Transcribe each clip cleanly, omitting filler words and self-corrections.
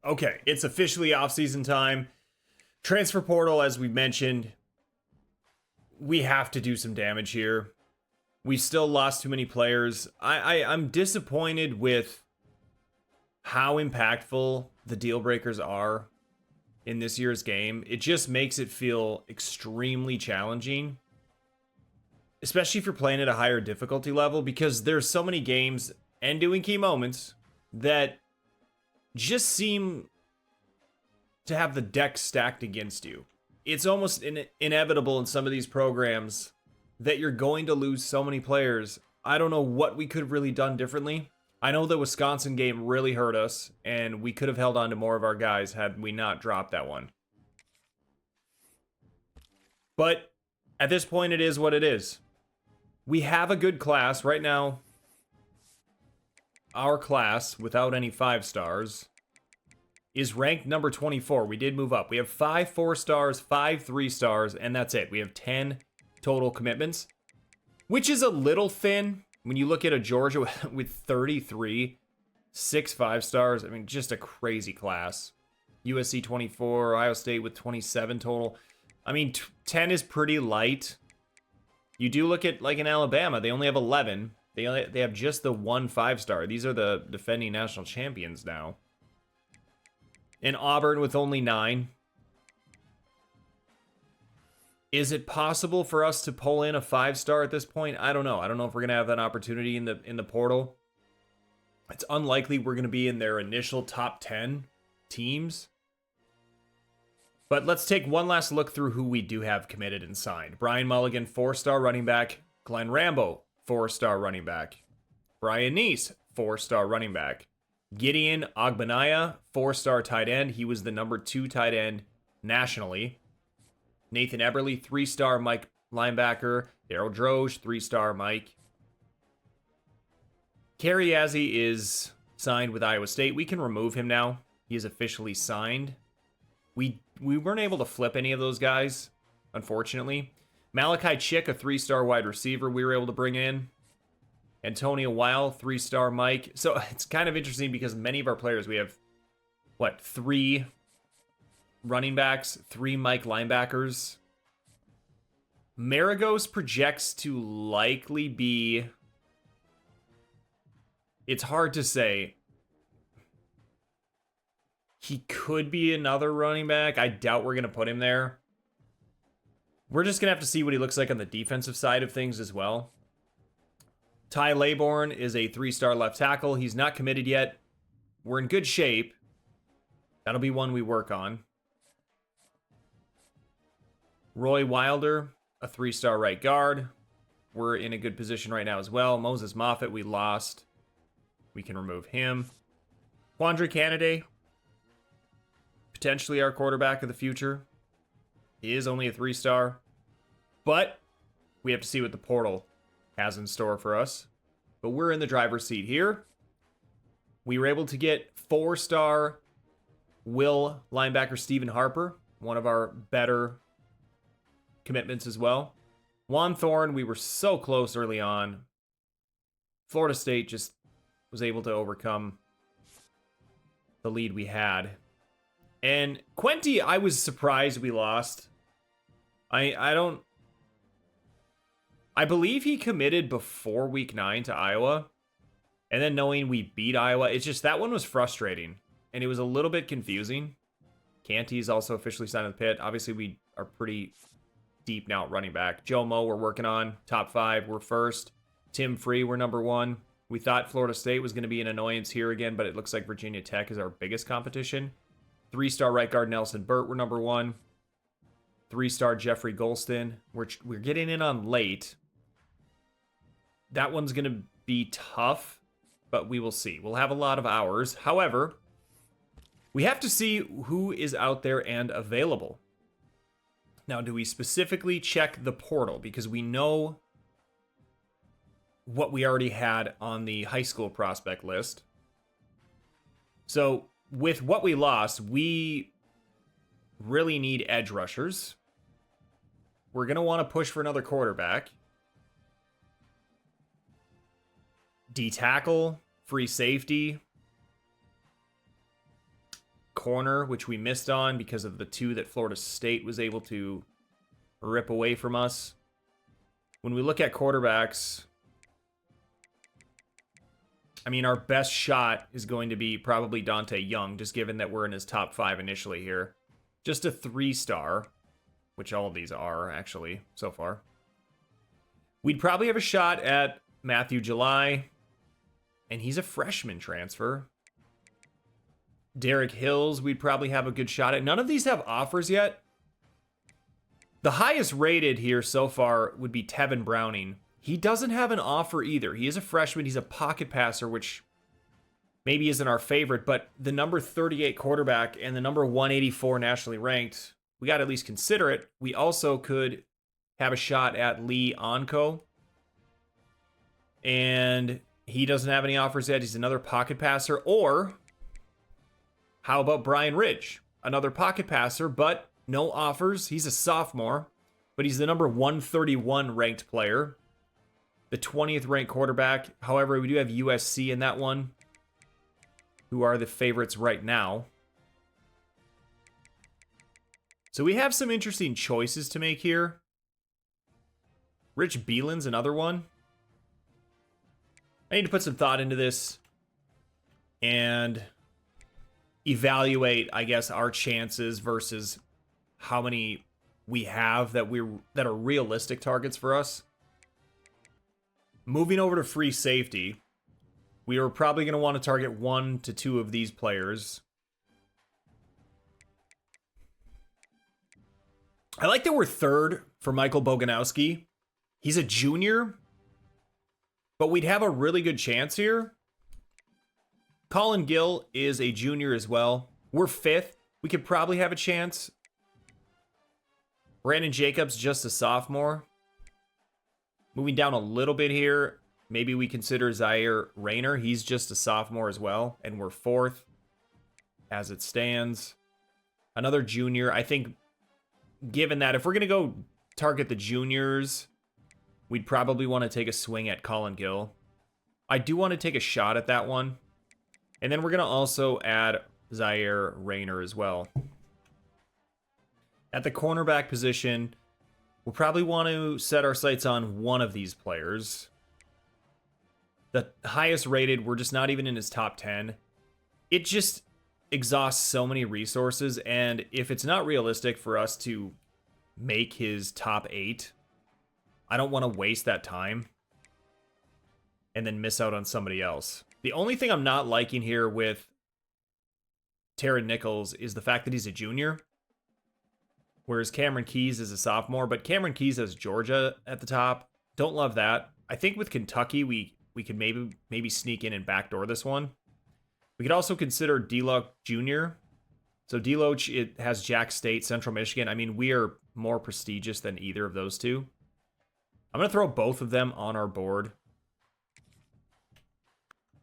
Okay, it's officially off-season time. Transfer portal, as we mentioned, we have to do some damage here. We still lost too many players. I'm disappointed with how impactful the deal breakers are in this year's game. It just makes it feel extremely challenging, especially if you're playing at a higher difficulty level, because there's so many games and doing key moments that just seem to have the deck stacked against you. It's almost inevitable in some of these programs that you're going to lose so many players. I don't know what we could have really done differently. I know the Wisconsin game really hurt us, and we could have held on to more of our guys had we not dropped that one. But at this point, it is what it is. We have a good class right now. Our class, without any 5 stars, is ranked number 24. We did move up. We have 5 4 stars, 5 3 stars, and that's it. We have 10 total commitments, which is a little thin when you look at a Georgia with 33, 6 5 stars. I mean, just a crazy class. USC 24, Ohio State with 27 total. I mean, 10 is pretty light. You do look at, like, in Alabama, they only have 11. They have just the 1 5-star. These are the defending national champions now. In Auburn with only 9. Is it possible for us to pull in a 5-star at this point? I don't know. I don't know if we're going to have that opportunity in the portal. It's unlikely we're going to be in their initial top 10 teams. But let's take one last look through who we do have committed and signed. Brian Mulligan, 4-star running back. Glenn Rambo, 4-star running back. Brian Neese, 4-star running back. Gideon Agbanaya, 4-star tight end. He was the number 2 tight end nationally. Nathan Eberle, 3-star Mike linebacker. Daryl Droge, 3-star Mike. Kerry Yazzie is signed with Iowa State. We can remove him now. He is officially signed. We weren't able to flip any of those guys, unfortunately. Malachi Chick, a 3-star wide receiver we were able to bring in. Antonio Weil, 3-star Mike. So it's kind of interesting because many of our players, we have, 3 running backs, 3 Mike linebackers. Maragos projects to likely be... It's hard to say. He could be another running back. I doubt we're going to put him there. We're just going to have to see what he looks like on the defensive side of things as well. Ty Laybourne is a 3-star left tackle. He's not committed yet. We're in good shape. That'll be one we work on. Roy Wilder, a 3-star right guard. We're in a good position right now as well. Moses Moffitt, we lost. We can remove him. Quandre Canaday, potentially our quarterback of the future. He is only a 3-star. But we have to see what the portal has in store for us. But we're in the driver's seat here. We were able to get 4-star Will linebacker Stephen Harper, one of our better commitments as well. Juan Thorne, we were so close early on. Florida State just was able to overcome the lead we had. And Quenty, I was surprised we lost. I believe he committed before week 9 to Iowa. And then knowing we beat Iowa, it's just that one was frustrating. And it was a little bit confusing. Canty's also officially signed with Pitt. Obviously, we are pretty deep now at running back. Joe Moe, we're working on. Top 5, we're first. Tim Free, we're number 1. We thought Florida State was going to be an annoyance here again, but it looks like Virginia Tech is our biggest competition. 3-star right guard Nelson Burt, we're number 1. 3-star Jeffrey Golston. We're getting in on late. That one's going to be tough, but we will see. We'll have a lot of hours. However, we have to see who is out there and available. Now, do we specifically check the portal? Because we know what we already had on the high school prospect list. So, with what we lost, we really need edge rushers. We're going to want to push for another quarterback. D tackle, free safety. corner, which we missed on because of the 2 that Florida State was able to rip away from us. When we look at quarterbacks, I mean, our best shot is going to be probably Dante Young, just given that we're in his top 5 initially here. Just a 3-star, which all of these are, actually, so far. We'd probably have a shot at Matthew July, and he's a freshman transfer. Derek Hills, we'd probably have a good shot at. None of these have offers yet. The highest rated here so far would be Tevin Browning. He doesn't have an offer either. He is a freshman. He's a pocket passer, which maybe isn't our favorite, but the number 38 quarterback and the number 184 nationally ranked, we got to at least consider it. We also could have a shot at Lee Onko, and he doesn't have any offers yet. He's another pocket passer. Or how about Brian Ridge? Another pocket passer, but no offers. He's a sophomore, but he's the number 131 ranked player. The 20th ranked quarterback. However, we do have USC in that one, who are the favorites right now. So we have some interesting choices to make here. Rich Beelan's another one. I need to put some thought into this and evaluate, I guess, our chances versus how many we have that are realistic targets for us. Moving over to free safety, we are probably going to want to target 1 to 2 of these players. I like that we're 3rd for Michael Boganowski. He's a junior, but we'd have a really good chance here. Colin Gill is a junior as well. We're 5th. We could probably have a chance. Brandon Jacobs, just a sophomore. Moving down a little bit here, maybe we consider Zaire Rayner. He's just a sophomore as well, and we're 4th as it stands. Another junior. I think, given that, if we're going to go target the juniors, we'd probably want to take a swing at Colin Gill. I do want to take a shot at that one. And then we're going to also add Zaire Rayner as well. At the cornerback position, we'll probably want to set our sights on one of these players. The highest rated, we're just not even in his top 10. It just exhausts so many resources, and if it's not realistic for us to make his top 8, I don't want to waste that time and then miss out on somebody else. The only thing I'm not liking here with Taron Nichols is the fact that he's a junior, whereas Cameron Keys is a sophomore, but Cameron Keys has Georgia at the top. Don't love that. I think with Kentucky, we could maybe sneak in and backdoor this one. We could also consider D-Loch Jr. So D-Loch, it has Jack State, Central Michigan. I mean, we are more prestigious than either of those two. I'm going to throw both of them on our board.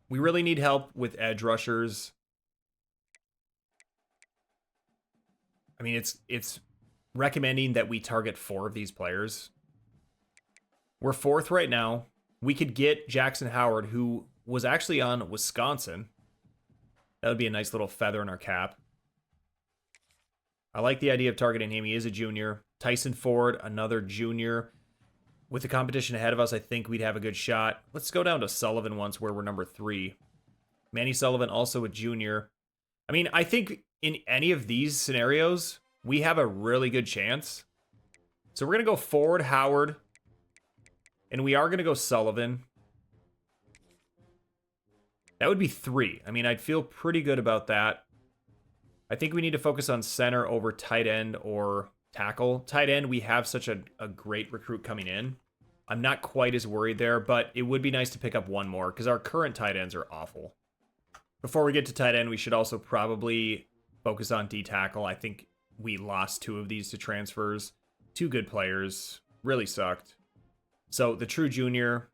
We really need help with edge rushers. I mean, it's recommending that we target 4 of these players. We're 4th right now. We could get Jackson Howard, who was actually on Wisconsin. That would be a nice little feather in our cap. I like the idea of targeting him. He is a junior. Tyson Ford, another junior. With the competition ahead of us, I think we'd have a good shot. Let's go down to Sullivan once, where we're number 3. Manny Sullivan, also a junior. I mean, I think in any of these scenarios, we have a really good chance. So we're going to go Ford, Howard, and we are going to go Sullivan. That would be 3. I mean, I'd feel pretty good about that. I think we need to focus on center over tight end or tackle. Tight end, we have such a great recruit coming in. I'm not quite as worried there, but it would be nice to pick up one more because our current tight ends are awful. Before we get to tight end, we should also probably focus on D-tackle. I think we lost 2 of these to transfers. 2 good players. Really sucked. So the true junior,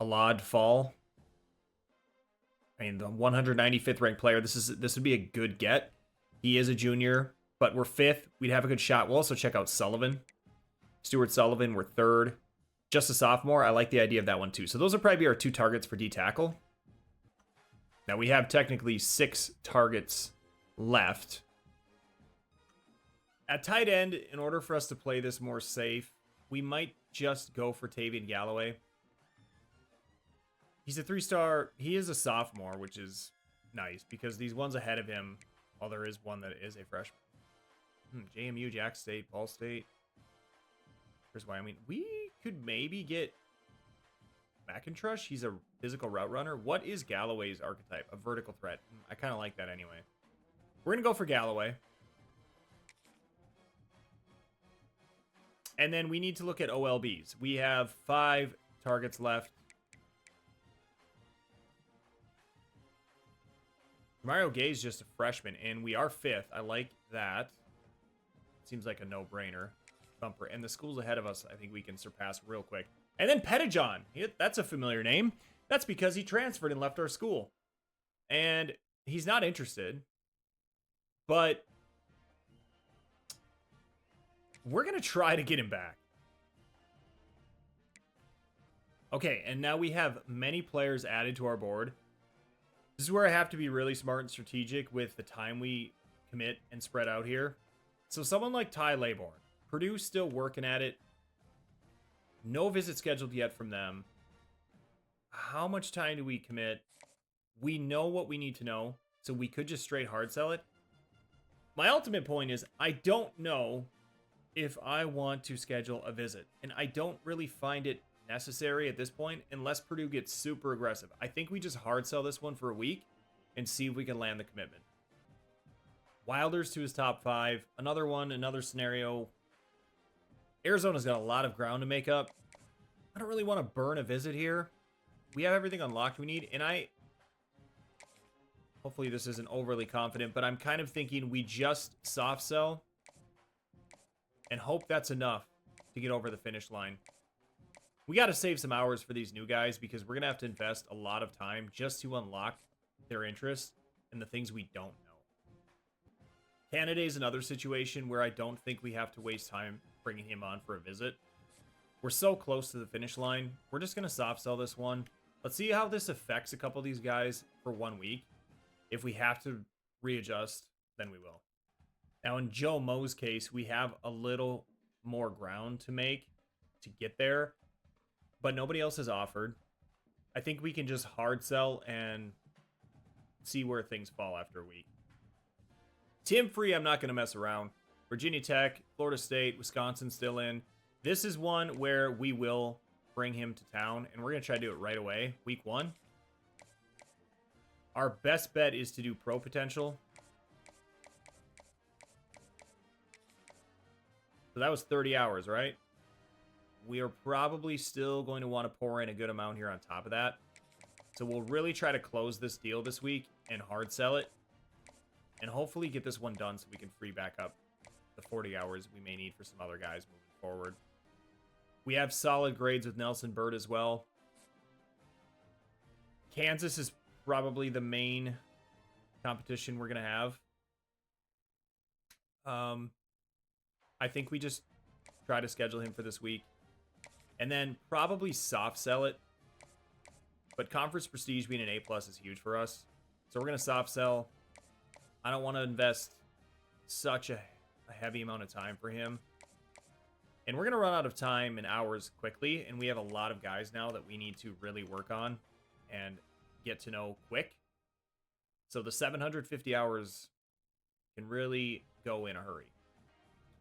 Alad Fall. I mean, the 195th ranked player. This would be a good get. He is a junior, but we're 5th. We'd have a good shot. We'll also check out Sullivan. Stuart Sullivan, we're 3rd. Just a sophomore. I like the idea of that one too. So those will probably be our 2 targets for D-tackle. Now, we have technically 6 targets left. At tight end, in order for us to play this more safe, we might just go for Tavian Galloway. He's a 3-star. He is a sophomore, which is nice because these ones ahead of him, well, there is one that is a freshman. JMU, Jack State, Ball State. Here's why. I mean, we could maybe get McIntosh. He's a physical route runner. What is Galloway's archetype? A vertical threat. I kind of like that anyway. We're going to go for Galloway. And then we need to look at OLBs. We have 5 targets left. Mario Gay's just a freshman, and we are 5th. I like that. Seems like a no-brainer. Bumper. And the schools ahead of us, I think we can surpass real quick. And then Pettijohn. That's a familiar name. That's because he transferred and left our school. And he's not interested. But we're going to try to get him back. Okay, and now we have many players added to our board. This is where I have to be really smart and strategic with the time we commit and spread out here. So someone like Ty Laybourne. Purdue's still working at it. No visit scheduled yet from them. How much time do we commit? We know what we need to know, so we could just straight hard sell it. My ultimate point is I don't know if I want to schedule a visit, and I don't really find it necessary at this point unless Purdue gets super aggressive. I think we just hard sell this one for a week and see if we can land the commitment. Wilders to his top 5. Another one, another scenario. Arizona's got a lot of ground to make up. I don't really want to burn a visit here. We have everything unlocked we need, and hopefully this isn't overly confident, but I'm kind of thinking we just soft sell and hope that's enough to get over the finish line. We got to save some hours for these new guys because we're going to have to invest a lot of time just to unlock their interest in the things we don't know. Canada is another situation where I don't think we have to waste time bringing him on for a visit. We're so close to the finish line. We're just going to soft sell this one. Let's see how this affects a couple of these guys for 1 week. If we have to readjust, then we will. Now, in Joe Moe's case, we have a little more ground to make to get there, but nobody else has offered. I think we can just hard sell and see where things fall after a week. Tim Free, I'm not going to mess around. Virginia Tech, Florida State, Wisconsin still in. This is one where we will bring him to town, and we're going to try to do it right away, week 1. Our best bet is to do pro potential. So that was 30 hours, right? We are probably still going to want to pour in a good amount here on top of that. So we'll really try to close this deal this week and hard sell it. And hopefully get this one done so we can free back up the 40 hours we may need for some other guys moving forward. We have solid grades with Nelson Bird as well. Kansas is probably the main competition we're going to have. I think we just try to schedule him for this week. And then probably soft sell it. But conference prestige being an A+ is huge for us. So we're going to soft sell. I don't want to invest such a heavy amount of time for him. And we're going to run out of time and hours quickly. And we have a lot of guys now that we need to really work on and get to know quick. So the 750 hours can really go in a hurry.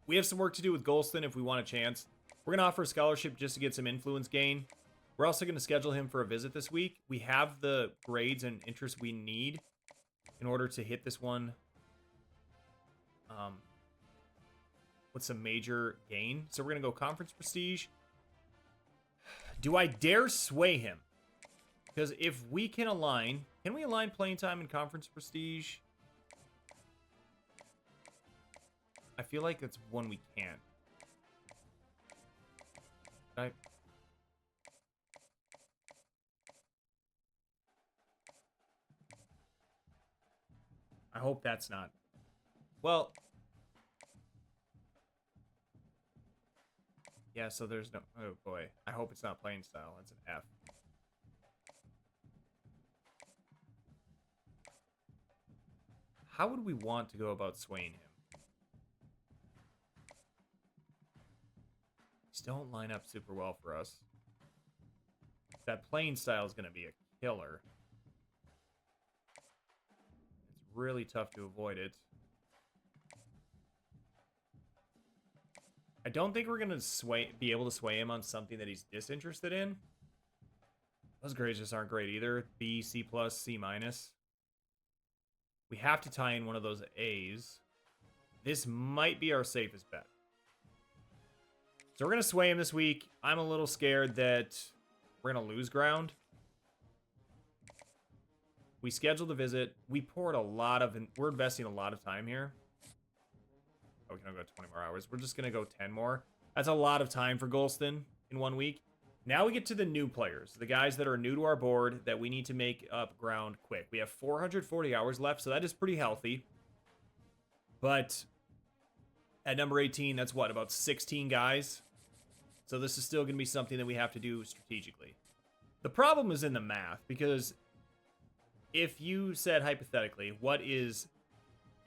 We have some work to do with Golston if we want a chance. We're going to offer a scholarship just to get some influence gain. We're also going to schedule him for a visit this week. We have the grades and interest we need in order to hit this one with some major gain. So we're going to go conference prestige. Do I dare sway him? Because if we can align... Can we align playing time and conference prestige? I feel like that's one we can't. I hope that's not. Well. Yeah, so there's no... Oh, boy. I hope it's not playing style. It's an F. How would we want to go about swaying him? These don't line up super well for us. That playing style is going to be a killer. It's really tough to avoid it. I don't think we're going to be able to sway him on something that he's disinterested in. Those grades just aren't great either. B, C+, C-. We have to tie in one of those A's. This might be our safest bet. So we're going to sway him this week. I'm a little scared that we're going to lose ground. We scheduled a visit. We poured a lot of... We're investing a lot of time here. Oh, we can only go 20 more hours. We're just going to go 10 more. That's a lot of time for Golston in 1 week. Now we get to the new players. The guys that are new to our board that we need to make up ground quick. We have 440 hours left, so that is pretty healthy. But at number 18, that's what, about 16 guys? So this is still going to be something that we have to do strategically. The problem is in the math, because if you said hypothetically,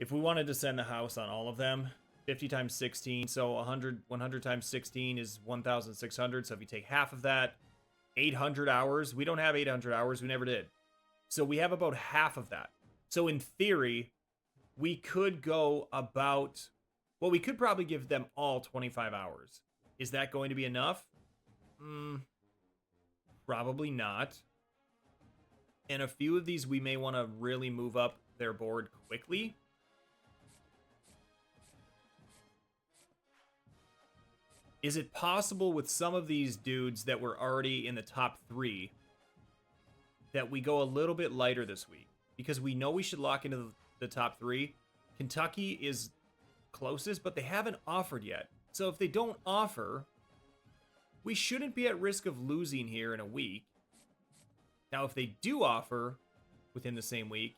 if we wanted to send the house on all of them, 50 times 16, so 100 times 16 is 1,600. So if you take half of that, 800 hours. We don't have 800 hours. We never did. So we have about half of that. So in theory, we could go about... Well, we could probably give them all 25 hours. Is that going to be enough? Probably not. And a few of these we may want to really move up their board quickly. Is it possible with some of these dudes that were already in the top 3 that we go a little bit lighter this week? Because we know we should lock into the top 3. Kentucky is closest, but they haven't offered yet. So if they don't offer, we shouldn't be at risk of losing here in a week. Now, if they do offer within the same week,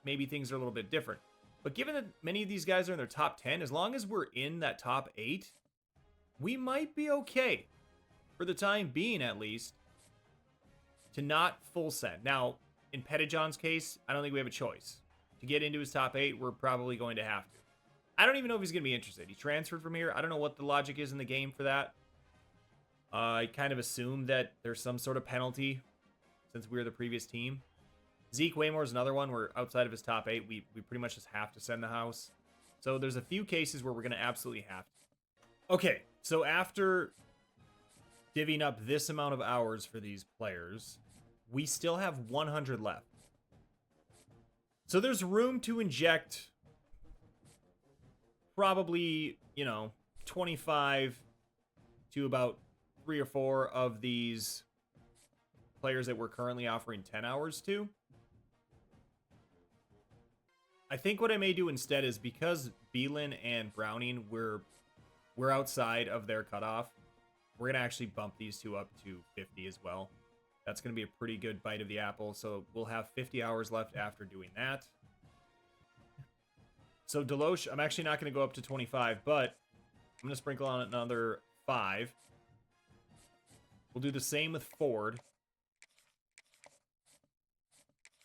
maybe things are a little bit different. But given that many of these guys are in their top 10, as long as we're in that top 8, we might be okay, for the time being at least, to not full send. Now, in Pettijohn's case, I don't think we have a choice. To get into his top 8, we're probably going to have to. I don't even know if he's going to be interested. He transferred from here. I don't know what the logic is in the game for that. I kind of assume that there's some sort of penalty since we were the previous team. Zeke Waymore is another one where outside of his top 8, we pretty much just have to send the house. So there's a few cases where we're going to absolutely have to. Okay, so after divvying up this amount of hours for these players, we still have 100 left. So there's room to inject probably, 25 to about 3 or 4 of these players that we're currently offering 10 hours to. I think what I may do instead is, because Beelan and Browning, we're outside of their cutoff, we're going to actually bump these two up to 50 as well. That's going to be a pretty good bite of the apple. So we'll have 50 hours left after doing that. So Deloche, I'm actually not going to go up to 25, but I'm going to sprinkle on another 5. We'll do the same with Ford.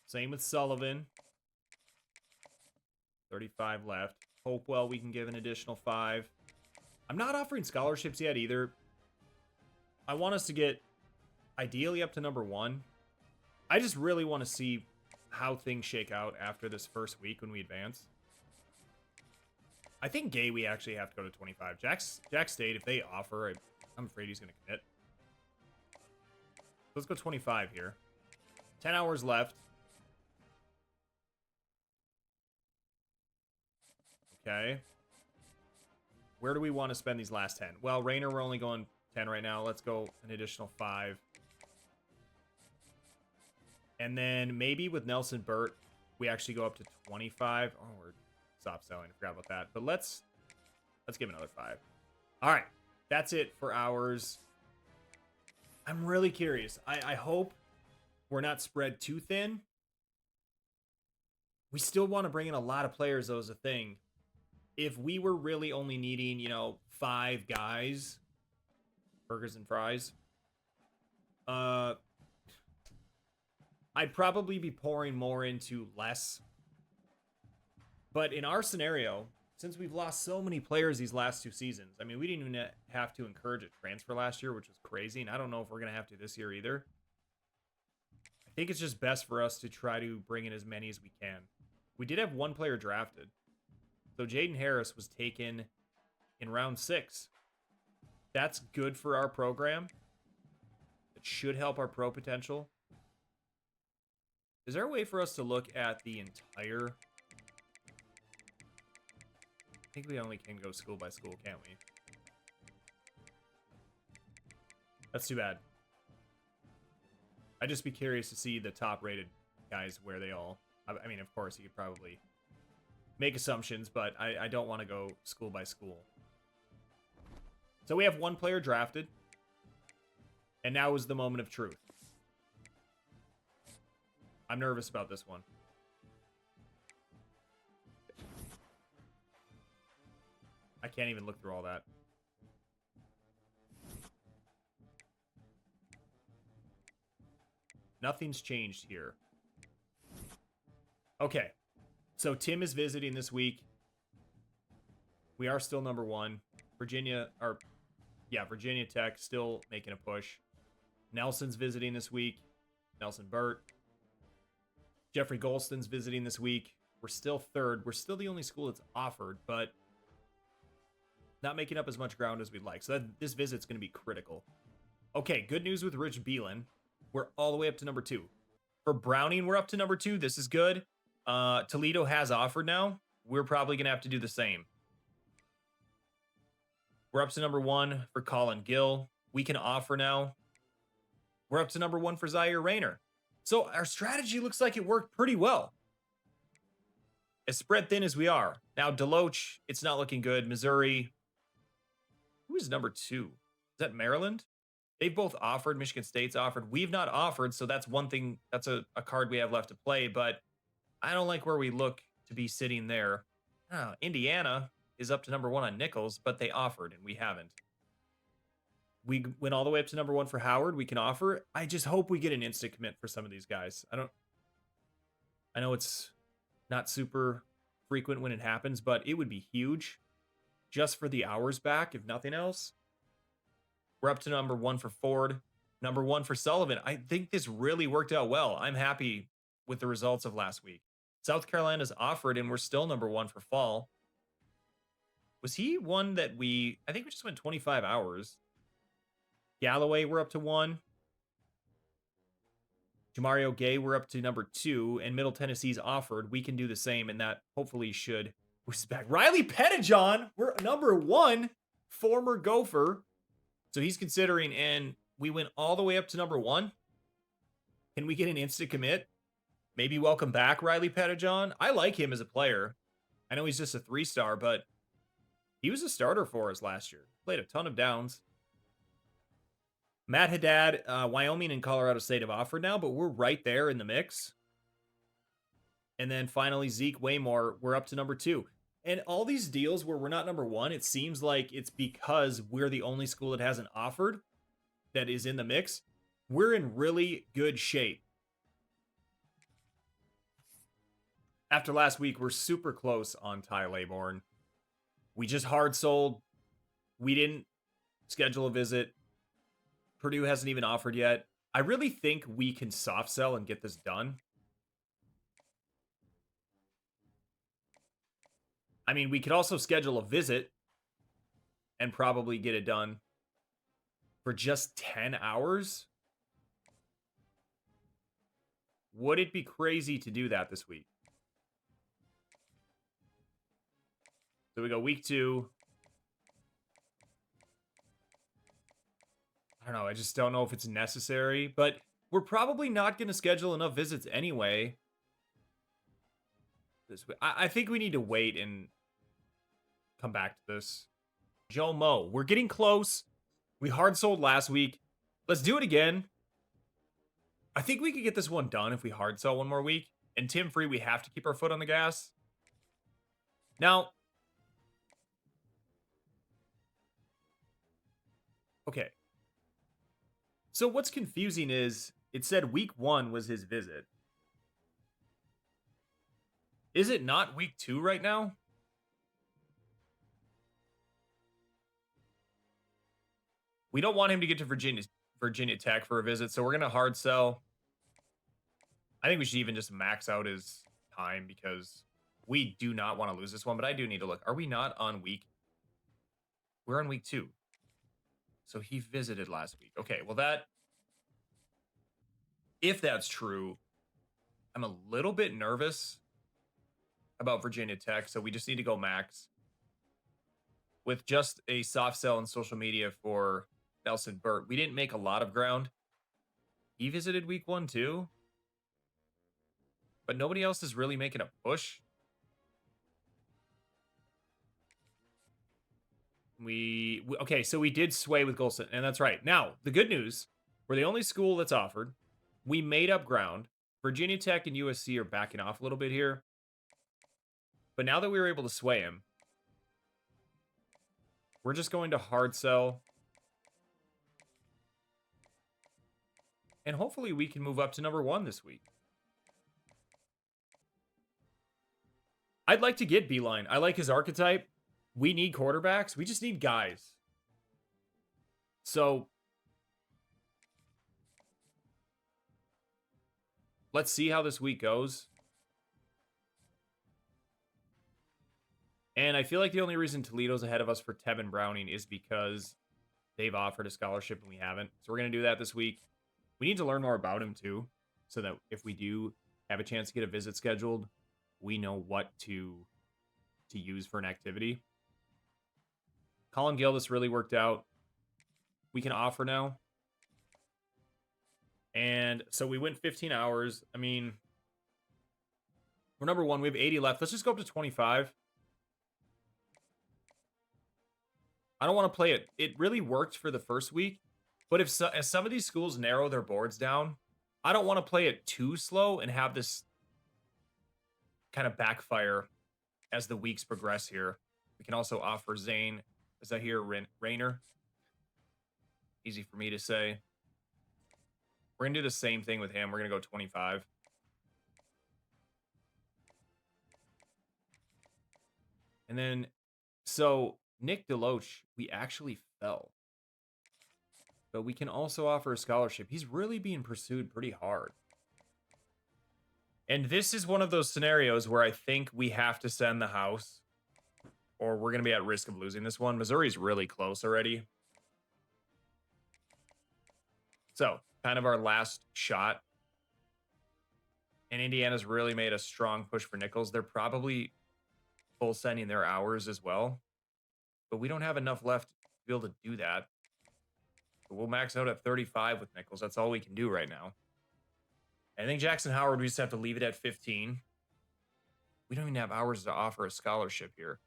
Same with Sullivan. 35 left. Hopewell, we can give an additional 5. I'm not offering scholarships yet either. I want us to get ideally up to number 1. I just really want to see how things shake out after this first week when we advance. I think Gay, we actually have to go to 25. Jack State, if they offer, I'm afraid he's going to commit. Let's go 25 here. 10 hours left. Okay. Where do we want to spend these last 10? Well, Rayner, we're only going 10 right now. Let's go an additional 5. And then maybe with Nelson Burt, we actually go up to 25. Oh, we're stop selling. I forgot about that. But let's give another 5. All right. That's it for hours. I'm really curious. I hope we're not spread too thin. We still want to bring in a lot of players, though, is a thing. If we were really only needing, 5 guys, burgers and fries, I'd probably be pouring more into less But in our scenario, since we've lost so many players these last 2 seasons, I mean, we didn't even have to encourage a transfer last year, which was crazy, and I don't know if we're going to have to this year either. I think it's just best for us to try to bring in as many as we can. We did have 1 player drafted. So Jaden Harris was taken in round 6. That's good for our program. It should help our pro potential. Is there a way for us to look at the entire... I think we only can go school by school, can't we? That's too bad. I'd just be curious to see the top rated guys where they all... I mean, of course, you could probably make assumptions, but I don't want to go school by school. So we have 1 player drafted. And now is the moment of truth. I'm nervous about this one. I can't even look through all that. Nothing's changed here. Okay. So Tim is visiting this week. We are still number 1. Virginia Tech still making a push. Nelson's visiting this week. Nelson Burt. Jeffrey Golston's visiting this week. We're still 3rd. We're still the only school that's offered, but not making up as much ground as we'd like. So this visit's going to be critical. Okay, good news with Rich Beelan. We're all the way up to number 2. For Browning, we're up to number 2. This is good. Toledo has offered now. We're probably going to have to do the same. We're up to number 1 for Colin Gill. We can offer now. We're up to number 1 for Zaire Rayner. So our strategy looks like it worked pretty well. As spread thin as we are. Now, Deloach, it's not looking good. Missouri. Who is number 2? Is that Maryland? They've both offered. Michigan State's offered. We've not offered, so that's one thing. That's a card we have left to play, but I don't like where we look to be sitting there. Oh, Indiana is up to number 1 on Nichols, but they offered, and we haven't. We went all the way up to number 1 for Howard. We can offer. I just hope we get an instant commit for some of these guys. I know it's not super frequent when it happens, but it would be huge just for the hours back, if nothing else. We're up to number 1 for Ford. Number 1 for Sullivan. I think this really worked out well. I'm happy with the results of last week. South Carolina's offered, and we're still number 1 for Fall. Was he one that I think we just went 25 hours. Galloway, we're up to 1. Jamario Gay, we're up to number 2. And Middle Tennessee's offered. We can do the same, and that hopefully should push us back. Riley Pettijohn, we're number 1. Former Gopher. So he's considering, and we went all the way up to number 1. Can we get an instant commit? Maybe welcome back, Riley Pettijohn. I like him as a player. I know he's just a 3-star, but he was a starter for us last year. Played a ton of downs. Matt Haddad, Wyoming and Colorado State have offered now, but we're right there in the mix. And then finally, Zeke Waymore, we're up to number 2. And all these deals where we're not number 1, it seems like it's because we're the only school that hasn't offered that is in the mix. We're in really good shape. After last week, we're super close on Ty Laybourne. We just hard sold. We didn't schedule a visit. Purdue hasn't even offered yet. I really think we can soft sell and get this done. I mean, we could also schedule a visit and probably get it done for just 10 hours. Would it be crazy to do that this week? So we go week 2. I don't know. I just don't know if it's necessary, but we're probably not going to schedule enough visits anyway. This week. I think we need to wait and come back to this. Joe Mo, we're getting close. We hard sold last week. Let's do it again. I think we could get this one done if we hard sell one more week. And Tim Free, we have to keep our foot on the gas. Now, okay. So what's confusing is it said week 1 was his visit. Is it not week 2 right now? We don't want him to get to Virginia Tech for a visit, so we're going to hard sell. I think we should even just max out his time because we do not want to lose this one, but I do need to look. Are we not on week? We're on week 2. So he visited last week. Okay, well if that's true, I'm a little bit nervous about Virginia Tech, so we just need to go max with just a soft sell on social media for Nelson Burt. We didn't make a lot of ground. He visited week 1 too, but nobody else is really making a push. Okay, so we did sway with Golson, and that's right. Now, the good news, we're the only school that's offered. We made up ground. Virginia Tech and USC are backing off a little bit here. But now that we were able to sway him, we're just going to hard sell. And hopefully we can move up to number 1 this week. I'd like to get Beeline. I like his archetype. We need quarterbacks. We just need guys. So let's see how this week goes. And I feel like the only reason Toledo's ahead of us for Tevin Browning is because they've offered a scholarship and we haven't. So we're going to do that this week. We need to learn more about him too, so that if we do have a chance to get a visit scheduled, we know what to use for an activity. Colin Gill, this really worked out. We can offer now. And so we went 15 hours. I mean, we're number 1. We have 80 left. Let's just go up to 25. I don't want to play it. It really worked for the first week. But as some of these schools narrow their boards down, I don't want to play it too slow and have this kind of backfire as the weeks progress here. We can also offer Zane, Zahir Rayner. Easy for me to say. We're going to do the same thing with him. We're going to go 25. And then, so Nick Deloach, we actually fell. But we can also offer a scholarship. He's really being pursued pretty hard. And this is one of those scenarios where I think we have to send the house, or we're going to be at risk of losing this one. Missouri's really close already. So, kind of our last shot. And Indiana's really made a strong push for Nichols. They're probably full sending their hours as well. But we don't have enough left to be able to do that. But we'll max out at 35 with Nichols. That's all we can do right now. I think Jackson Howard, we just have to leave it at 15. We don't even have hours to offer a scholarship here.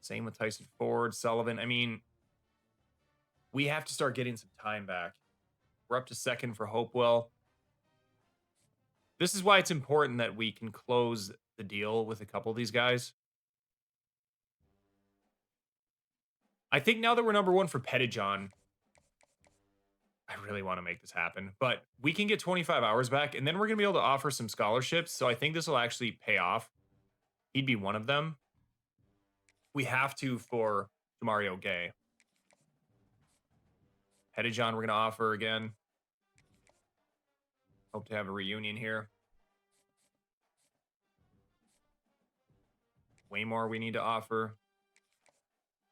Same with Tyson Ford, Sullivan. I mean, we have to start getting some time back. We're up to 2nd for Hopewell. This is why it's important that we can close the deal with a couple of these guys. I think now that we're number 1 for Pettijohn, I really want to make this happen. But we can get 25 hours back, and then we're going to be able to offer some scholarships. So I think this will actually pay off. He'd be one of them. We have to for Mario Gay. Pettijohn, we're going to offer again. Hope to have a reunion here. Waymore, we need to offer.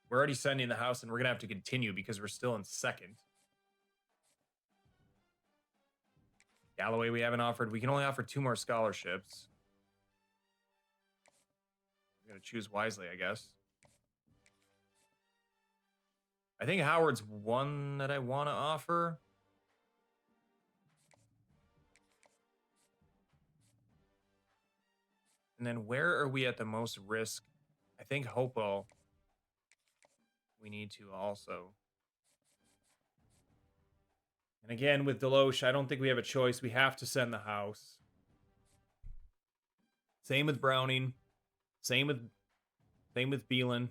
We're already sending the house, and we're going to have to continue because we're still in 2nd. Galloway, we haven't offered. We can only offer 2 more scholarships. We're going to choose wisely, I guess. I think Howard's one that I want to offer. And then where are we at the most risk? I think Hopewell we need to also. And again, with Deloach, I don't think we have a choice. We have to send the house. Same with Browning. Same with Beelan.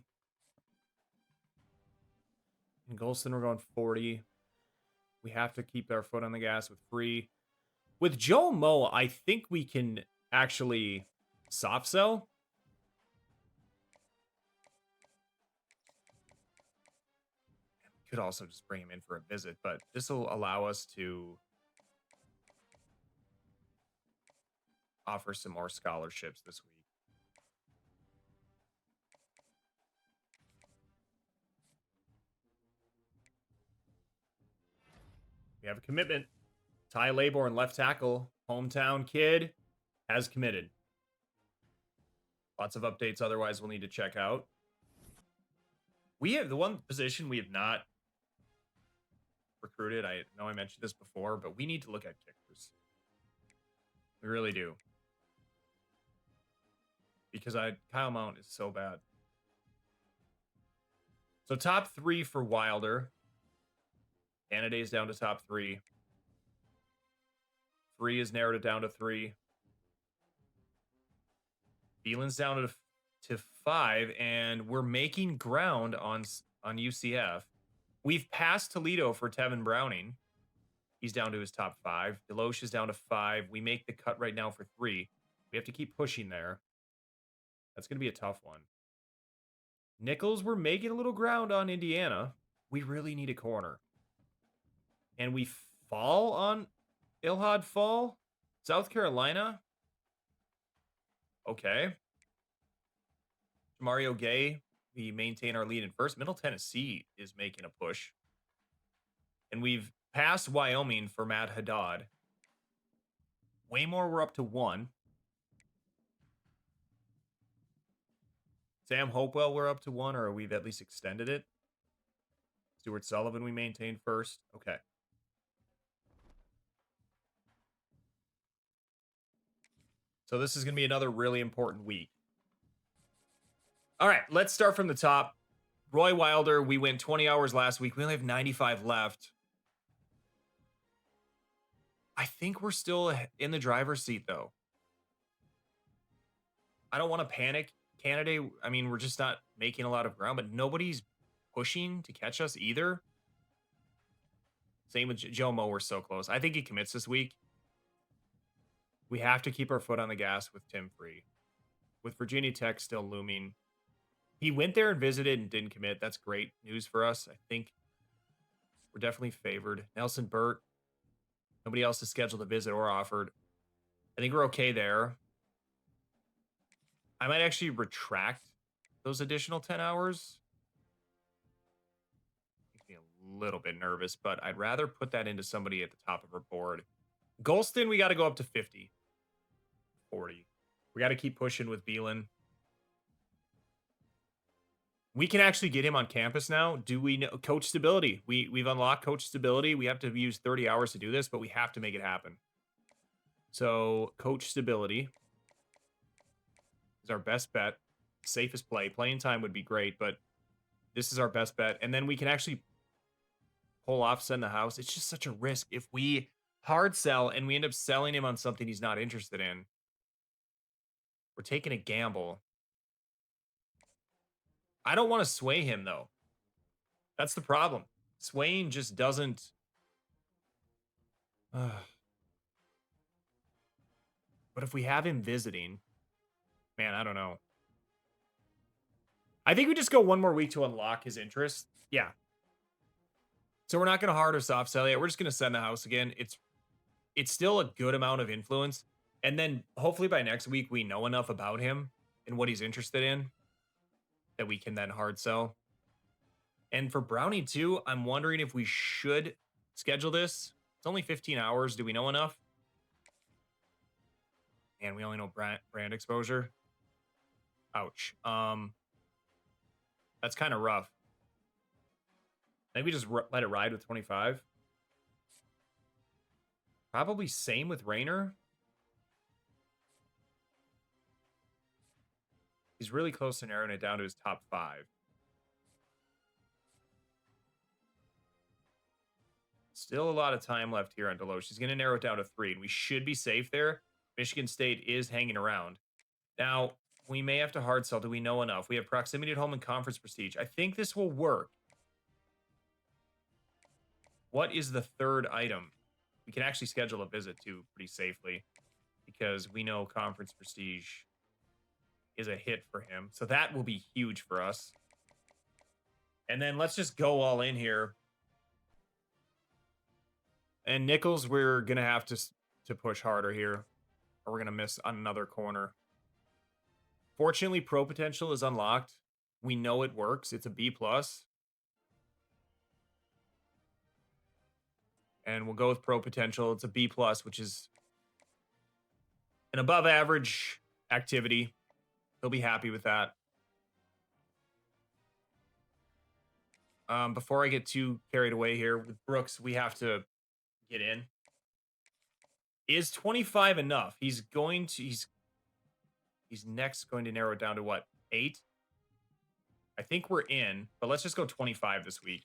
And Golston, we're going 40. We have to keep our foot on the gas with Free. With Joe Mo, I think we can actually soft sell. Could also just bring him in for a visit, but this will allow us to offer some more scholarships this week. We have a commitment. Ty Laborn, left tackle, hometown kid, has committed. Lots of updates otherwise we'll need to check out. We have the one position we have not recruited. I know I mentioned this before, but we need to look at kickers. We really do. Because Kyle Mount is so bad. So top 3 for Wilder. Canada's down to top 3. Free has narrowed it down to 3. Beelan's down to 5, and we're making ground on UCF. We've passed Toledo for Tevin Browning. He's down to his top 5. Deloche is down to 5. We make the cut right now for 3. We have to keep pushing there. That's going to be a tough one. Nichols, we're making a little ground on Indiana. We really need a corner. And we fall on Ilhad Fall? South Carolina? Okay. Mario Gay, we maintain our lead in first. Middle Tennessee is making a push. And we've passed Wyoming for Matt Haddad. Waymore, we're up to 1. Sam Hopewell, we're up to 1, or we've at least extended it. Stuart Sullivan, we maintain first. Okay. So this is going to be another really important week. All right, let's start from the top. Roy Wilder, we went 20 hours last week. We only have 95 left. I think we're still in the driver's seat, though. I don't want to panic. Canada, I mean, we're just not making a lot of ground, but nobody's pushing to catch us either. Same with Joe Mo, we're so close. I think he commits this week. We have to keep our foot on the gas with Tim Free. With Virginia Tech still looming. He went there and visited and didn't commit. That's great news for us. I think we're definitely favored. Nelson Burt. Nobody else is scheduled to visit or offered. I think we're okay there. I might actually retract those additional 10 hours. Makes me a little bit nervous, but I'd rather put that into somebody at the top of our board. Golston, we got to go up to 50. 40. We got to keep pushing with Beelan. We can actually get him on campus now. Do we know coach stability? We've unlocked coach stability. We have to use 30 hours to do this, but we have to make it happen. So coach stability is our best bet. Safest play. Playing time would be great, but this is our best bet. And then we can actually pull off, send the house. It's just such a risk. If we hard sell and we end up selling him on something he's not interested in, we're taking a gamble. I don't want to sway him, though. That's the problem. Swaying just doesn't... But if we have him visiting... Man, I don't know. I think we just go one more week to unlock his interest. Yeah. So we're not going to hard or soft sell yet. We're just going to send the house again. It's still a good amount of influence. And then hopefully by next week, we know enough about him and what he's interested in that we can then hard sell. And for Brownie too, I'm wondering if we should schedule this. It's only 15 hours. Do we know enough? And we only know brand exposure. Ouch. That's kind of rough. Maybe just let it ride with 25. Probably same with Rayner. He's really close to narrowing it down to his top 5. Still a lot of time left here on Deloche. He's going to narrow it down to 3, and we should be safe there. Michigan State is hanging around. Now, we may have to hard sell. Do we know enough? We have proximity at home and conference prestige. I think this will work. What is the third item? We can actually schedule a visit, too, pretty safely. because we know conference prestige is a hit for him. So that will be huge for us. And then let's just go all in here. And Nichols, we're going to have to push harder here, or we're going to miss on another corner. Fortunately, pro potential is unlocked. We know it works. It's a B+. And we'll go with pro potential. It's a B+, which is an above average activity. He'll be happy with that. Before I get too carried away here with Brooks, we have to get in. Is 25 enough? He's next going to narrow it down to what? 8? I think we're in, but let's just go 25 this week.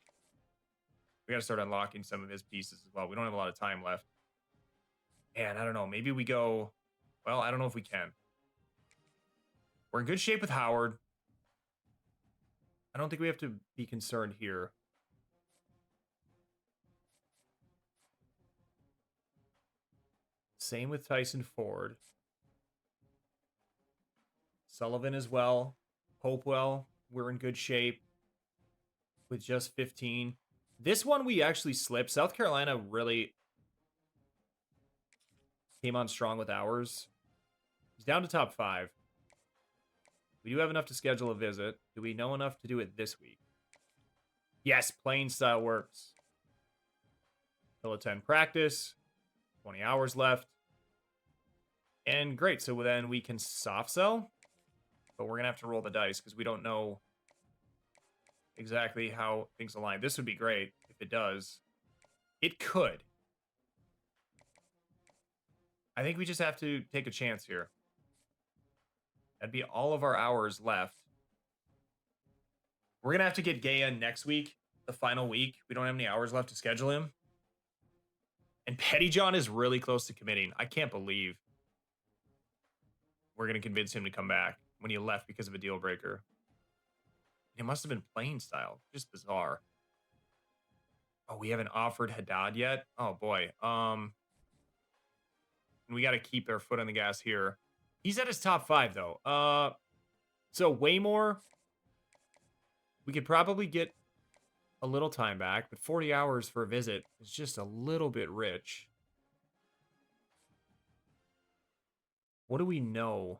We got to start unlocking some of his pieces as well. We don't have a lot of time left. Man, I don't know. Maybe we go... Well, I don't know if we can. We're in good shape with Howard. I don't think we have to be concerned here. Same with Tyson Ford. Sullivan as well. Hopewell, we're in good shape with just 15. This one we actually slipped. South Carolina really came on strong with ours. He's down to top 5. We do have enough to schedule a visit. Do we know enough to do it this week? Yes, playing style works. He'll attend practice. 20 hours left. And great, so then we can soft sell. But we're going to have to roll the dice because we don't know exactly how things align. This would be great if it does. It could. I think we just have to take a chance here. That'd be all of our hours left. We're going to have to get Gaya next week, the final week. We don't have any hours left to schedule him. And Pettyjohn is really close to committing. I can't believe we're going to convince him to come back when he left because of a deal breaker. It must have been playing style. Just bizarre. Oh, we haven't offered Haddad yet? Oh, boy. We got to keep our foot on the gas here. He's at his top 5, though. So Waymore, we could probably get a little time back, but 40 hours for a visit is just a little bit rich. What do we know?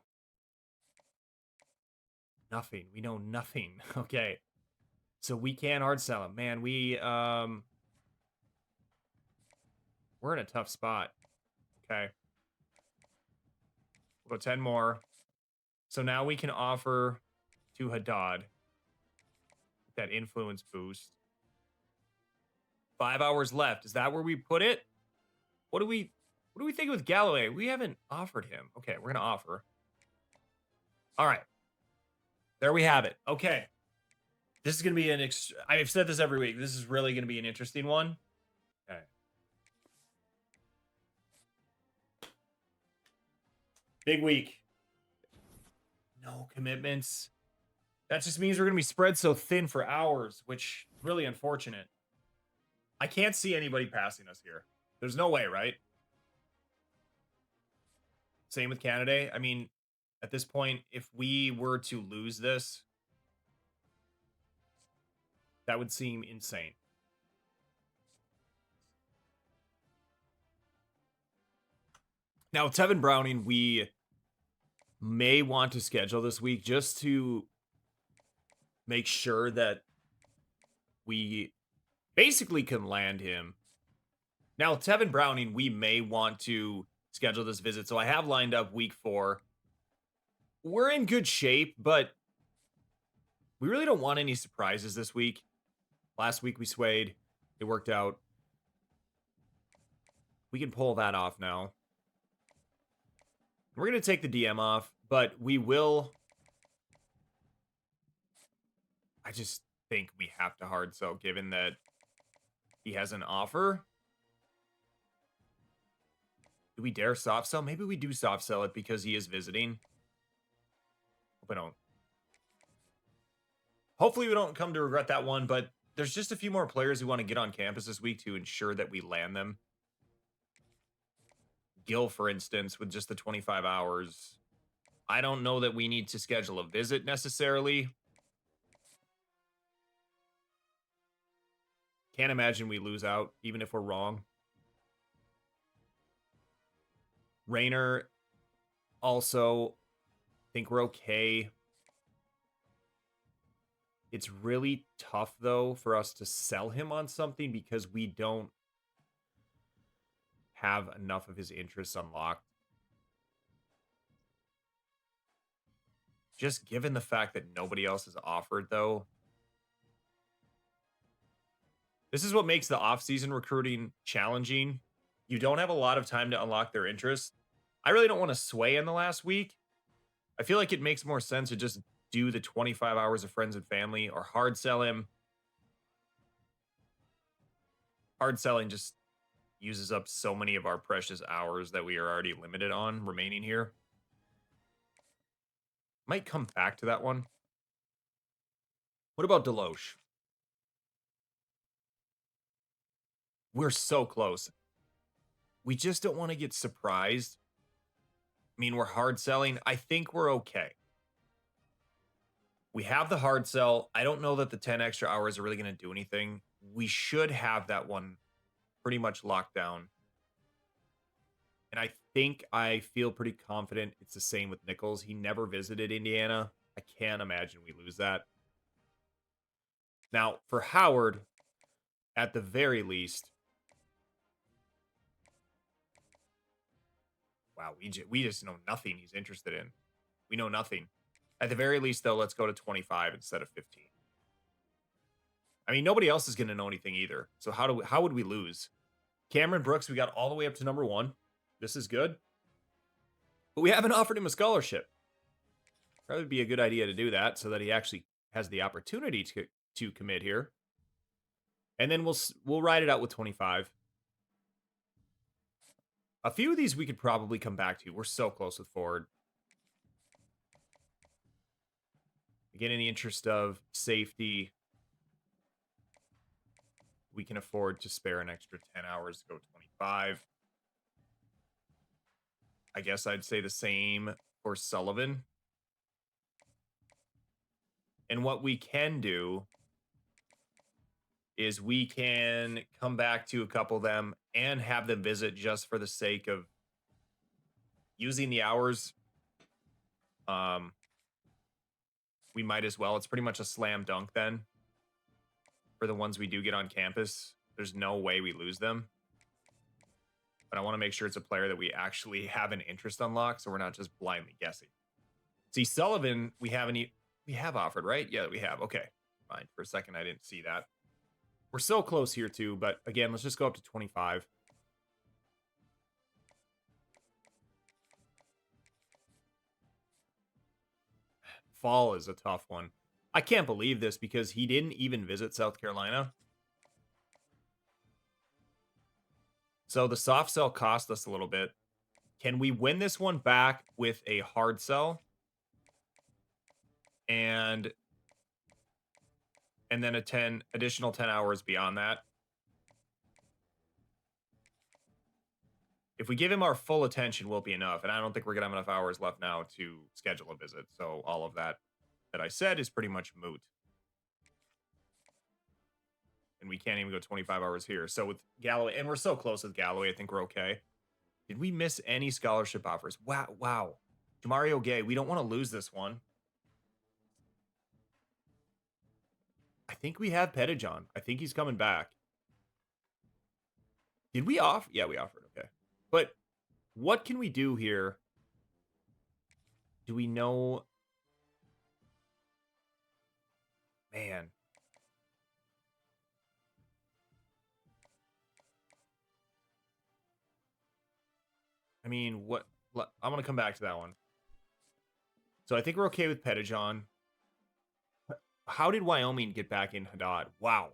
Nothing. We know nothing. Okay. So we can hard sell him. Man, we're in a tough spot. Okay. We'll go 10 more. So now we can offer to Haddad that influence boost. 5 hours left. Is that where we put it? What do we think with Galloway? We haven't offered him. Okay, we're going to offer. All right. There we have it. Okay. This is going to be I've said this every week. This is really going to be an interesting one. Okay. Big week. No commitments. That just means we're going to be spread so thin for hours, which is really unfortunate. I can't see anybody passing us here. There's no way, right? Same with Canada. I mean, at this point, if we were to lose this, that would seem insane. Now, Tevin Browning, we may want to schedule this week just to make sure that we basically can land him. Now, Tevin Browning, we may want to schedule this visit. So I have lined up week 4. We're in good shape, but we really don't want any surprises this week. Last week we swayed. It worked out. We can pull that off now. We're going to take the DM off, but we will... I just think we have to hard sell, given that he has an offer. Do we dare soft sell? Maybe we do soft sell it because he is visiting. Hope I don't. Hopefully we don't come to regret that one, but there's just a few more players who want to get on campus this week to ensure that we land them. Gil, for instance, with just the 25 hours. I don't know that we need to schedule a visit necessarily. Can't imagine we lose out, even if we're wrong. Rayner, also, think we're okay. It's really tough, though, for us to sell him on something because we don't have enough of his interests unlocked. Just given the fact that nobody else is offered, though, this is what makes the off-season recruiting challenging. You don't have a lot of time to unlock their interest. I really don't want to sway in the last week. I feel like it makes more sense to just do the 25 hours of friends and family or hard sell him. Hard selling just uses up so many of our precious hours that we are already limited on remaining here. Might come back to that one. What about Deloche? We're so close. We just don't want to get surprised. I mean, we're hard selling. I think we're okay. We have the hard sell. I don't know that the 10 extra hours are really going to do anything. We should have that one pretty much locked down. And I feel pretty confident it's the same with Nichols. He never visited Indiana. I can't imagine we lose that. Now, for Howard, at the very least, wow, we just know nothing he's interested in. We know nothing. At the very least, though, let's go to 25 instead of 15. I mean, nobody else is going to know anything either. So how would we lose? Cameron Brooks, we got all the way up to number 1. This is good. But we haven't offered him a scholarship. Probably be a good idea to do that so that he actually has the opportunity to commit here. And then we'll ride it out with 25. A few of these we could probably come back to. We're so close with forward. Again, in the interest of safety, we can afford to spare an extra 10 hours to go 25. I guess I'd say the same for Sullivan. And what we can do is we can come back to a couple of them and have them visit just for the sake of using the hours. We might as well. It's pretty much a slam dunk then for the ones we do get on campus. There's no way we lose them. But I want to make sure it's a player that we actually have an interest unlocked, so we're not just blindly guessing. See, Sullivan, we have offered, right? Yeah, we have. Okay, fine. For a second, I didn't see that. We're so close here too, but again, let's just go up to 25. Fall is a tough one. I can't believe this because he didn't even visit South Carolina. So the soft sell cost us a little bit. Can we win this one back with a hard sell? And then a additional 10 hours beyond that. If we give him our full attention, will be enough. And I don't think we're going to have enough hours left now to schedule a visit. So all of that I said is pretty much moot. And we can't even go 25 hours here. So with Galloway, and we're so close with Galloway, I think we're okay. Did we miss any scholarship offers? Wow. Jamario Gay, we don't want to lose this one. I think we have Pettijohn. I think he's coming back. Did we offer? Yeah, we offered. Okay. But what can we do here? Do we know? Man. I mean, what? I'm going to come back to that one. So I think we're okay with Pettijohn. How did Wyoming get back in Haddad? Wow.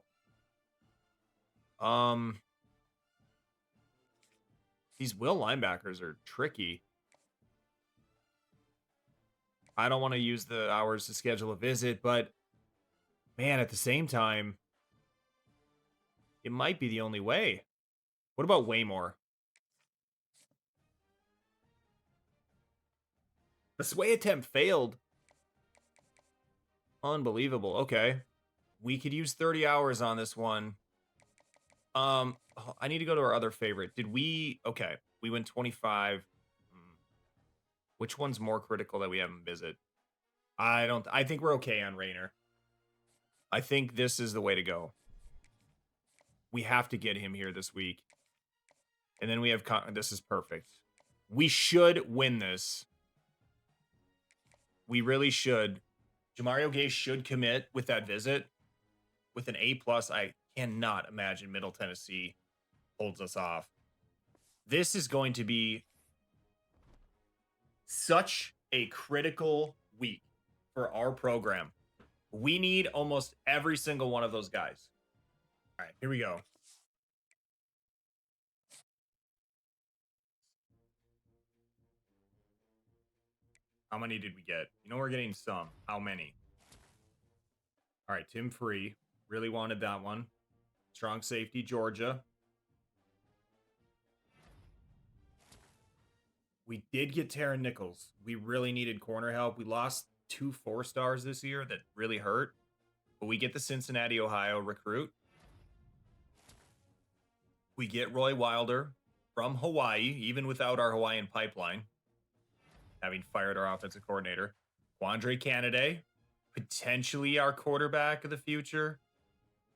These will linebackers are tricky. I don't want to use the hours to schedule a visit, but man, at the same time, it might be the only way. What about Waymore? The sway attempt failed. Unbelievable. Okay. We could use 30 hours on this one. I need to go to our other favorite. Did we? Okay. We went 25. Which one's more critical that we haven't visit? I think we're okay on Rainer. I think this is the way to go. We have to get him here this week. And then we have, this is perfect. We should win this. We really should. Jamario Gay should commit with that visit. With an A+, I cannot imagine Middle Tennessee holds us off. This is going to be such a critical week for our program. We need almost every single one of those guys. All right, here we go. How many did we get? You know, we're getting some. How many? All right, Tim Free. Really wanted that one. Strong safety, Georgia. We did get Taron Nichols. We really needed corner help. We lost 2 4-stars this year that really hurt. But we get the Cincinnati, Ohio recruit. We get Roy Wilder from Hawaii, even without our Hawaiian pipeline, having fired our offensive coordinator. Quandre Canaday, potentially our quarterback of the future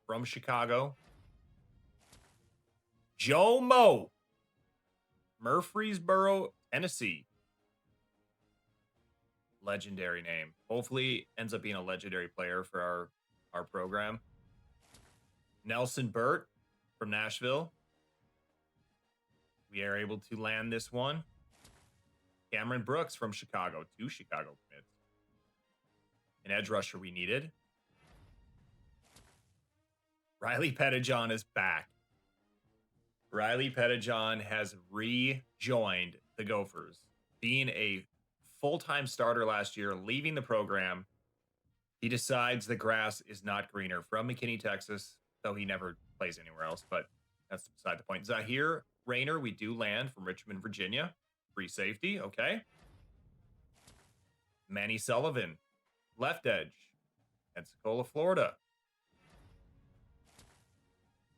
from Chicago. Joe Mo, Murfreesboro, Tennessee. Legendary name. Hopefully ends up being a legendary player for our program. Nelson Burt from Nashville. We are able to land this one. Cameron Brooks from Chicago. 2 Chicago commits. An edge rusher we needed. Riley Pettijohn is back. Riley Pettijohn has rejoined the Gophers, being a full-time starter last year, leaving the program. He decides the grass is not greener from McKinney, Texas, though he never plays anywhere else, but that's beside the point. Zahir Rayner, we do land from Richmond, Virginia. Free safety, okay. Manny Sullivan, left edge, Pensacola, Florida.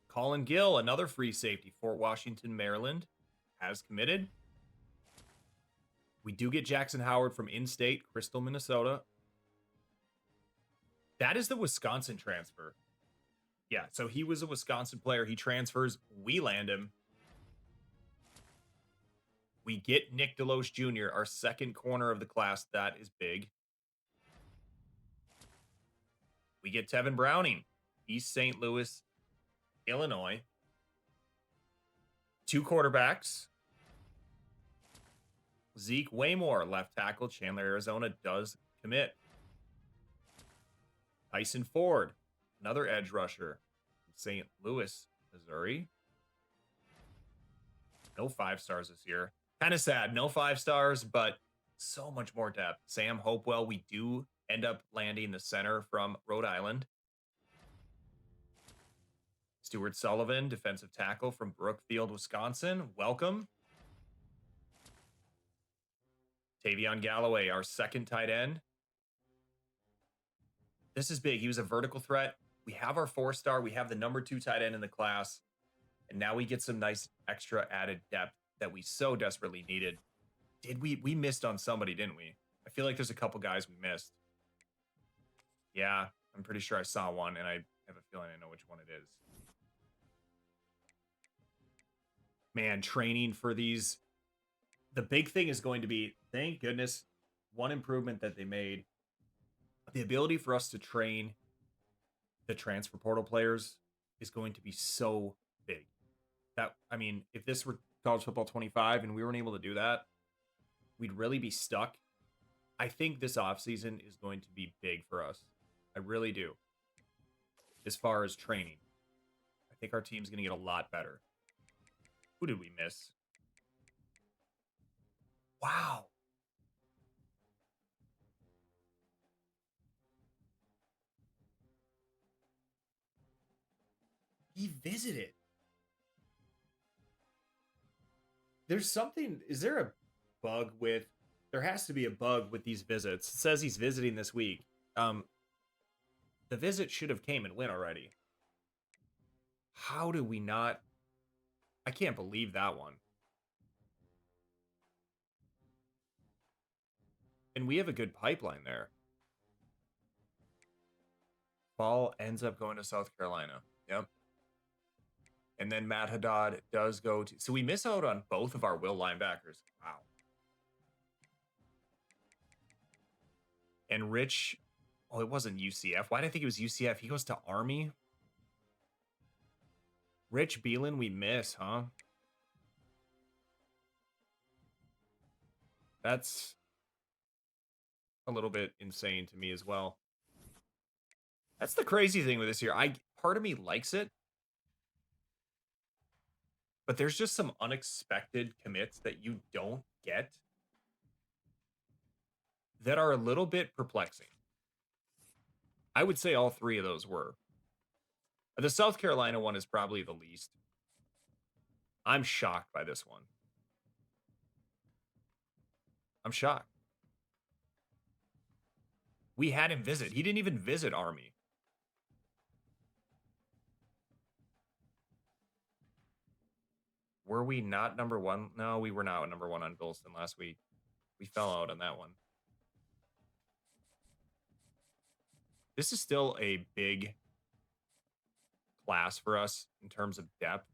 Colin Gill, another free safety, Fort Washington, Maryland, has committed. We do get Jackson Howard from in-state, Crystal, Minnesota. That is the Wisconsin transfer. Yeah, so he was a Wisconsin player. He transfers. We land him. We get Nick Deloche Jr., our second corner of the class. That is big. We get Tevin Browning, East St. Louis, Illinois. 2 quarterbacks. Zeke Waymore, left tackle, Chandler, Arizona, does commit. Tyson Ford, another edge rusher from St. Louis, Missouri. No 5-stars this year. Kind of sad. No 5-stars, but so much more depth. Sam Hopewell, we do end up landing the center from Rhode Island. Stuart Sullivan, defensive tackle from Brookfield, Wisconsin. Welcome. Tavion Galloway, our second tight end. This is big. He was a vertical threat. We have our 4-star. We have the number 2 tight end in the class. And now we get some nice extra added depth that we so desperately needed. We missed on somebody, didn't we? I feel like there's a couple guys we missed. Yeah, I'm pretty sure I saw one, and I have a feeling I know which one it is. Man, training for these. The big thing is going to be, thank goodness, one improvement that they made. The ability for us to train the transfer portal players is going to be so big. I mean, if this were college football 25 and we weren't able to do that, we'd really be stuck. I think this offseason is going to be big for us. I really do. As far as training, I think our team's going to get a lot better. Who did we miss? Wow. He visited. There's something. Is there a bug with there has to be a bug with these visits. It says he's visiting this week. The visit should have came and went already. How do we not? I can't believe that one. And we have a good pipeline there. Ball ends up going to South Carolina. Yep. And then Matt Haddad does go to... So we miss out on both of our will linebackers. Wow. And Rich... Oh, it wasn't UCF. Why did I think it was UCF? He goes to Army. Rich Beelan, we miss, huh? That's a little bit insane to me as well. That's the crazy thing with this year. Part of me likes it. But there's just some unexpected commits that you don't get that are a little bit perplexing. I would say all three of those were. The South Carolina one is probably the least. I'm shocked by this one. I'm shocked. We had him visit. He didn't even visit Army. Were we not number one? No, we were not number one on Golston last week. We fell out on that one. This is still a big class for us in terms of depth.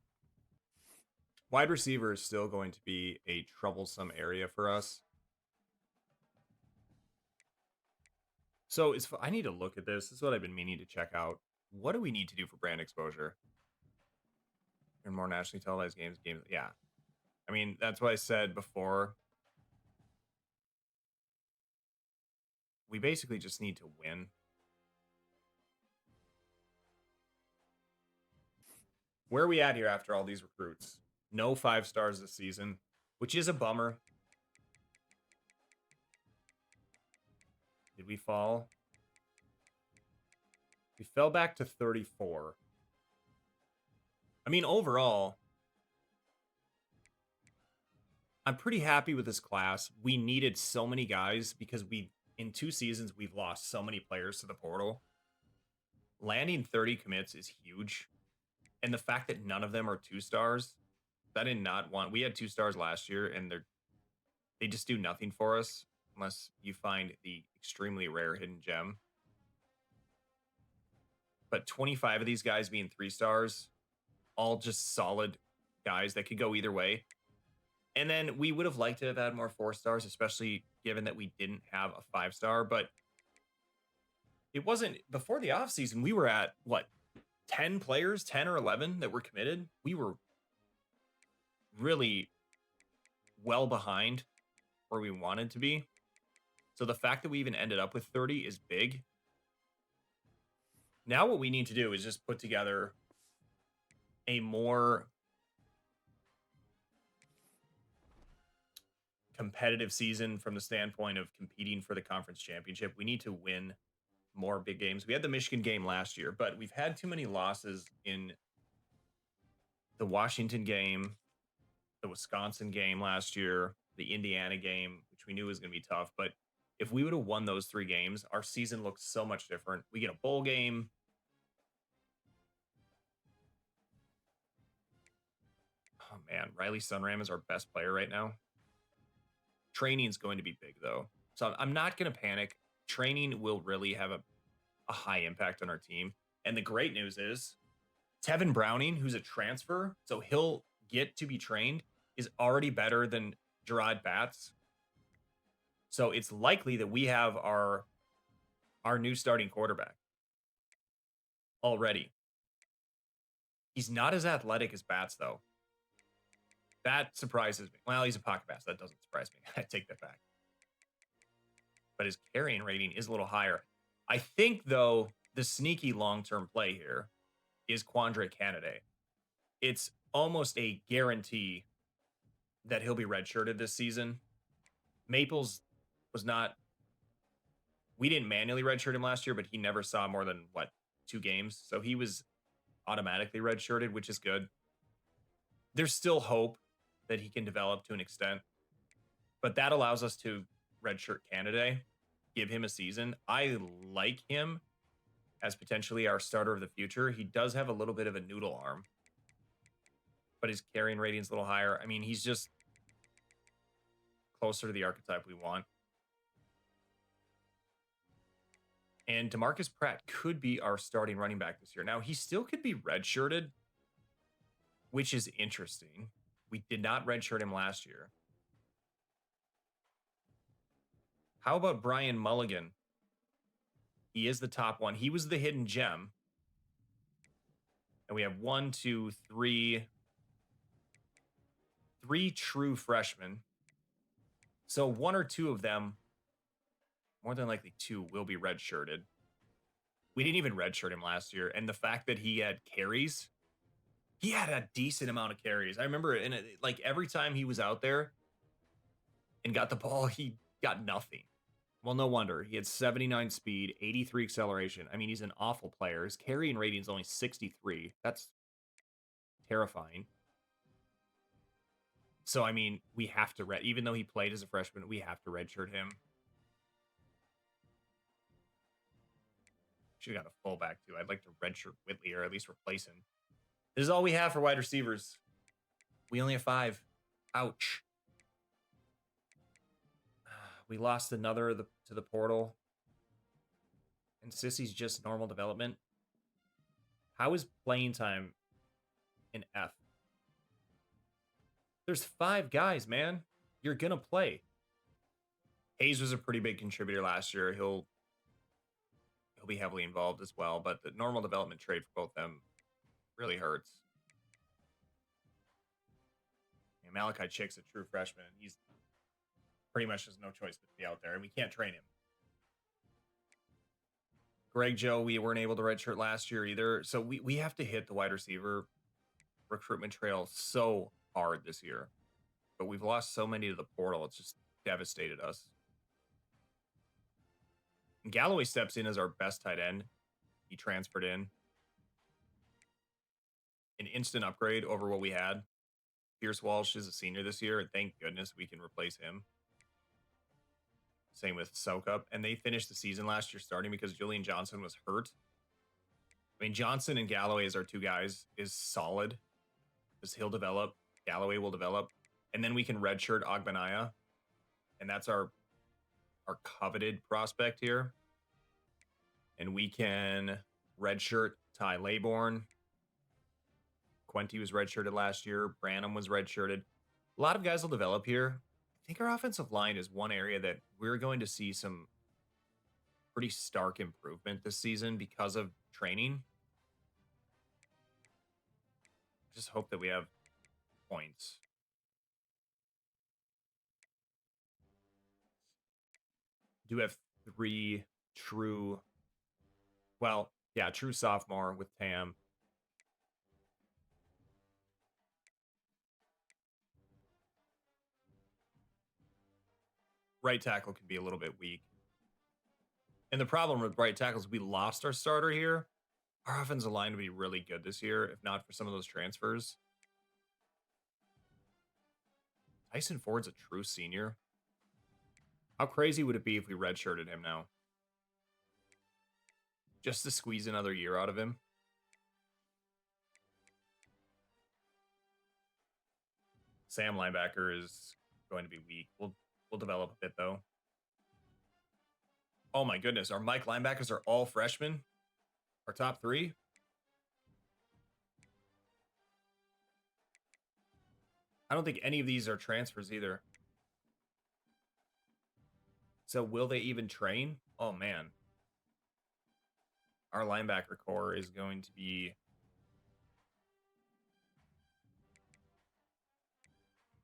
Wide receiver is still going to be a troublesome area for us. So I need to look at this. This is what I've been meaning to check out. What do we need to do for brand exposure? And more nationally televised games. Yeah. I mean, that's what I said before. We basically just need to win. Where are we at here after all these recruits? No 5 stars this season, which is a bummer. Did we fall? We fell back to 34. I mean, overall, I'm pretty happy with this class. We needed so many guys because in 2 seasons, we've lost so many players to the portal. Landing 30 commits is huge. And the fact that none of them are 2 stars, I did not want... We had 2 stars last year, and they just do nothing for us unless you find the extremely rare hidden gem. But 25 of these guys being 3 stars, all just solid guys that could go either way. And then we would have liked to have had more 4 stars, especially given that we didn't have a 5-star. But it wasn't... Before the offseason, we were at, what, 10 players, 10 or 11 that were committed. We were really well behind where we wanted to be. So the fact that we even ended up with 30 is big. Now what we need to do is just put together a more competitive season from the standpoint of competing for the conference championship. We need to win more big games. We had the Michigan game last year, but we've had too many losses in the Washington game, the Wisconsin game last year, the Indiana game, which we knew was going to be tough. But if we would have won those 3 games, our season looks so much different. We get a bowl game. Oh, man. Riley Sunram is our best player right now. Training is going to be big, though. So I'm not going to panic. Training will really have a high impact on our team. And the great news is Tevin Browning, who's a transfer, so he'll get to be trained, is already better than Gerard Batts. So it's likely that we have our new starting quarterback already. He's not as athletic as Batts, though. That surprises me. Well, he's a pocket pass. That doesn't surprise me. I take that back. But his carrying rating is a little higher. I think, though, the sneaky long-term play here is Quandre Canada. It's almost a guarantee that he'll be redshirted this season. Maples was not... We didn't manually redshirt him last year, but he never saw more than, 2 games? So he was automatically redshirted, which is good. There's still hope that he can develop to an extent. But that allows us to redshirt candidate, give him a season. I like him as potentially our starter of the future. He does have a little bit of a noodle arm, but his carrying rating's a little higher. I mean, he's just closer to the archetype we want. And DeMarcus Pratt could be our starting running back this year. Now, he still could be redshirted, which is interesting. We did not redshirt him last year. How about Brian Mulligan? He is the top one. He was the hidden gem. And we have three true freshmen. So one or two of them, more than likely two, will be redshirted. We didn't even redshirt him last year. And the fact that he had carries, he had a decent amount of carries. I remember like every time he was out there and got the ball, he got nothing. Well, no wonder. He had 79 speed, 83 acceleration. I mean, he's an awful player. His carrying rating is only 63. That's terrifying. So, I mean, we have to even though he played as a freshman, we have to redshirt him. Should have got a fullback, too. I'd like to redshirt Whitley or at least replace him. This is all we have for wide receivers. We only have 5. Ouch. We lost another to the portal. And Sissy's just normal development. How is playing time in F? There's 5 guys, man. You're going to play. Hayes was a pretty big contributor last year. He'll be heavily involved as well. But the normal development trade for both them really hurts. And Malachi Chick's a true freshman. He's pretty much has no choice but to be out there, and we can't train him. Greg Joe, we weren't able to redshirt last year either. So we have to hit the wide receiver recruitment trail so hard this year. But we've lost so many to the portal. It's just devastated us. And Galloway steps in as our best tight end. He transferred in. An instant upgrade over what we had. Pierce Walsh is a senior this year, and thank goodness we can replace him. Same with Sokup. And they finished the season last year starting because Julian Johnson was hurt. I mean, Johnson and Galloway as our 2 guys is solid. Because he'll develop. Galloway will develop. And then we can redshirt Ogbanaya. And that's our coveted prospect here. And we can redshirt Ty Laybourne. Quenty was redshirted last year. Branham was redshirted. A lot of guys will develop here. I think our offensive line is one area that we're going to see some pretty stark improvement this season because of training. Just hope that we have points. Do have 3 true, true sophomore with Tam. Right tackle can be a little bit weak. And the problem with right tackles, we lost our starter here. Our offensive line would be really good this year, if not for some of those transfers. Tyson Ford's a true senior. How crazy would it be if we redshirted him now? Just to squeeze another year out of him. Sam linebacker is going to be weak. We'll develop a bit, though. Oh, my goodness. Our Mike linebackers are all freshmen? Our top 3? I don't think any of these are transfers either. So will they even train? Oh, man. Our linebacker core is going to be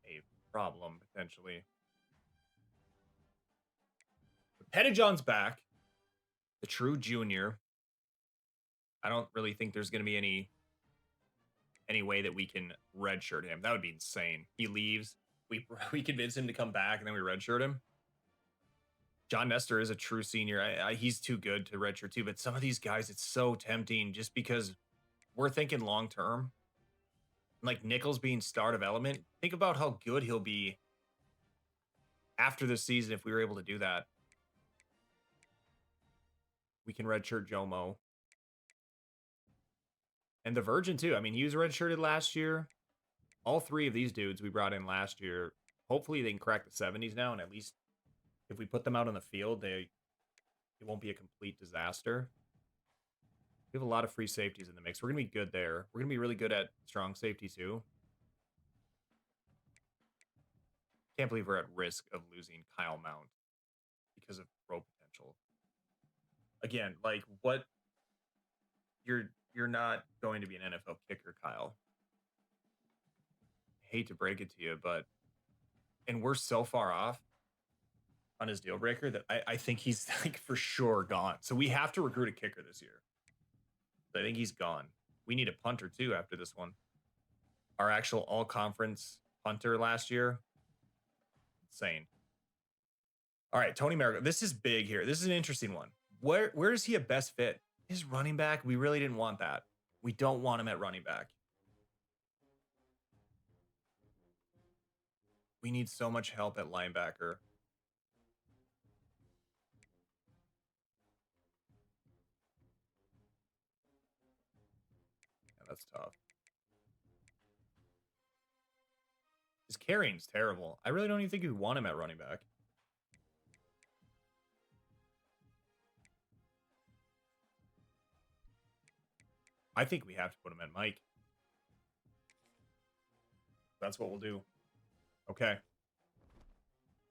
a problem, potentially. Pettijohn's back. The true junior. I don't really think there's going to be any way that we can redshirt him. That would be insane. He leaves. We convince him to come back, and then we redshirt him. John Nestor is a true senior. He's too good to redshirt too, but some of these guys, it's so tempting just because we're thinking long term. Like Nichols being star development. Think about how good he'll be after this season, if we were able to do that, we can redshirt Jomo. And the Virgin, too. I mean, he was redshirted last year. All three of these dudes we brought in last year, hopefully they can crack the 70s now, and at least if we put them out on the field, it won't be a complete disaster. We have a lot of free safeties in the mix. We're going to be good there. We're going to be really good at strong safety, too. Can't believe we're at risk of losing Kyle Mount because of pro potential. Again, like, what? You're not going to be an NFL kicker, Kyle. I hate to break it to you, but and we're so far off on his deal breaker that I think he's like for sure gone. So we have to recruit a kicker this year. I think he's gone. We need a punter too after this one. Our actual all-conference punter last year. Insane. All right, Tony Marigo. This is big here. This is an interesting one. Where is he a best fit? His running back, we really didn't want that. We don't want him at running back. We need so much help at linebacker. Yeah, that's tough. His carrying's terrible. I really don't even think we want him at running back. I think we have to put him at Mike. That's what we'll do. Okay.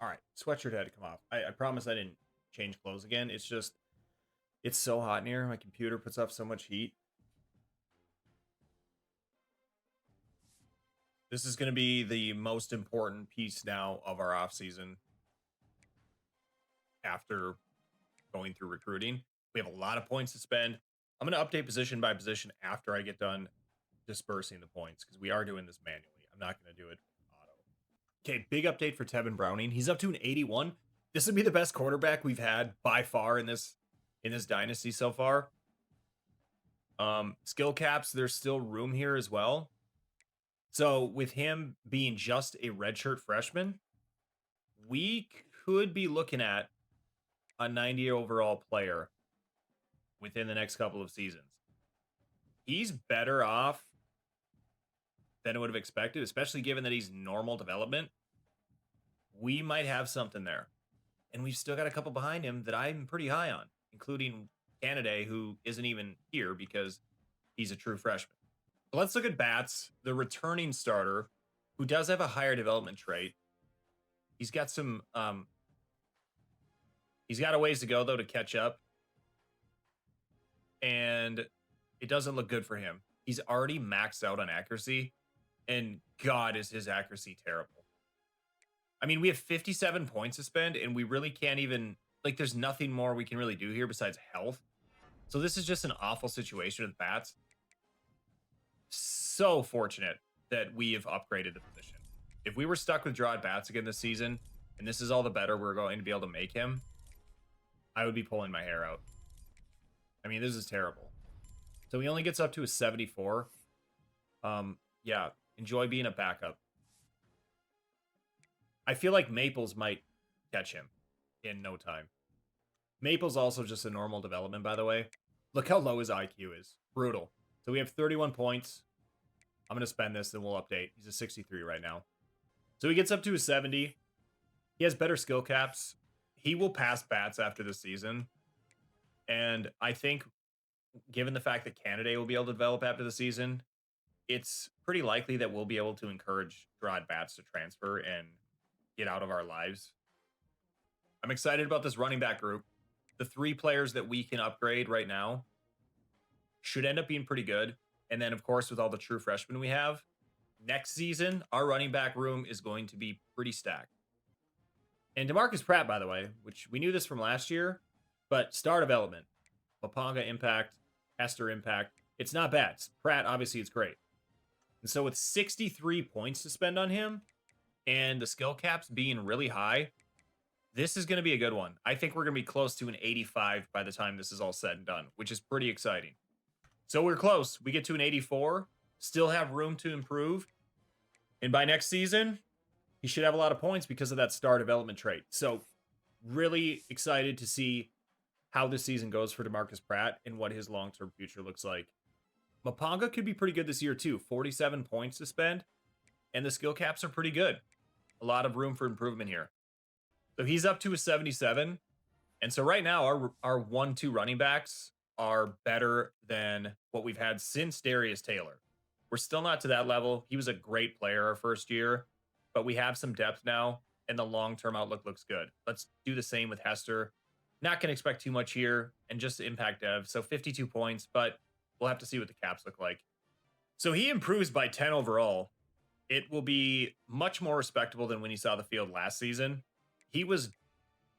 All right. Sweatshirt had to come off. I promise I didn't change clothes again. It's just, it's so hot in here. My computer puts off so much heat. This is going to be the most important piece now of our off season after going through recruiting. We have a lot of points to spend. I'm going to update position by position after I get done dispersing the points because we are doing this manually. I'm not going to do it auto. Okay, big update for Tevin Browning. He's up to an 81. This would be the best quarterback we've had by far in this dynasty so far. Skill caps, there's still room here as well. So with him being just a redshirt freshman, we could be looking at a 90 overall player within the next couple of seasons. He's better off than I would have expected, especially given that he's normal development. We might have something there. And we've still got a couple behind him that I'm pretty high on, including Canada, who isn't even here because he's a true freshman. But let's look at Bats, the returning starter, who does have a higher development trait. He's got some he's got a ways to go, though, to catch up. And it doesn't look good for him. He's already maxed out on accuracy, and God, is his accuracy terrible. I mean, we have 57 points to spend, and we really can't even, like, there's nothing more we can really do here besides health. So this is just an awful situation with Bats. So fortunate that we have upgraded the position. If we were stuck with Drawed Bats again this season, and this is all the better we're going to be able to make him, I would be pulling my hair out. I mean, this is terrible. So he only gets up to a 74. Yeah, enjoy being a backup. I feel like Maples might catch him in no time. Maples also just a normal development, by the way. Look how low his IQ is. Brutal. So we have 31 points. I'm going to spend this, then we'll update. He's a 63 right now. So he gets up to a 70. He has better skill caps. He will pass Bats after the season. And I think, given the fact that Canada will be able to develop after the season, it's pretty likely that we'll be able to encourage Drawed Bats to transfer and get out of our lives. I'm excited about this running back group. The 3 players that we can upgrade right now should end up being pretty good. And then, of course, with all the true freshmen we have, next season, our running back room is going to be pretty stacked. And DeMarcus Pratt, by the way, which we knew this from last year, but star development, Papanga impact, Hester impact, it's not bad. Pratt, obviously, it's great. And so with 63 points to spend on him and the skill caps being really high, this is going to be a good one. I think we're going to be close to an 85 by the time this is all said and done, which is pretty exciting. So we're close. We get to an 84, still have room to improve. And by next season, he should have a lot of points because of that star development trait. So really excited to see how this season goes for DeMarcus Pratt and what his long-term future looks like. Mapanga could be pretty good this year too. 47 points to spend, and the skill caps are pretty good. A lot of room for improvement here. So he's up to a 77. And so right now, our 1-2 running backs are better than what we've had since Darius Taylor. We're still not to that level. He was a great player our first year, but we have some depth now, and the long-term outlook looks good. Let's do the same with Hester. Not going to expect too much here, and just impact dev. So 52 points, but we'll have to see what the caps look like. So he improves by 10 overall. It will be much more respectable than when he saw the field last season. He was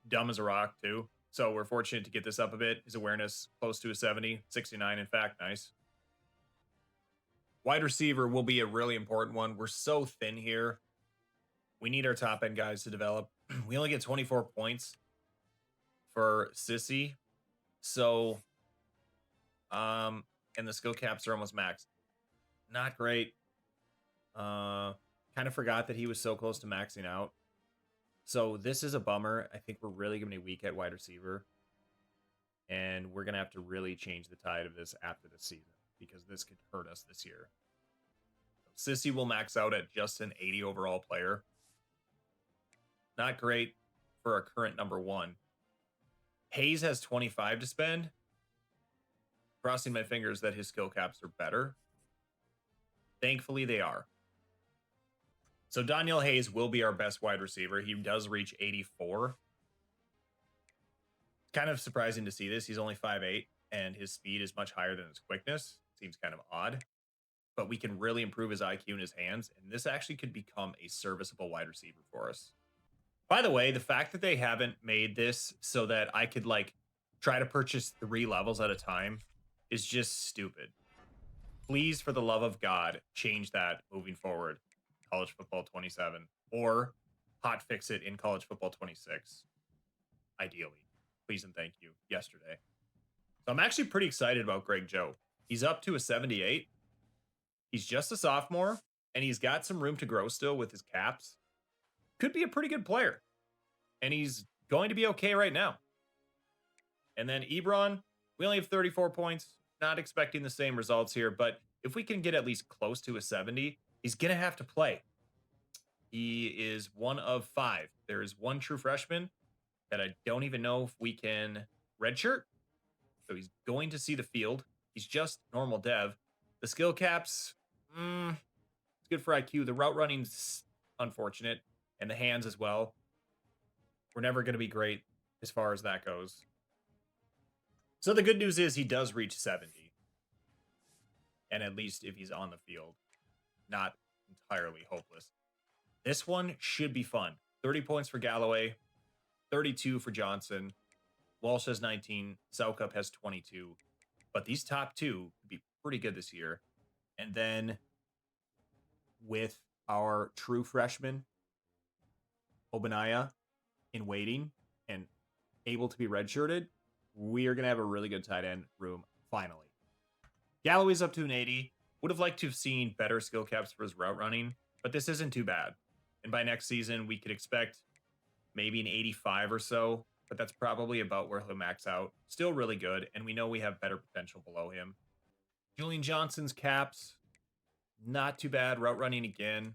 dumb as a rock too. So we're fortunate to get this up a bit. His awareness close to a 70, 69 in fact, nice. Wide receiver will be a really important one. We're so thin here. We need our top end guys to develop. We only get 24 points for Sissy. So, and the skill caps are almost maxed. Not great. Kind of forgot that he was so close to maxing out. So this is a bummer. I think we're really going to be weak at wide receiver. And we're going to have to really change the tide of this after the season because this could hurt us this year. Sissy will max out at just an 80 overall player. Not great for our current number one. Hayes has 25 to spend. Crossing my fingers that his skill caps are better. Thankfully, they are. So Daniel Hayes will be our best wide receiver. He does reach 84. Kind of surprising to see this. He's only 5'8", and his speed is much higher than his quickness. Seems kind of odd. But we can really improve his IQ in his hands, and this actually could become a serviceable wide receiver for us. By the way, the fact that they haven't made this so that I could, like, try to purchase 3 levels at a time is just stupid. Please, for the love of God, change that moving forward. College Football 27, or hot fix it in College Football 26. Ideally. Please and thank you. Yesterday. So I'm actually pretty excited about Greg Joe. He's up to a 78. He's just a sophomore, and he's got some room to grow still with his caps. Could be a pretty good player. And he's going to be okay right now. And then Ebron, we only have 34 points. Not expecting the same results here, but if we can get at least close to a 70, he's going to have to play. He is one of 5. There is one true freshman that I don't even know if we can redshirt. So he's going to see the field. He's just normal dev. The skill caps, it's good for IQ. The route running's unfortunate, and the hands as well. We're never going to be great as far as that goes. So the good news is he does reach 70. And at least if he's on the field, not entirely hopeless. This one should be fun. 30 points for Galloway, 32 for Johnson. Walsh has 19. Saukup has 22. But these top 2 would be pretty good this year. And then with our true freshman, Obanaya, in waiting and able to be redshirted, we are going to have a really good tight end room finally. Galloway's up to an 80. Would have liked to have seen better skill caps for his route running, but this isn't too bad. And by next season, we could expect maybe an 85 or so, but that's probably about where he'll max out. Still really good, and we know we have better potential below him. Julian Johnson's caps, not too bad. Route running again,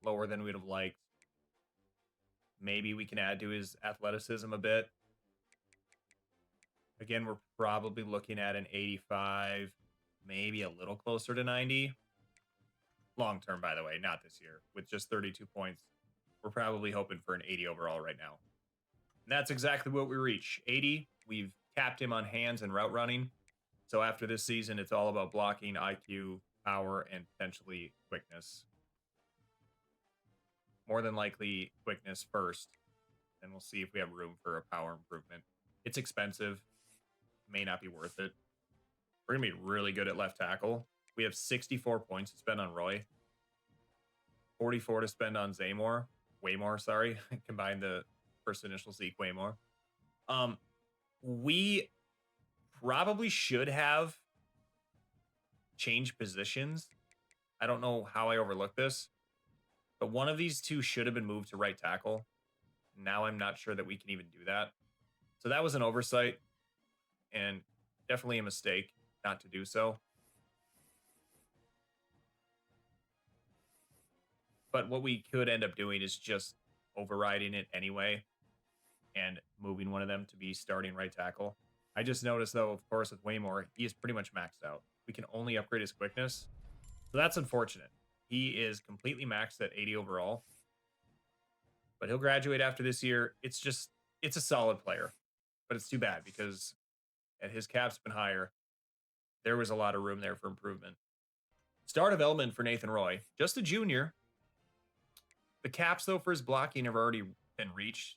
lower than we'd have liked. Maybe we can add to his athleticism a bit. Again, we're probably looking at an 85, maybe a little closer to 90. Long term, by the way, not this year. With just 32 points, we're probably hoping for an 80 overall right now. And that's exactly what we reach. 80, we've capped him on hands and route running. So after this season, it's all about blocking, IQ, power, and potentially quickness. More than likely quickness first. And we'll see if we have room for a power improvement. It's expensive. May not be worth it. We're going to be really good at left tackle. We have 64 points to spend on Roy. 44 to spend on Waymore, sorry. Combine the first initial Zeke, Waymore. We probably should have changed positions. I don't know how I overlooked this. But one of these two should have been moved to right tackle. Now I'm not sure that we can even do that. So that was an oversight and definitely a mistake not to do so. But what we could end up doing is just overriding it anyway and moving one of them to be starting right tackle. I just noticed, though, of course, with Waymore, he is pretty much maxed out. We can only upgrade his quickness. So that's unfortunate. He is completely maxed at 80 overall. But he'll graduate after this year. It's a solid player. But it's too bad because at his cap's been higher, there was a lot of room there for improvement. Star development for Nathan Roy. Just a junior. The caps, though, for his blocking have already been reached.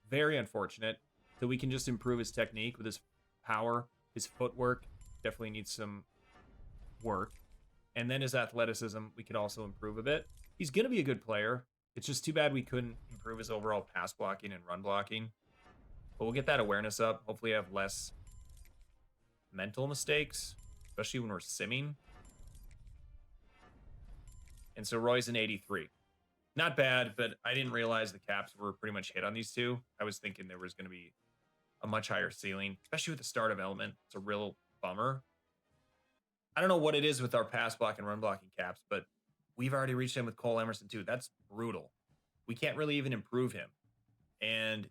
Very unfortunate. So we can just improve his technique with his power. His footwork definitely needs some work. And then his athleticism, we could also improve a bit. He's going to be a good player. It's just too bad we couldn't improve his overall pass blocking and run blocking. But we'll get that awareness up. Hopefully have less mental mistakes, especially when we're simming. And so Roy's an 83. Not bad, but I didn't realize the caps were pretty much hit on these two. I was thinking there was going to be a much higher ceiling, especially with the star development. It's a real bummer. I don't know what it is with our pass block and run blocking caps, but we've already reached him with Cole Emerson too. That's brutal. We can't really even improve him. And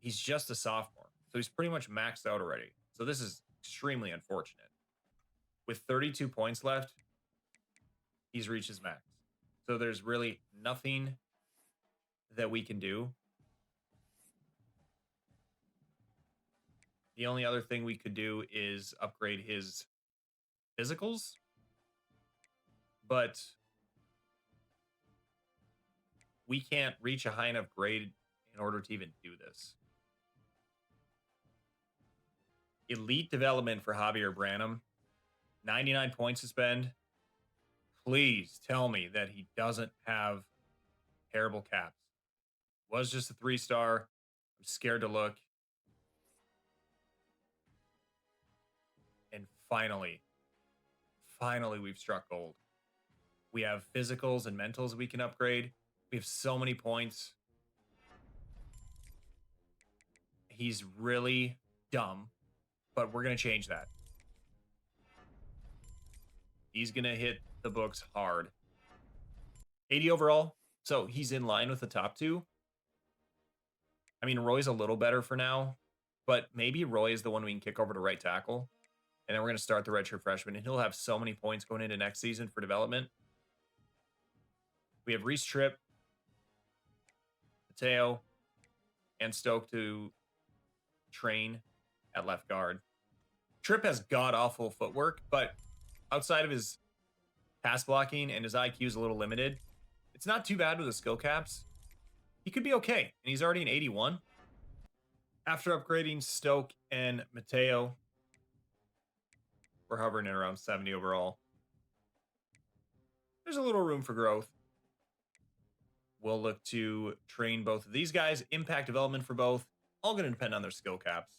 he's just a sophomore. So he's pretty much maxed out already. So this is extremely unfortunate. With 32 points left, he's reached his max. So there's really nothing that we can do. The only other thing we could do is upgrade his physicals. But we can't reach a high enough grade in order to even do this. Elite development for Javier Branham. 99 points to spend. Please tell me that he doesn't have terrible caps. Was just a 3-star. I'm scared to look. And finally we've struck gold. We have physicals and mentals we can upgrade. We have so many points. He's really dumb, but we're going to change that. He's going to hit the books hard. 80 overall. So he's in line with the top two. I mean, Roy's a little better for now, but maybe Roy is the one we can kick over to right tackle. And then we're going to start the redshirt freshman, and he'll have so many points going into next season for development. We have Reese Tripp, Mateo, and Stoke to train at left guard. Tripp has god-awful footwork, but outside of his pass blocking and his IQ is a little limited, it's not too bad with the skill caps. He could be okay, and he's already an 81. After upgrading Stoke and Mateo, we're hovering at around 70 overall. There's a little room for growth. We'll look to train both of these guys. Impact development for both. All going to depend on their skill caps.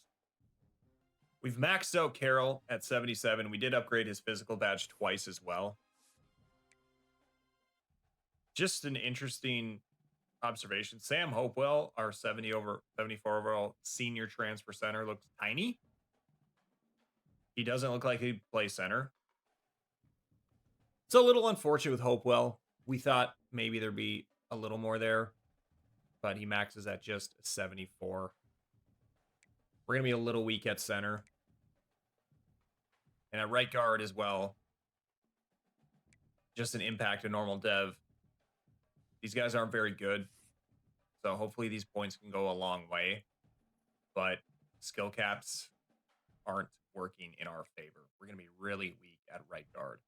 We've maxed out Carroll at 77. We did upgrade his physical badge twice as well. Just an interesting observation. Sam Hopewell, our 74 overall senior transfer center, looks tiny. He doesn't look like he'd play center. It's a little unfortunate with Hopewell. We thought maybe there'd be a little more there, but he maxes at just 74. We're going to be a little weak at center. And at right guard as well. Just an impact to normal dev. These guys aren't very good. So hopefully these points can go a long way. But skill caps aren't working in our favor. We're going to be really weak at right guard.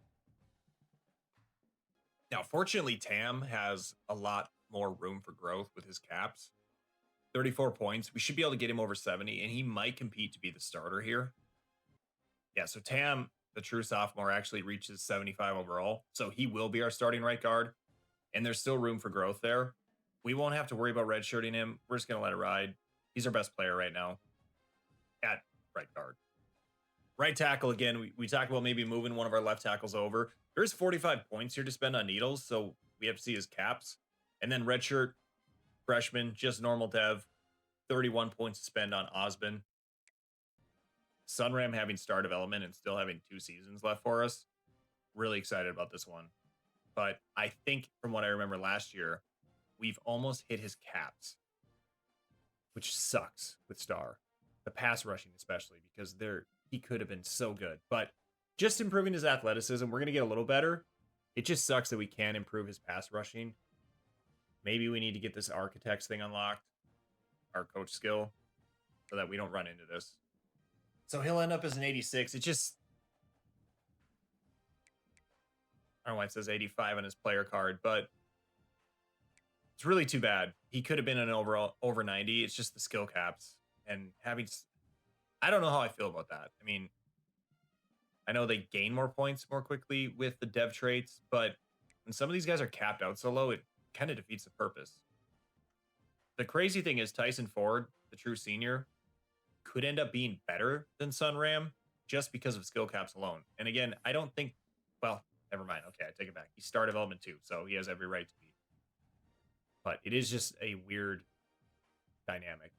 Now, fortunately, Tam has a lot more room for growth with his caps. 34 points. We should be able to get him over 70, and he might compete to be the starter here. Yeah, so Tam, the true sophomore, actually reaches 75 overall, so he will be our starting right guard, and there's still room for growth there. We won't have to worry about redshirting him. We're just going to let it ride. He's our best player right now at right guard. Right tackle, again, we talked about maybe moving one of our left tackles over. There's 45 points here to spend on Needles, so we have to see his caps. And then redshirt freshman, just normal dev, 31 points to spend on Osbin. Sunram having star development and still having 2 seasons left for us. Really excited about this one. But I think from what I remember last year, we've almost hit his caps, which sucks with Star. The pass rushing especially, because he could have been so good. But just improving his athleticism, we're going to get a little better. It just sucks that we can't improve his pass rushing. Maybe we need to get this architects thing unlocked, our coach skill, so that we don't run into this. So he'll end up as an 86. It just, I don't know why it says 85 on his player card, but it's really too bad. He could have been an overall over 90. It's just the skill caps and I don't know how I feel about that. I mean, I know they gain more points more quickly with the dev traits, but when some of these guys are capped out so low, it kind of defeats the purpose. The crazy thing is Tyson Ford, the true senior, could end up being better than Sunram just because of skill caps alone. And again, I don't think, well, never mind. Okay, I take it back. He's star development too, so he has every right to be. But it is just a weird dynamic.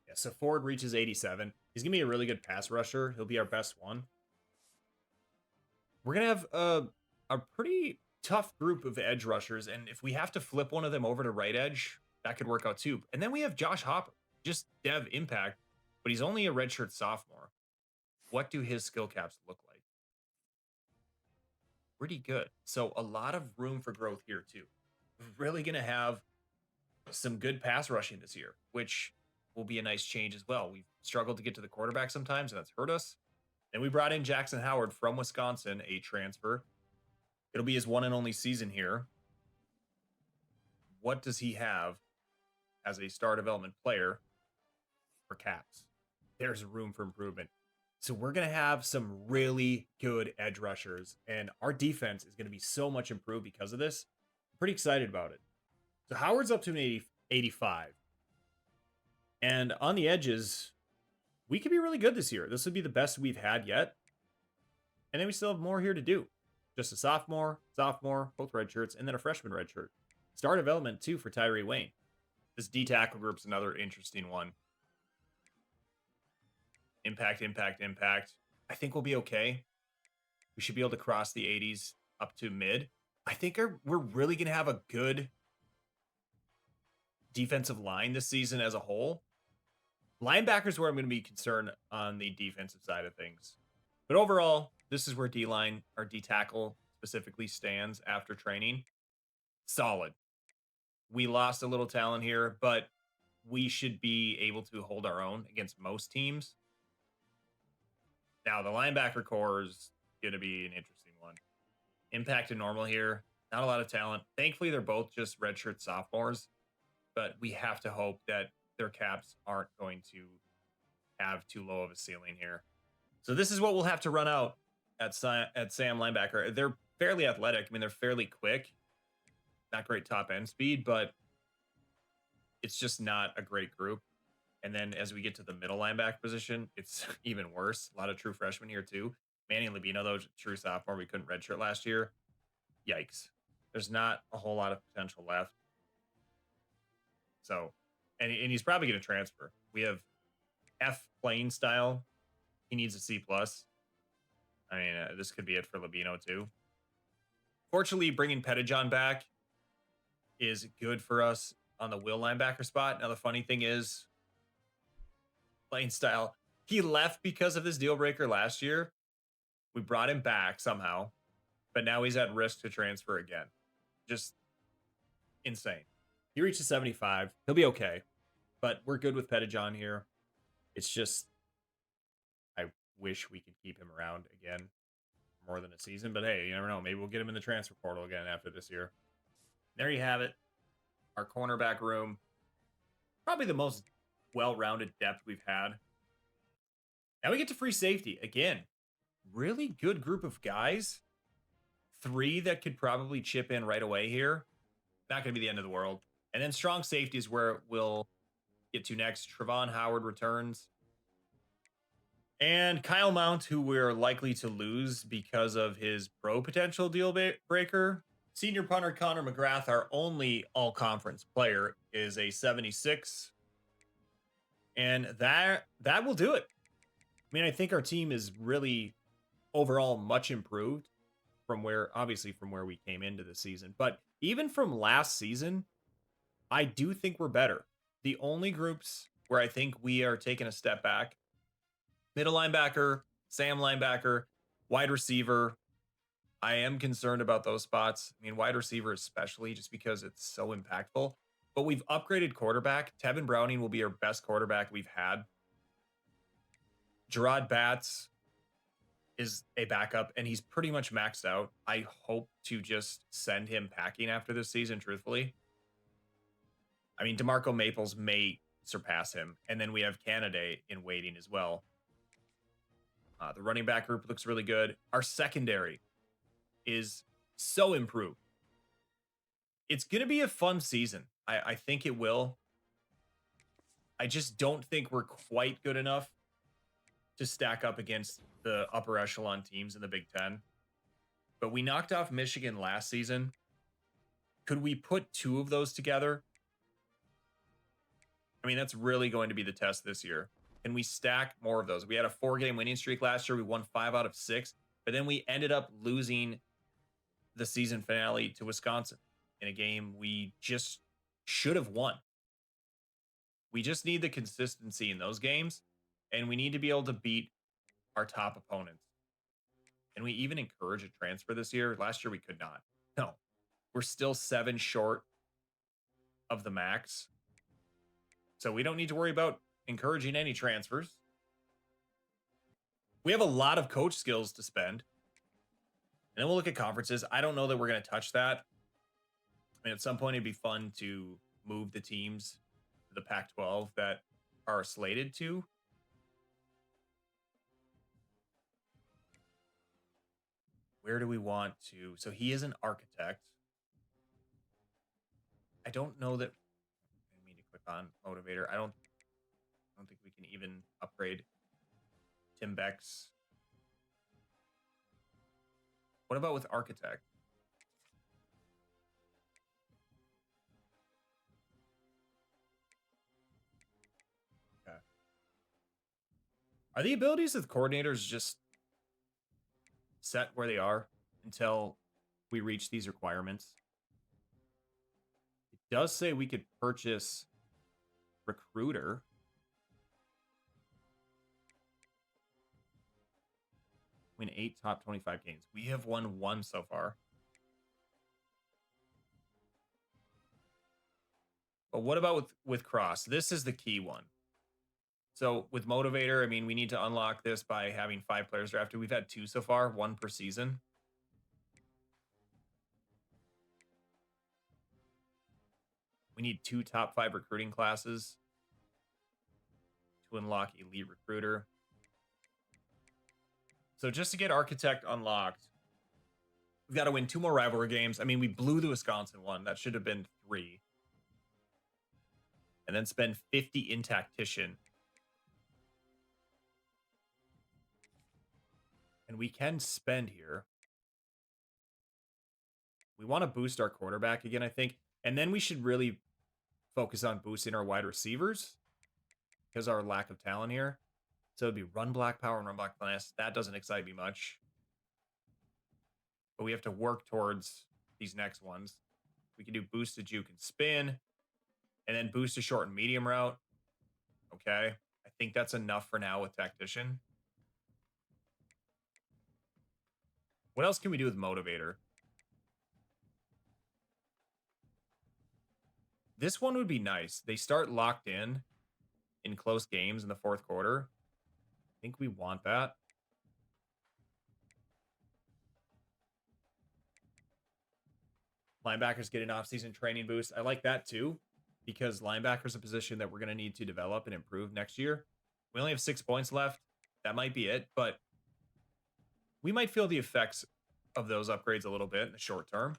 Yeah, so Ford reaches 87. He's going to be a really good pass rusher. He'll be our best one. We're going to have a pretty tough group of edge rushers, and if we have to flip one of them over to right edge, that could work out too. And then we have Josh Hopper, just dev impact, but he's only a redshirt sophomore. What do his skill caps look like? Pretty good. So a lot of room for growth here too. We're really going to have some good pass rushing this year, which will be a nice change as well. We've struggled to get to the quarterback sometimes, and that's hurt us. And we brought in Jackson Howard from Wisconsin, a transfer. It'll be his one and only season here. What does he have as a star development player for caps? There's room for improvement. So we're going to have some really good edge rushers, and our defense is going to be so much improved because of this. I'm pretty excited about it. So Howard's up to an 85. And on the edges, we could be really good this year. This would be the best we've had yet. And then we still have more here to do. Just a sophomore, both red shirts, and then a freshman red shirt. Star development, too, for Tyree Wayne. This D-tackle group's another interesting one. Impact. I think we'll be okay. We should be able to cross the 80s up to mid. I think we're really going to have a good defensive line this season as a whole. Linebackers where I'm going to be concerned on the defensive side of things. But overall, this is where D-line, or D-tackle specifically, stands after training. Solid. We lost a little talent here, but we should be able to hold our own against most teams. Now, the linebacker core is going to be an interesting one. Impact and normal here. Not a lot of talent. Thankfully, they're both just redshirt sophomores, but we have to hope that their caps aren't going to have too low of a ceiling here. So this is what we'll have to run out at Sam linebacker. They're fairly athletic. I mean, they're fairly quick. Not great top end speed, but it's just not a great group. And then as we get to the middle linebacker position, it's even worse. A lot of true freshmen here too. Manny Labino, though, true sophomore. We couldn't redshirt last year. Yikes. There's not a whole lot of potential left. So, and he's probably going to transfer. We have F playing style. He needs a C+. I mean, this could be it for Labino too. Fortunately, bringing Pettijohn back is good for us on the will linebacker spot. Now, the funny thing is, playing style, he left because of this deal breaker last year. We brought him back somehow, but now he's at risk to transfer again. Just insane. He reaches 75. He'll be okay, but we're good with Pettijohn here. It's just, I wish we could keep him around again more than a season, but hey, you never know. Maybe we'll get him in the transfer portal again after this year. There you have it. Our cornerback room. Probably the most well-rounded depth we've had. Now we get to free safety. Again, really good group of guys. 3 that could probably chip in right away here. Not going to be the end of the world. And then strong safety is where we'll get to next. Trevon Howard returns. And Kyle Mount, who we're likely to lose because of his pro potential deal breaker. Senior punter Connor McGrath, our only all-conference player, is a 76, and that will do it. I mean, I think our team is really overall much improved from where we came into the season. But even from last season, I do think we're better. The only groups where I think we are taking a step back, middle linebacker, Sam linebacker, wide receiver. I am concerned about those spots. I mean, wide receiver especially, just because it's so impactful. But we've upgraded quarterback. Tevin Browning will be our best quarterback we've had. Gerard Batts is a backup, and he's pretty much maxed out. I hope to just send him packing after this season, truthfully. I mean, DeMarco Maples may surpass him. And then we have Canada in waiting as well. The running back group looks really good. Our secondary is so improved. It's going to be a fun season. I think it will. I just don't think we're quite good enough to stack up against the upper echelon teams in the Big Ten. But we knocked off Michigan last season. Could we put two of those together? I mean, that's really going to be the test this year. Can we stack more of those? We had a 4-game winning streak last year. We won 5 out of 6, but then we ended up losing the season finale to Wisconsin in a game we just should have won. We just need the consistency in those games, and we need to be able to beat our top opponents. And we even encourage a transfer this year. Last year, we could not. No, we're still 7 short of the max. So we don't need to worry about encouraging any transfers. We have a lot of coach skills to spend. And then we'll look at conferences. I don't know that we're going to touch that. I mean, at some point, it'd be fun to move the teams to the Pac-12 that are slated to. Where do we want to? So he is an architect. I don't know that. I mean to click on motivator. I don't think we can even upgrade Tim Beck's. What about with architect? Okay. Are the abilities of the coordinators just set where they are until we reach these requirements? It does say we could purchase recruiter. Win 8 top 25 games. We have won 1 so far. But what about with Cross? This is the key one. So with Motivator, I mean, we need to unlock this by having 5 players drafted. We've had 2 so far, 1 per season. We need 2 top 5 recruiting classes to unlock Elite Recruiter. So just to get Architect unlocked, we've got to win 2 more rivalry games. I mean, we blew the Wisconsin one. That should have been 3. And then spend 50 in Tactician. And we can spend here. We want to boost our quarterback again, I think. And then we should really focus on boosting our wide receivers because of our lack of talent here. So it'd be run block power and run block finesse. That doesn't excite me much. But we have to work towards these next ones. We can do boost to juke and spin. And then boost to short and medium route. Okay. I think that's enough for now with Tactician. What else can we do with Motivator? This one would be nice. They start locked in close games in the 4th quarter. I think we want that. Linebackers get an off-season training boost. I like that too, because linebacker is a position that we're going to need to develop and improve next year. We only have 6 points left. That might be it, but we might feel the effects of those upgrades a little bit in the short term.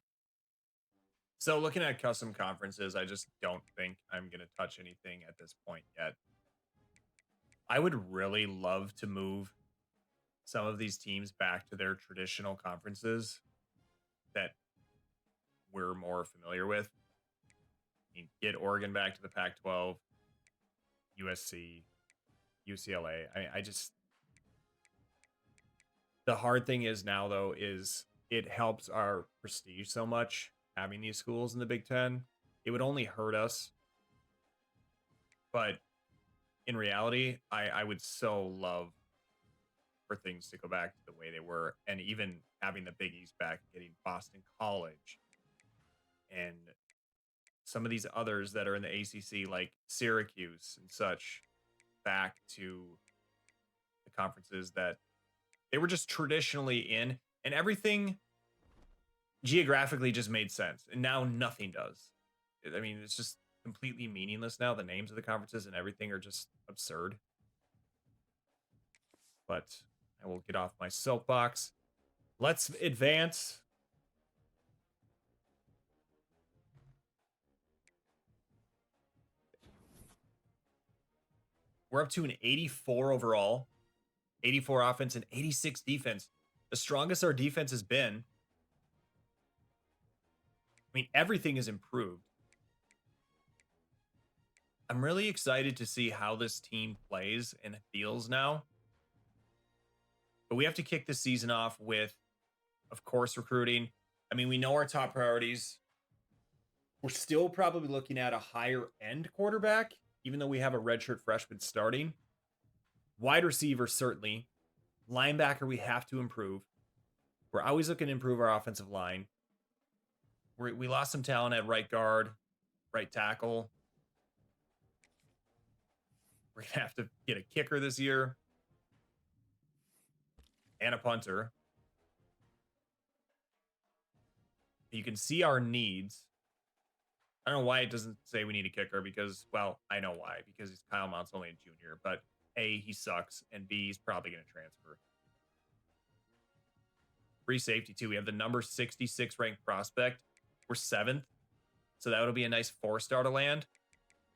So looking at custom conferences, I just don't think I'm going to touch anything at this point yet. I would really love to move some of these teams back to their traditional conferences that we're more familiar with. I mean, get Oregon back to the Pac-12, USC, UCLA. I just the hard thing is now though is it helps our prestige so much having these schools in the Big Ten. It would only hurt us, but in reality, I would so love for things to go back to the way they were, and even having the Big East back, getting Boston College and some of these others that are in the ACC, like Syracuse and such, back to the conferences that they were just traditionally in, and everything geographically just made sense. And now nothing does. I mean, it's just completely meaningless now. The names of the conferences and everything are just absurd. But I will get off my soapbox. Let's advance. We're up to an 84 overall, 84 offense, and 86 defense. The strongest our defense has been. I mean, everything is improved. I'm really excited to see how this team plays and feels now. But we have to kick the season off with, of course, recruiting. I mean, we know our top priorities. We're still probably looking at a higher end quarterback, even though we have a redshirt freshman starting. Wide receiver, certainly. Linebacker, we have to improve. We're always looking to improve our offensive line. We lost some talent at right guard, right tackle. We're going to have to get a kicker this year and a punter. You can see our needs. I don't know why it doesn't say we need a kicker because, well, I know why. Because Kyle Mount's only a junior. But A, he sucks. And B, he's probably going to transfer. Free safety, too. We have the number 66 ranked prospect. We're 7th. So that would be a nice 4-star to land.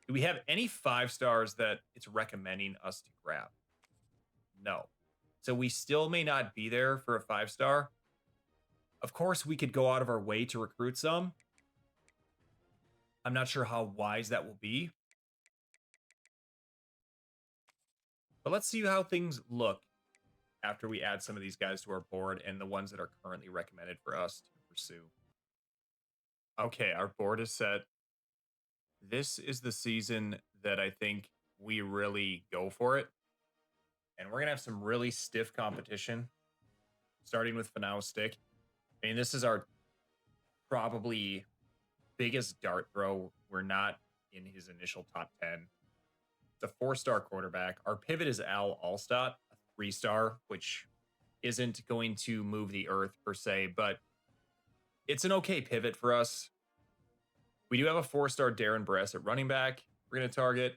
Do we have any 5-stars that it's recommending us to grab? No. So we still may not be there for a 5-star. Of course, we could go out of our way to recruit some. I'm not sure how wise that will be. But let's see how things look after we add some of these guys to our board and the ones that are currently recommended for us to pursue. Okay, our board is set. This is the season that I think we really go for it. And we're going to have some really stiff competition, starting with Fanao Stick. I mean, this is our probably biggest dart throw. We're not in his initial top 10. It's a 4-star quarterback. Our pivot is Al Alstott, a 3-star, which isn't going to move the earth per se, but it's an okay pivot for us. We do have a 4-star Darren Bress at running back. We're going to target.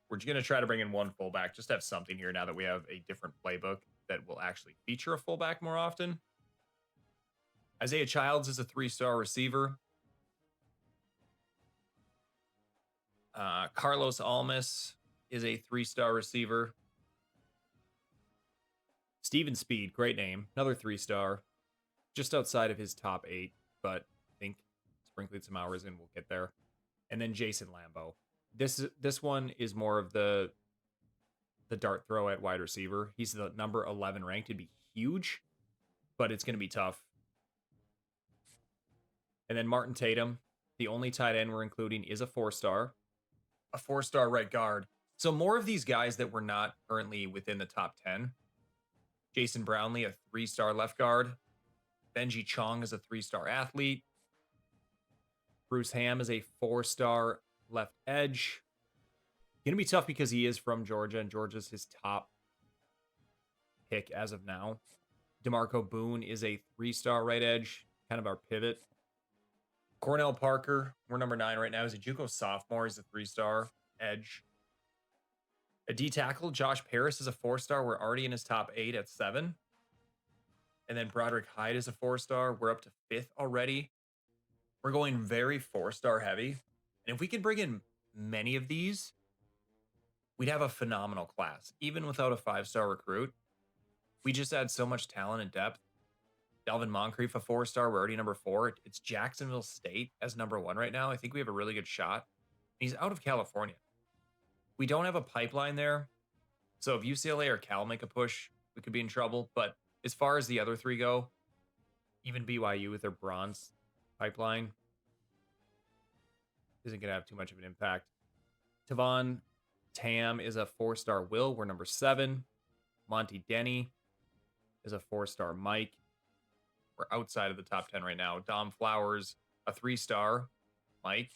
We're going to try to bring in one fullback, just to have something here now that we have a different playbook that will actually feature a fullback more often. Isaiah Childs is a 3-star receiver. Carlos Almas is a 3-star receiver. Steven Speed, great name, another 3-star. Just outside of his top 8, but I think sprinkling some hours in, we'll get there. And then Jason Lambo. This one is more of the dart throw at wide receiver. He's the number 11 ranked. It'd be huge, but it's going to be tough. And then Martin Tatum, the only tight end we're including, is a 4-star. A 4-star right guard. So more of these guys that were not currently within the top 10. Jason Brownlee, a 3-star left guard. Benji Chong is a 3-star athlete. Bruce Ham is a 4-star left edge. Going to be tough because he is from Georgia, and Georgia's his top pick as of now. DeMarco Boone is a 3-star right edge, kind of our pivot. Cornell Parker, we're number 9 right now. He's a JUCO sophomore. He's a 3-star edge. A D tackle, Josh Paris is a 4-star. We're already in his top 8 at 7. And then Broderick Hyde is a 4-star. We're up to 5th already. We're going very 4-star heavy. And if we can bring in many of these, we'd have a phenomenal class. Even without a 5-star recruit, we just add so much talent and depth. Dalvin Moncrief, a 4-star. We're already number 4. It's Jacksonville State as number 1 right now. I think we have a really good shot. He's out of California. We don't have a pipeline there. So if UCLA or Cal make a push, we could be in trouble. But as far as the other 3 go, even BYU with their bronze pipeline isn't going to have too much of an impact. Tavon Tam is a 4-star Will. We're number 7. Monty Denny is a 4-star Mike. We're outside of the top 10 right now. Dom Flowers, a 3-star Mike.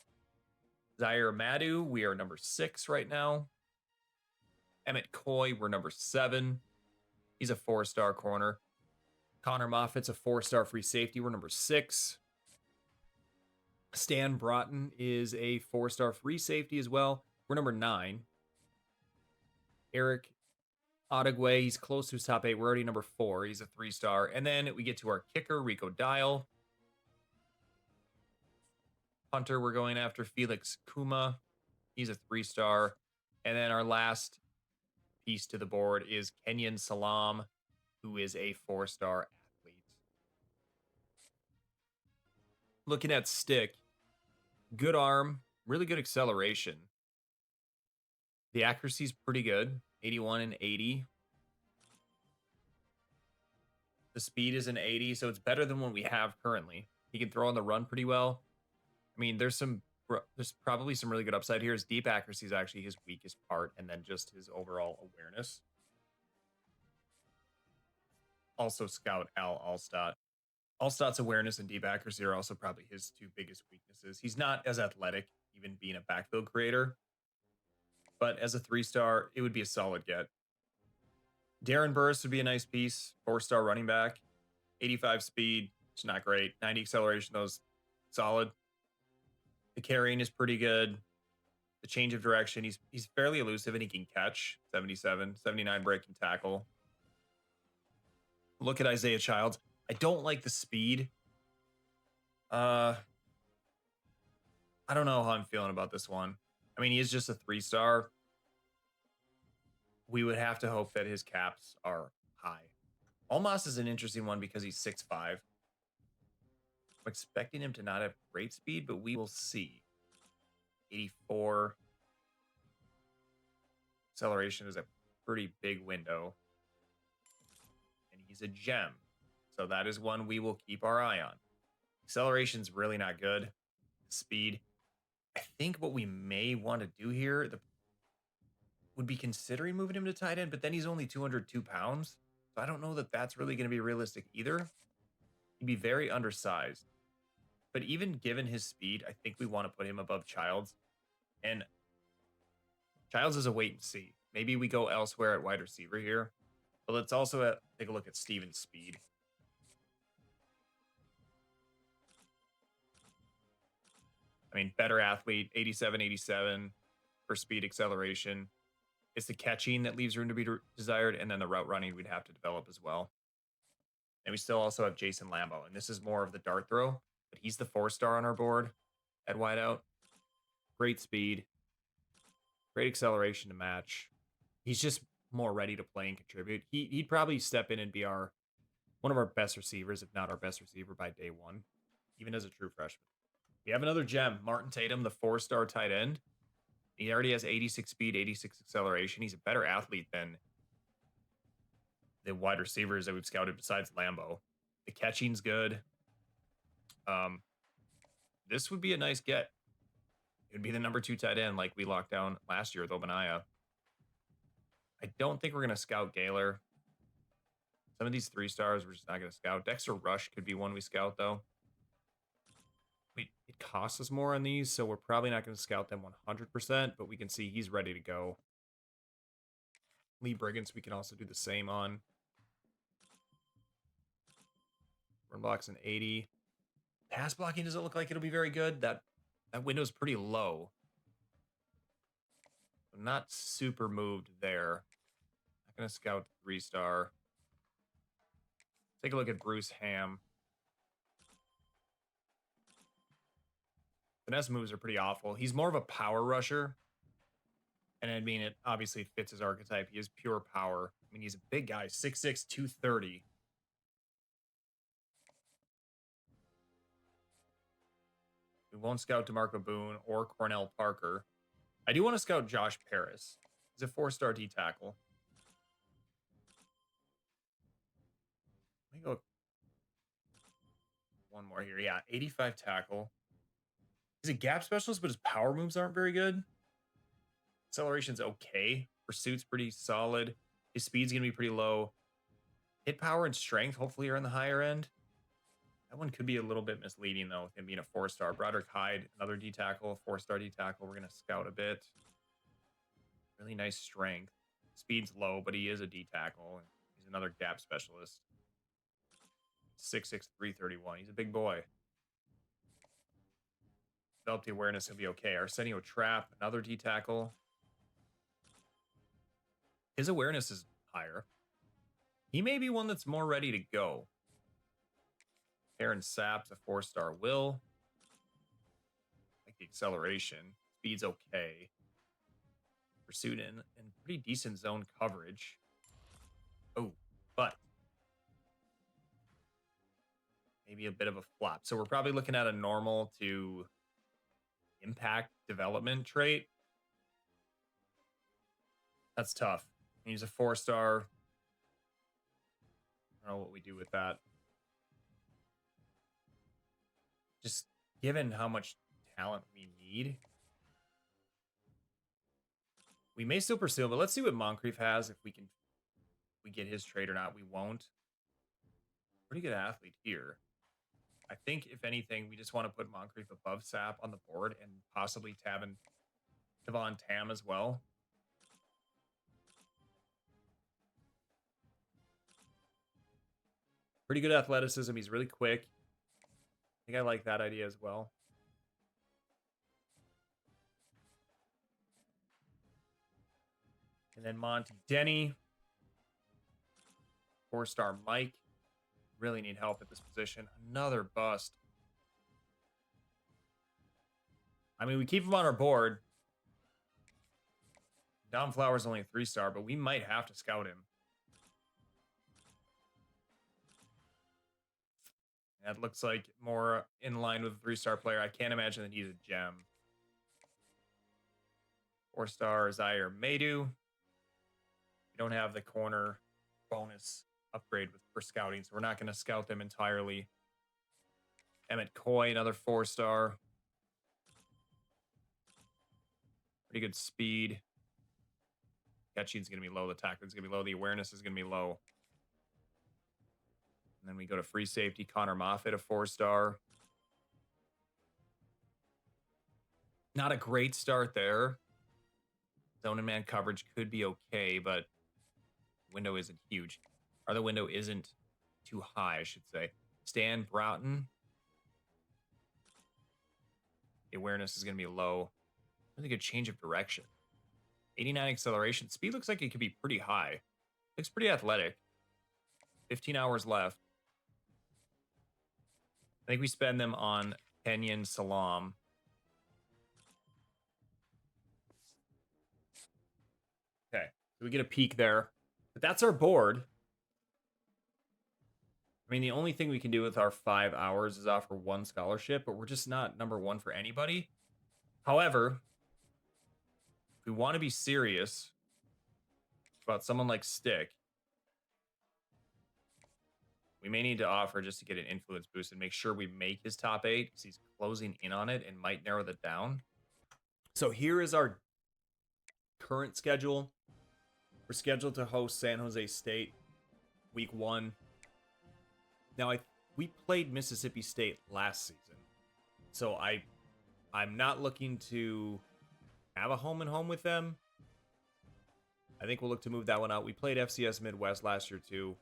Zaire Madu, we are number 6 right now. Emmett Coy, we're number 7. He's a 4-star corner. Connor Moffitt's a 4-star free safety. We're number 6. Stan Broughton is a 4-star free safety as well. We're number 9. Eric Ottagwe, he's close to his top 8. We're already number 4. He's a 3-star. And then we get to our kicker, Rico Dial. Punter, we're going after Felix Kuma. He's a 3-star. And then our last piece to the board is Kenyon Salam, who is a 4-star athlete. Looking at stick, good arm, really good acceleration. The accuracy is pretty good, 81 and 80. The speed is an 80, so it's better than what we have currently. He can throw on the run pretty well. I mean, there's probably some really good upside here. His deep accuracy is actually his weakest part, and then just his overall awareness. Also, scout Al Allstott. Allstott's awareness and deep accuracy are also probably his 2 biggest weaknesses. He's not as athletic, even being a backfield creator. But as a 3-star, it would be a solid get. Darren Burris would be a nice piece. 4-star running back. 85 speed. It's not great. 90 acceleration, those solid. The carrying is pretty good. The change of direction, he's fairly elusive and he can catch. 77, 79 break and tackle. Look at Isaiah Childs. I don't like the speed. I don't know how I'm feeling about this one. I mean, he is just a 3-star. We would have to hope that his caps are high. Almas is an interesting one because he's 6'5". I'm expecting him to not have great speed, but we will see. 84. Acceleration is a pretty big window. And he's a gem. So that is one we will keep our eye on. Acceleration's really not good. Speed. I think what we may want to do here would be considering moving him to tight end, but then he's only 202 pounds. So I don't know that that's really going to be realistic either. He'd be very undersized. But even given his speed, I think we want to put him above Childs. And Childs is a wait and see. Maybe we go elsewhere at wide receiver here. But let's also take a look at Steven's speed. I mean, better athlete, 87, 87 for speed acceleration. It's the catching that leaves room to be desired, and then the route running we'd have to develop as well. And we still also have Jason Lambo, and this is more of the dart throw, but he's the 4-star on our board at wideout. Great speed, great acceleration to match. He's just more ready to play and contribute. He'd probably step in and be one of our best receivers, if not our best receiver by day 1, even as a true freshman. We have another gem, Martin Tatum, the 4-star tight end. He already has 86 speed, 86 acceleration. He's a better athlete than the wide receivers that we've scouted besides Lambo. The catching's good. This would be a nice get. It would be the number 2 tight end like we locked down last year with Obanaya. I don't think we're going to scout Gaylor. Some of these 3-stars we're just not going to scout. Dexter Rush could be one we scout, though. It costs us more on these, so we're probably not going to scout them 100%, but we can see he's ready to go. Lee Briggins, we can also do the same on. Run blocks an 80. Pass blocking doesn't look like it'll be very good. That window's pretty low. I'm not super moved there. Not going to scout 3-star. Take a look at Bruce Ham. Finesse moves are pretty awful. He's more of a power rusher. And I mean, it obviously fits his archetype. He is pure power. I mean, he's a big guy, 6'6", 230. We won't scout DeMarco Boone or Cornell Parker. I do want to scout Josh Paris. He's a 4-star D tackle. Let me go one more here. Yeah, 85 tackle. He's a gap specialist, but his power moves aren't very good. Acceleration's okay. Pursuit's pretty solid. His speed's going to be pretty low. Hit power and strength hopefully are in the higher end. That one could be a little bit misleading, though, with him being a 4-star. Broderick Hyde, another D tackle, 4-star D tackle. We're going to scout a bit. Really nice strength. Speed's low, but he is a D tackle. He's another gap specialist. 6'6", 331. He's a big boy. Develop the awareness, he'll be okay. Arsenio Trap, another D tackle. His awareness is higher. He may be one that's more ready to go. Aaron Sapp's a 4-star Will. Like the acceleration. Speed's okay. Pursuit and pretty decent zone coverage. Oh, but maybe a bit of a flop. So we're probably looking at a normal to impact development trait. That's tough. He's a 4-star. I don't know what we do with that. Just given how much talent we need, we may still pursue him, but let's see what Moncrief has. If we get his trade or not. We won't. Pretty good athlete here. I think, if anything, we just want to put Moncrief above Sapp on the board and possibly Devon Tam as well. Pretty good athleticism. He's really quick. I think I like that idea as well. And then Monty Denny. 4-star Mike. Really need help at this position. Another bust. I mean, we keep him on our board. Dom Flowers only a 3-star, but we might have to scout him. That looks like more in line with a 3-star player. I can't imagine that he's a gem. 4-star Zaire Madu. We don't have the corner bonus upgrade for scouting, so we're not going to scout them entirely. Emmett Coy, another 4-star. Pretty good speed. Catching's going to be low. The tackling's going to be low. The awareness is going to be low. And then we go to free safety. Connor Moffitt, a 4-star. Not a great start there. Zone and man coverage could be okay, but window isn't huge. Or the window isn't too high, I should say. Stan Broughton. The awareness is going to be low. Really good change of direction. 89 acceleration. Speed looks like it could be pretty high. Looks pretty athletic. 15 hours left. I think we spend them on Kenyon Salam. Okay, so we get a peek there. But that's our board. I mean, the only thing we can do with our 5 hours is offer one scholarship, but we're just not number one for anybody. However, if we want to be serious about someone like Stick, we may need to offer just to get an influence boost and make sure we make his top 8 because he's closing in on it and might narrow that down. So here is our current schedule. We're scheduled to host San Jose State week 1. Now, we played Mississippi State last season, so I'm not looking to have a home and home with them. I think we'll look to move that one out. We played FCS Midwest last year too.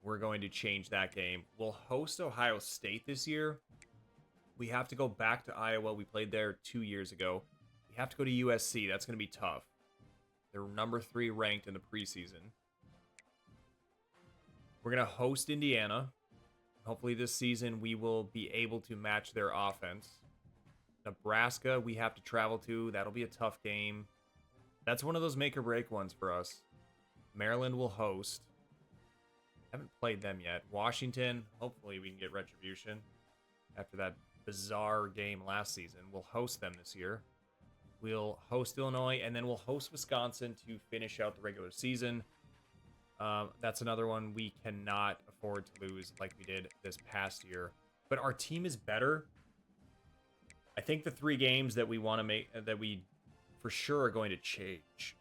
We're going to change that game. We'll host Ohio State this year. We have to go back to Iowa. We played there 2 years ago. We have to go to USC. That's going to be tough. They're number 3 ranked in the preseason. We're going to host Indiana. Hopefully this season we will be able to match their offense. Nebraska, we have to travel to. That'll be a tough game. That's one of those make or break ones for us. Maryland will host. Haven't played them yet. Washington, hopefully we can get retribution after that bizarre game last season. We'll host them this year. We'll host Illinois, and then we'll host Wisconsin to finish out the regular season. That's another one we cannot afford to lose like we did this past year. But our team is better. I think the 3 games that we want to make, that we for sure are going to change.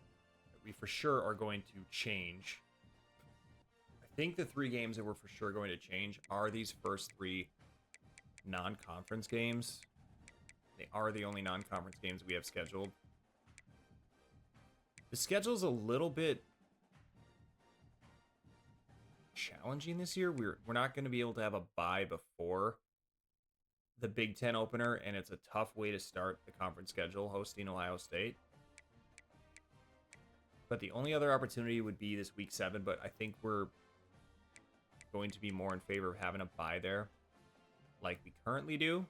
I think the 3 games that we're for sure going to change are these first 3 non-conference games. They are the only non-conference games we have scheduled. The schedule's a little bit challenging this year. We're not going to be able to have a bye before the Big Ten opener, and it's a tough way to start the conference schedule, hosting Ohio State. But the only other opportunity would be this week 7, but I think we're going to be more in favor of having a bye there, like we currently do.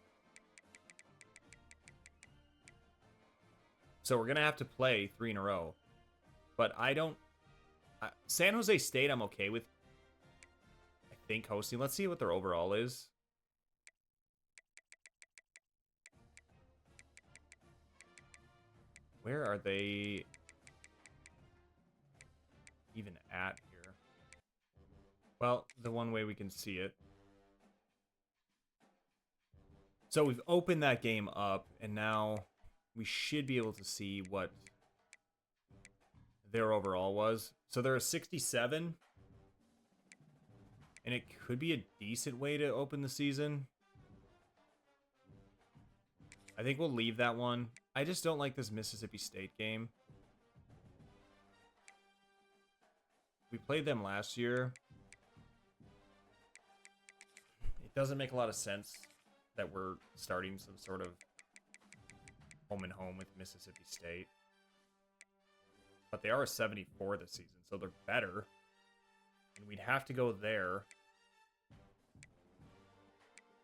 So we're going to have to play 3 in a row. But San Jose State I'm okay with, I think, hosting. Let's see what their overall is. Where are they even at here? Well, the one way we can see it. So we've opened that game up, and now we should be able to see what their overall was. So they're a 67, and it could be a decent way to open the season. I think we'll leave that one. I just don't like this Mississippi State game. We played them last year. It doesn't make a lot of sense that we're starting some sort of home and home with Mississippi State. But they are a 74 this season, so they're better. And we'd have to go there.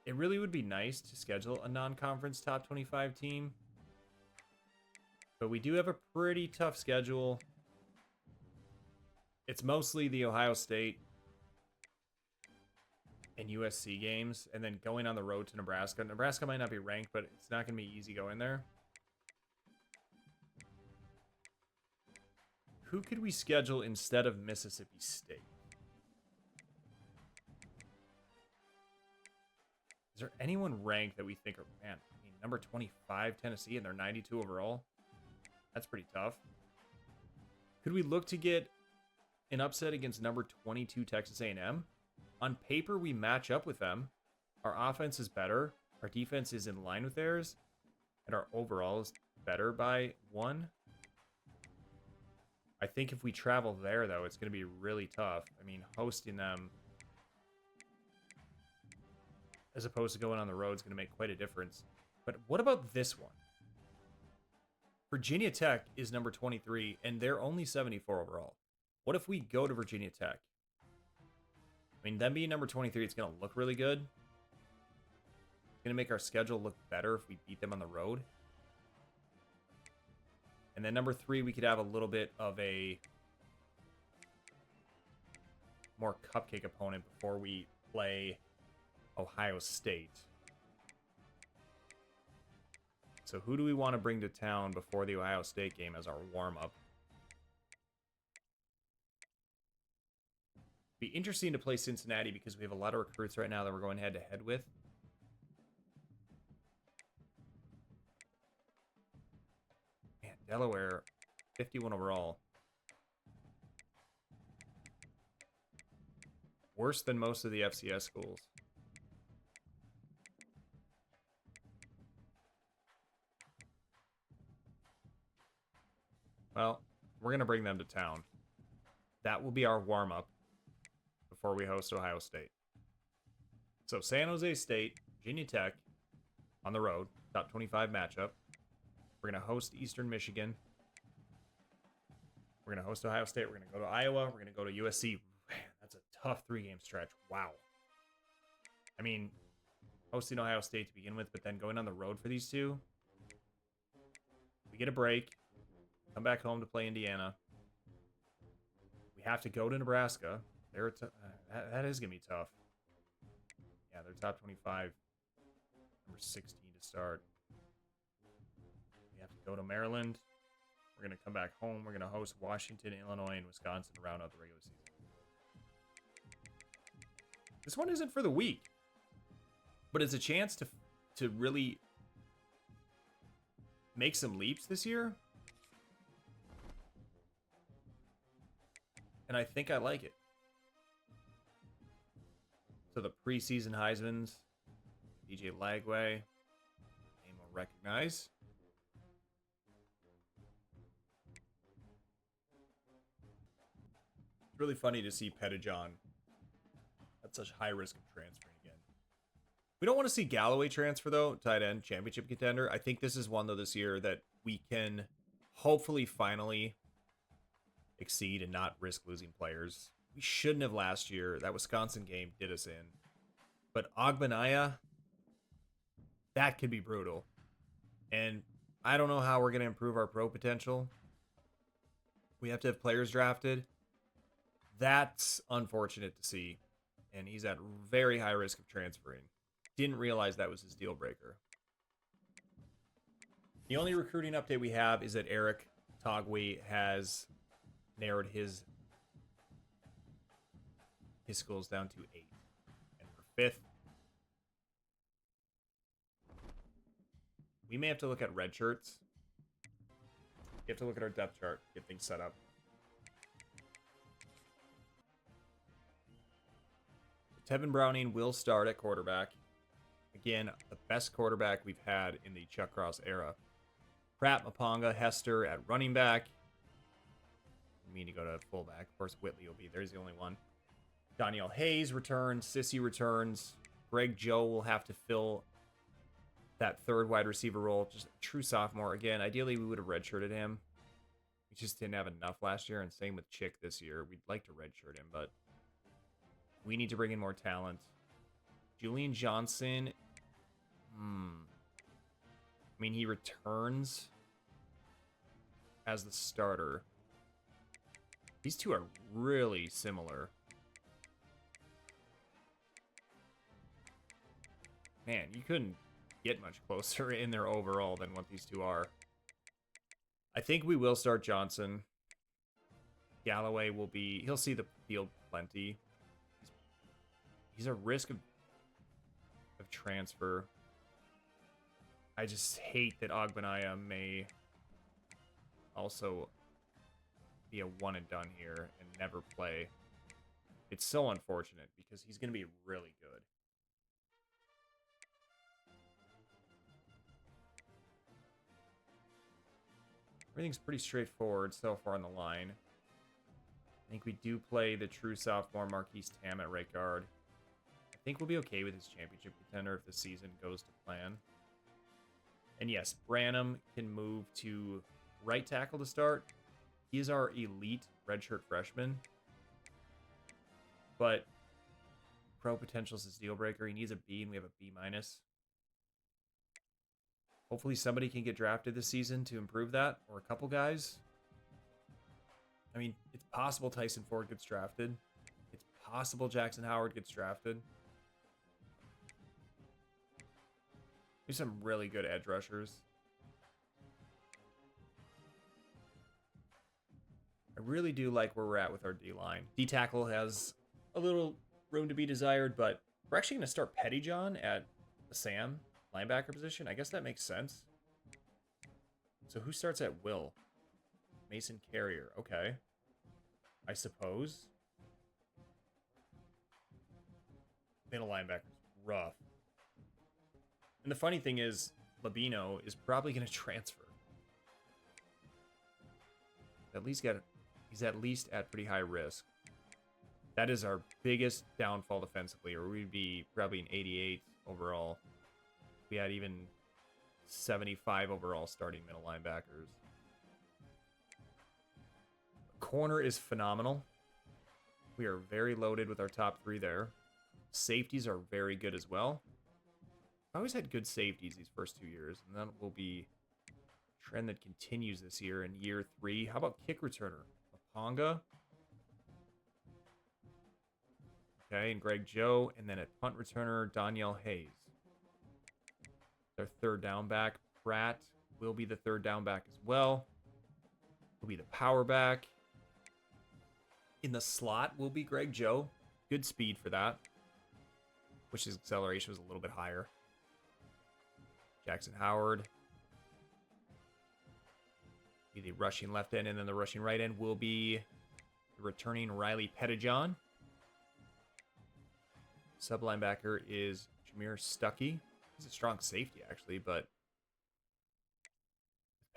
It really would be nice to schedule a non-conference top 25 team. But we do have a pretty tough schedule. It's mostly the Ohio State and USC games, and then going on the road to Nebraska. Nebraska might not be ranked, but it's not going to be easy going there. Who could we schedule instead of Mississippi State? Is there anyone ranked that we think are, man, I mean, number 25 Tennessee, and they're 92 overall? That's pretty tough. Could we look to get an upset against number 22 Texas A&M? On paper, we match up with them. Our offense is better. Our defense is in line with theirs. And our overall is better by 1. I think if we travel there, though, it's going to be really tough. I mean, hosting them as opposed to going on the road is going to make quite a difference. But what about this one? Virginia Tech is number 23, and they're only 74 overall. What if we go to Virginia Tech? I mean, them being number 23, it's going to look really good. It's going to make our schedule look better if we beat them on the road. And then number 3, we could have a little bit of a more cupcake opponent before we play Ohio State. So who do we want to bring to town before the Ohio State game as our warm-up? Be interesting to play Cincinnati because we have a lot of recruits right now that we're going head-to-head with. Man, Delaware, 51 overall. Worse than most of the FCS schools. Well, we're going to bring them to town. That will be our warm-up before we host Ohio State. So San Jose State, Virginia Tech on the road, top 25 matchup. We're going to host Eastern Michigan. We're going to host Ohio State. We're going to go to Iowa. We're going to go to USC. Man, that's a tough 3-game stretch. Wow. I mean, hosting Ohio State to begin with, but then going on the road for these two. We get a break. Come back home to play Indiana. We have to go to Nebraska. That is going to be tough. Yeah, they're top 25. Number 16 to start. We have to go to Maryland. We're going to come back home. We're going to host Washington, Illinois, and Wisconsin to round out the regular season. This one isn't for the weak, but it's a chance to really make some leaps this year. And I think I like it. So the preseason Heisman's, DJ Lagway, name will recognize. It's really funny to see Pettijohn at such high risk of transferring again. We don't want to see Galloway transfer, though, tight end, championship contender. I think this is one, though, this year that we can hopefully finally exceed and not risk losing players. We shouldn't have last year. That Wisconsin game did us in. But Ogbanaya, that could be brutal. And I don't know how we're going to improve our pro potential. We have to have players drafted. That's unfortunate to see. And he's at very high risk of transferring. Didn't realize that was his deal breaker. The only recruiting update we have is that Eric Togwe has narrowed his schools down to 8. And for 5th, we may have to look at red shirts. We have to look at our depth chart, get things set up. Tevin Browning will start at quarterback. Again, the best quarterback we've had in the Chuck Cross era. Pratt, Maponga, Hester at running back. I mean to go to fullback. Of course, Whitley will be there. He's the only one. Daniel Hayes returns. Sissy returns. Greg Joe will have to fill that third wide receiver role. Just a true sophomore. Again, ideally, we would have redshirted him. We just didn't have enough last year. And same with Chick this year. We'd like to redshirt him, but we need to bring in more talent. Julian Johnson. I mean, he returns as the starter. These two are really similar. Man, you couldn't get much closer in their overall than what these two are. I think we will start Johnson. Galloway will be... He'll see the field plenty. He's a risk of transfer. I just hate that Ogbanaya may also be a one and done here and never play. It's so unfortunate because he's going to be really good. Everything's pretty straightforward so far on the line. I think we do play the true sophomore Marquise Tam at right guard. I think we'll be okay with his championship contender if the season goes to plan. And yes, Branham can move to right tackle to start. He is our elite redshirt freshman. But pro potential is his deal breaker. He needs a B, and we have a B-. Hopefully somebody can get drafted this season to improve that, or a couple guys. I mean, it's possible Tyson Ford gets drafted. It's possible Jackson Howard gets drafted. There's some really good edge rushers. I really do like where we're at with our D-line. D-tackle has a little room to be desired, but we're actually going to start Pettijohn at the Sam linebacker position. I guess that makes sense. So who starts at Will? Mason Carrier. Okay. I suppose. Middle linebacker's rough. And the funny thing is, Labino is probably going to transfer. He's at least at pretty high risk. That is our biggest downfall defensively, or we'd be probably an 88 overall. We had even 75 overall starting middle linebackers. Corner is phenomenal. We are very loaded with our top 3 there. Safeties are very good as well. I always had good safeties these first 2 years, and that will be a trend that continues this year in year 3. How about kick returner? Maponga. Okay, and Greg Joe, and then at punt returner, Danielle Hayes. Their third down back. Pratt will be the third down back as well. Will be the power back. In the slot will be Greg Joe. Good speed for that. Wish his acceleration was a little bit higher. Jackson Howard. Be the rushing left end, and then the rushing right end will be the returning Riley Pettijohn. Sub linebacker is Jameer Stuckey. He's a strong safety, actually, but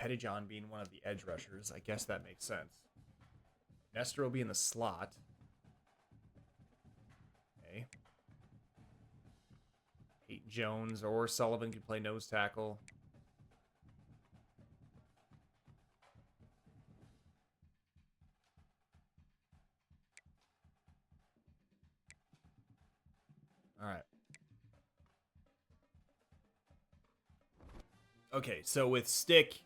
Pettijohn being one of the edge rushers, I guess that makes sense. Nestor will be in the slot. Okay. Peyton Jones or Sullivan could play nose tackle. All right. Okay, so with Stick,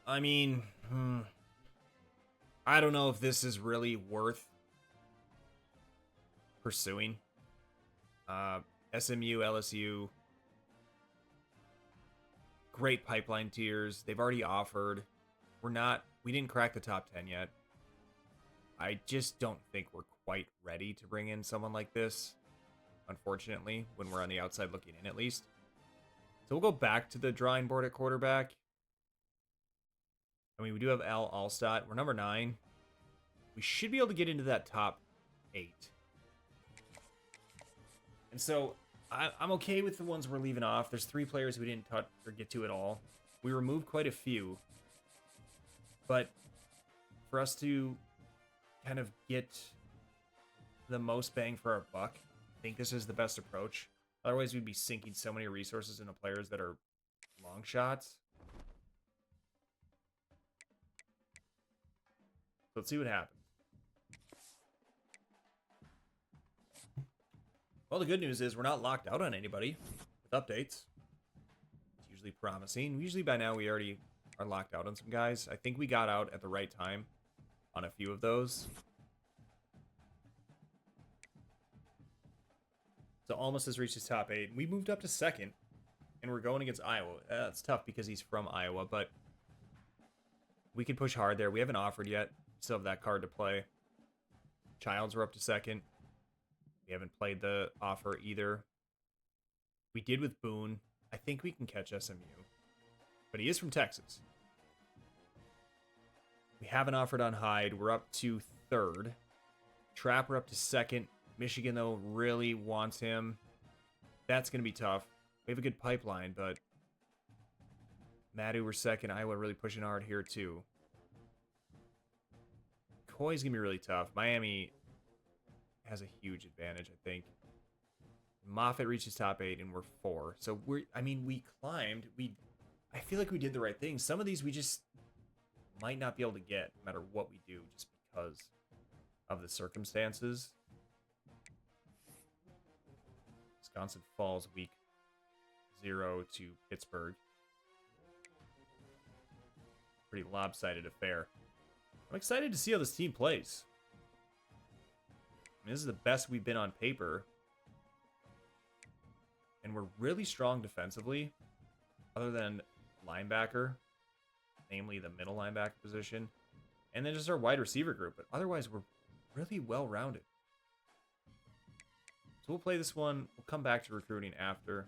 I mean, I don't know if this is really worth pursuing. SMU, LSU, great pipeline tiers. They've already offered. We didn't crack the top 10 yet. I just don't think we're quite ready to bring in someone like this, unfortunately, when we're on the outside looking in at least. So we'll go back to the drawing board at quarterback. I mean, we do have Al Alstott. We're number 9. We should be able to get into that top 8. And so I'm okay with the ones we're leaving off. There's 3 players we didn't touch or get to at all. We removed quite a few. But for us to kind of get the most bang for our buck, I think this is the best approach. Otherwise, we'd be sinking so many resources into players that are long shots. So let's see what happens. Well, the good news is we're not locked out on anybody with updates. It's usually promising. Usually by now we already are locked out on some guys. I think we got out at the right time on a few of those. So Almost has reached his top 8. We moved up to 2nd, and we're going against Iowa. That's tough because he's from Iowa, but we can push hard there. We haven't offered yet. Still have that card to play. Childs, we're up to 2nd. We haven't played the offer either. We did with Boone. I think we can catch SMU. But he is from Texas. We haven't offered on Hyde. We're up to 3rd. Trapp, we're up to 2nd. Michigan, though, really wants him. That's going to be tough. We have a good pipeline, but Madu, we're 2nd. Iowa really pushing hard here, too. Coy's going to be really tough. Miami has a huge advantage, I think. Moffitt reaches top 8, and we're 4. So, we climbed. I feel like we did the right thing. Some of these we just might not be able to get, no matter what we do, just because of the circumstances. Wisconsin falls week 0 to Pittsburgh. Pretty lopsided affair. I'm excited to see how this team plays. I mean, this is the best we've been on paper. And we're really strong defensively, other than linebacker, namely the middle linebacker position, and then just our wide receiver group. But otherwise, we're really well-rounded. So we'll play this one. We'll come back to recruiting after.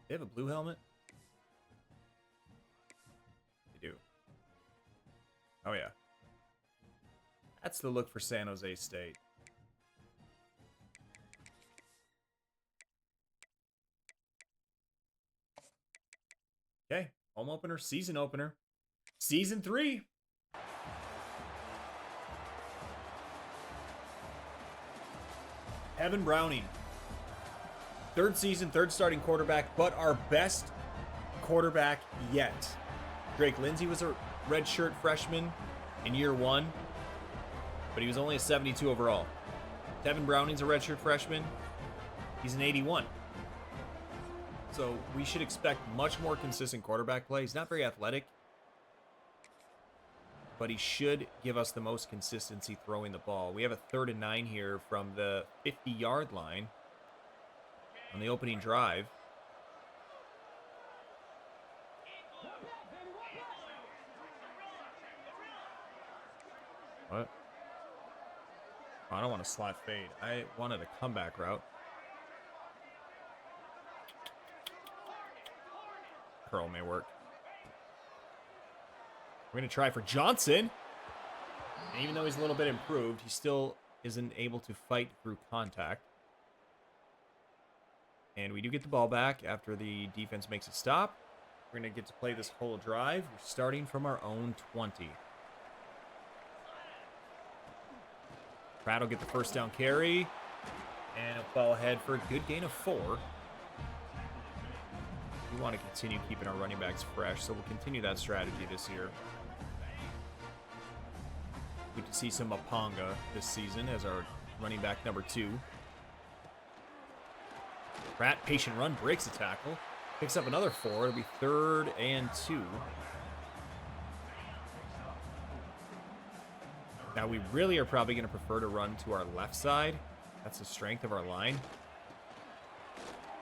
They have a blue helmet? They do. Oh, yeah. That's the look for San Jose State. Okay. Home opener, season opener. Season 3. Evan Browning. 3rd season, 3rd starting quarterback, but our best quarterback yet. Drake Lindsay was a redshirt freshman in year 1, but he was only a 72 overall. Tevin Browning's a redshirt freshman. He's an 81. So we should expect much more consistent quarterback play. He's not very athletic, but he should give us the most consistency throwing the ball. We have a 3rd and 9 here from the 50-yard line on the opening drive. What? Oh, I don't want a slot fade. I wanted a comeback route. Curl may work. We're going to try for Johnson. And even though he's a little bit improved, he still isn't able to fight through contact. And we do get the ball back after the defense makes a stop. We're going to get to play this whole drive. We're starting from our own 20. Pratt will get the first down carry. And he'll fall ahead for a good gain of 4. We want to continue keeping our running backs fresh, so we'll continue that strategy this year. We can see some Mapanga this season as our running back number 2. Pratt, patient run, breaks a tackle. Picks up another 4. It'll be 3rd and 2. Now, we really are probably going to prefer to run to our left side. That's the strength of our line.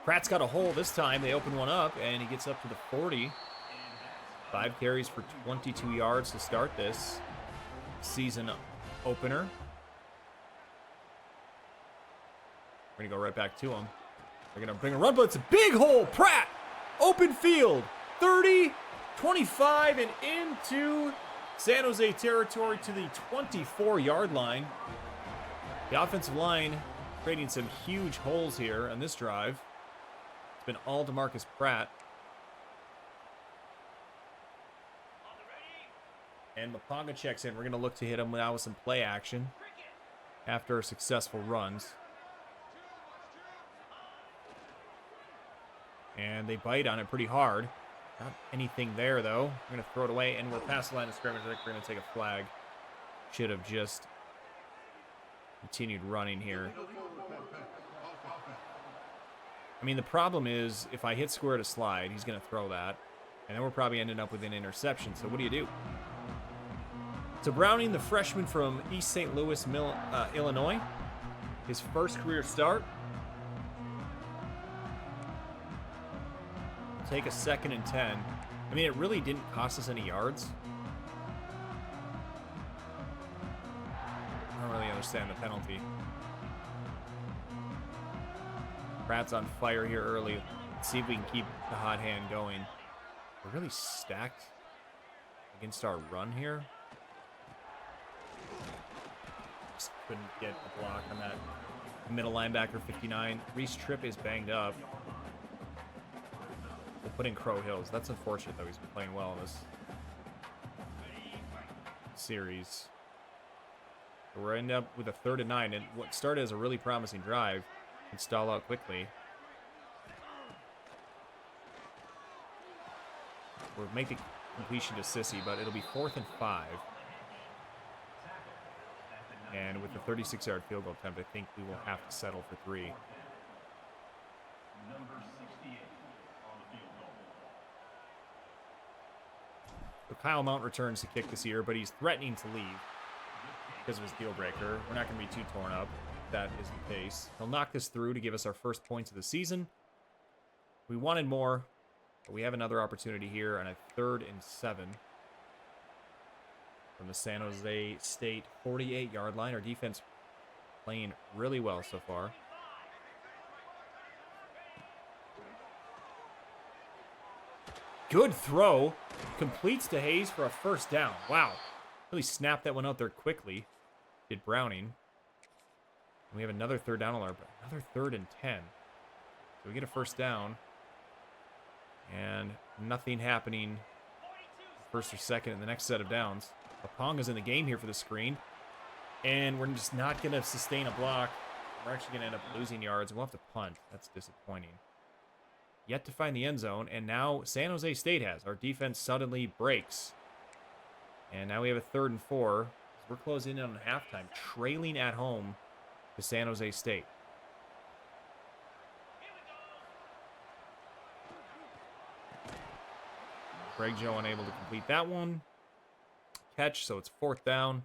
Pratt's got a hole this time. They open one up, and he gets up to the 40. 5 carries for 22 yards to start this season opener. We're going to go right back to him. They're going to bring a run, but it's a big hole. Pratt, open field, 30, 25, and into San Jose territory to the 24-yard line. The offensive line creating some huge holes here on this drive. It's been all DeMarcus Pratt. And Mapanga checks in. We're going to look to hit him now with some play action after successful runs. And they bite on it pretty hard. Not anything there, though. We're going to throw it away, and we're past the line of scrimmage. I think we're going to take a flag. Should have just continued running here. I mean, the problem is, if I hit square to slide, he's going to throw that. And then we're probably ending up with an interception. So what do? So Browning, the freshman from East St. Louis, Illinois. His first career start. Take a 2nd and 10. I mean, it really didn't cost us any yards. I don't really understand the penalty. Pratt's on fire here early. Let's see if we can keep the hot hand going. We're really stacked against our run here. Just couldn't get a block on that middle linebacker, 59. Reese Tripp is banged up. We'll put in Crow Hills. That's unfortunate, though. He's been playing well in this series. So we're ending up with a 3rd and 9, and what started as a really promising drive can stall out quickly. We'll make the completion to Sissy, but it'll be 4th and 5. And with the 36-yard field goal attempt, I think we will have to settle for 3. So Kyle Mount returns to kick this year, but he's threatening to leave because of his deal breaker. We're not going to be too torn up if that is the case. He'll knock this through to give us our first points of the season. We wanted more, but we have another opportunity here on a 3rd and 7 from the San Jose State 48-yard line. Our defense playing really well so far. Good throw. Completes to Hayes for a first down. Wow. Really snapped that one out there quickly. Did Browning. And we have another 3rd down alert, but another 3rd and 10. So we get a first down. And nothing happening. First or second in the next set of downs. Aponga's in the game here for the screen. And we're just not going to sustain a block. We're actually going to end up losing yards. We'll have to punt. That's disappointing. Yet to find the end zone, and now San Jose State has. Our defense suddenly breaks. And now we have a 3rd and 4. We're closing in on halftime, trailing at home to San Jose State. Greg Joe unable to complete that one. Catch, so it's 4th down.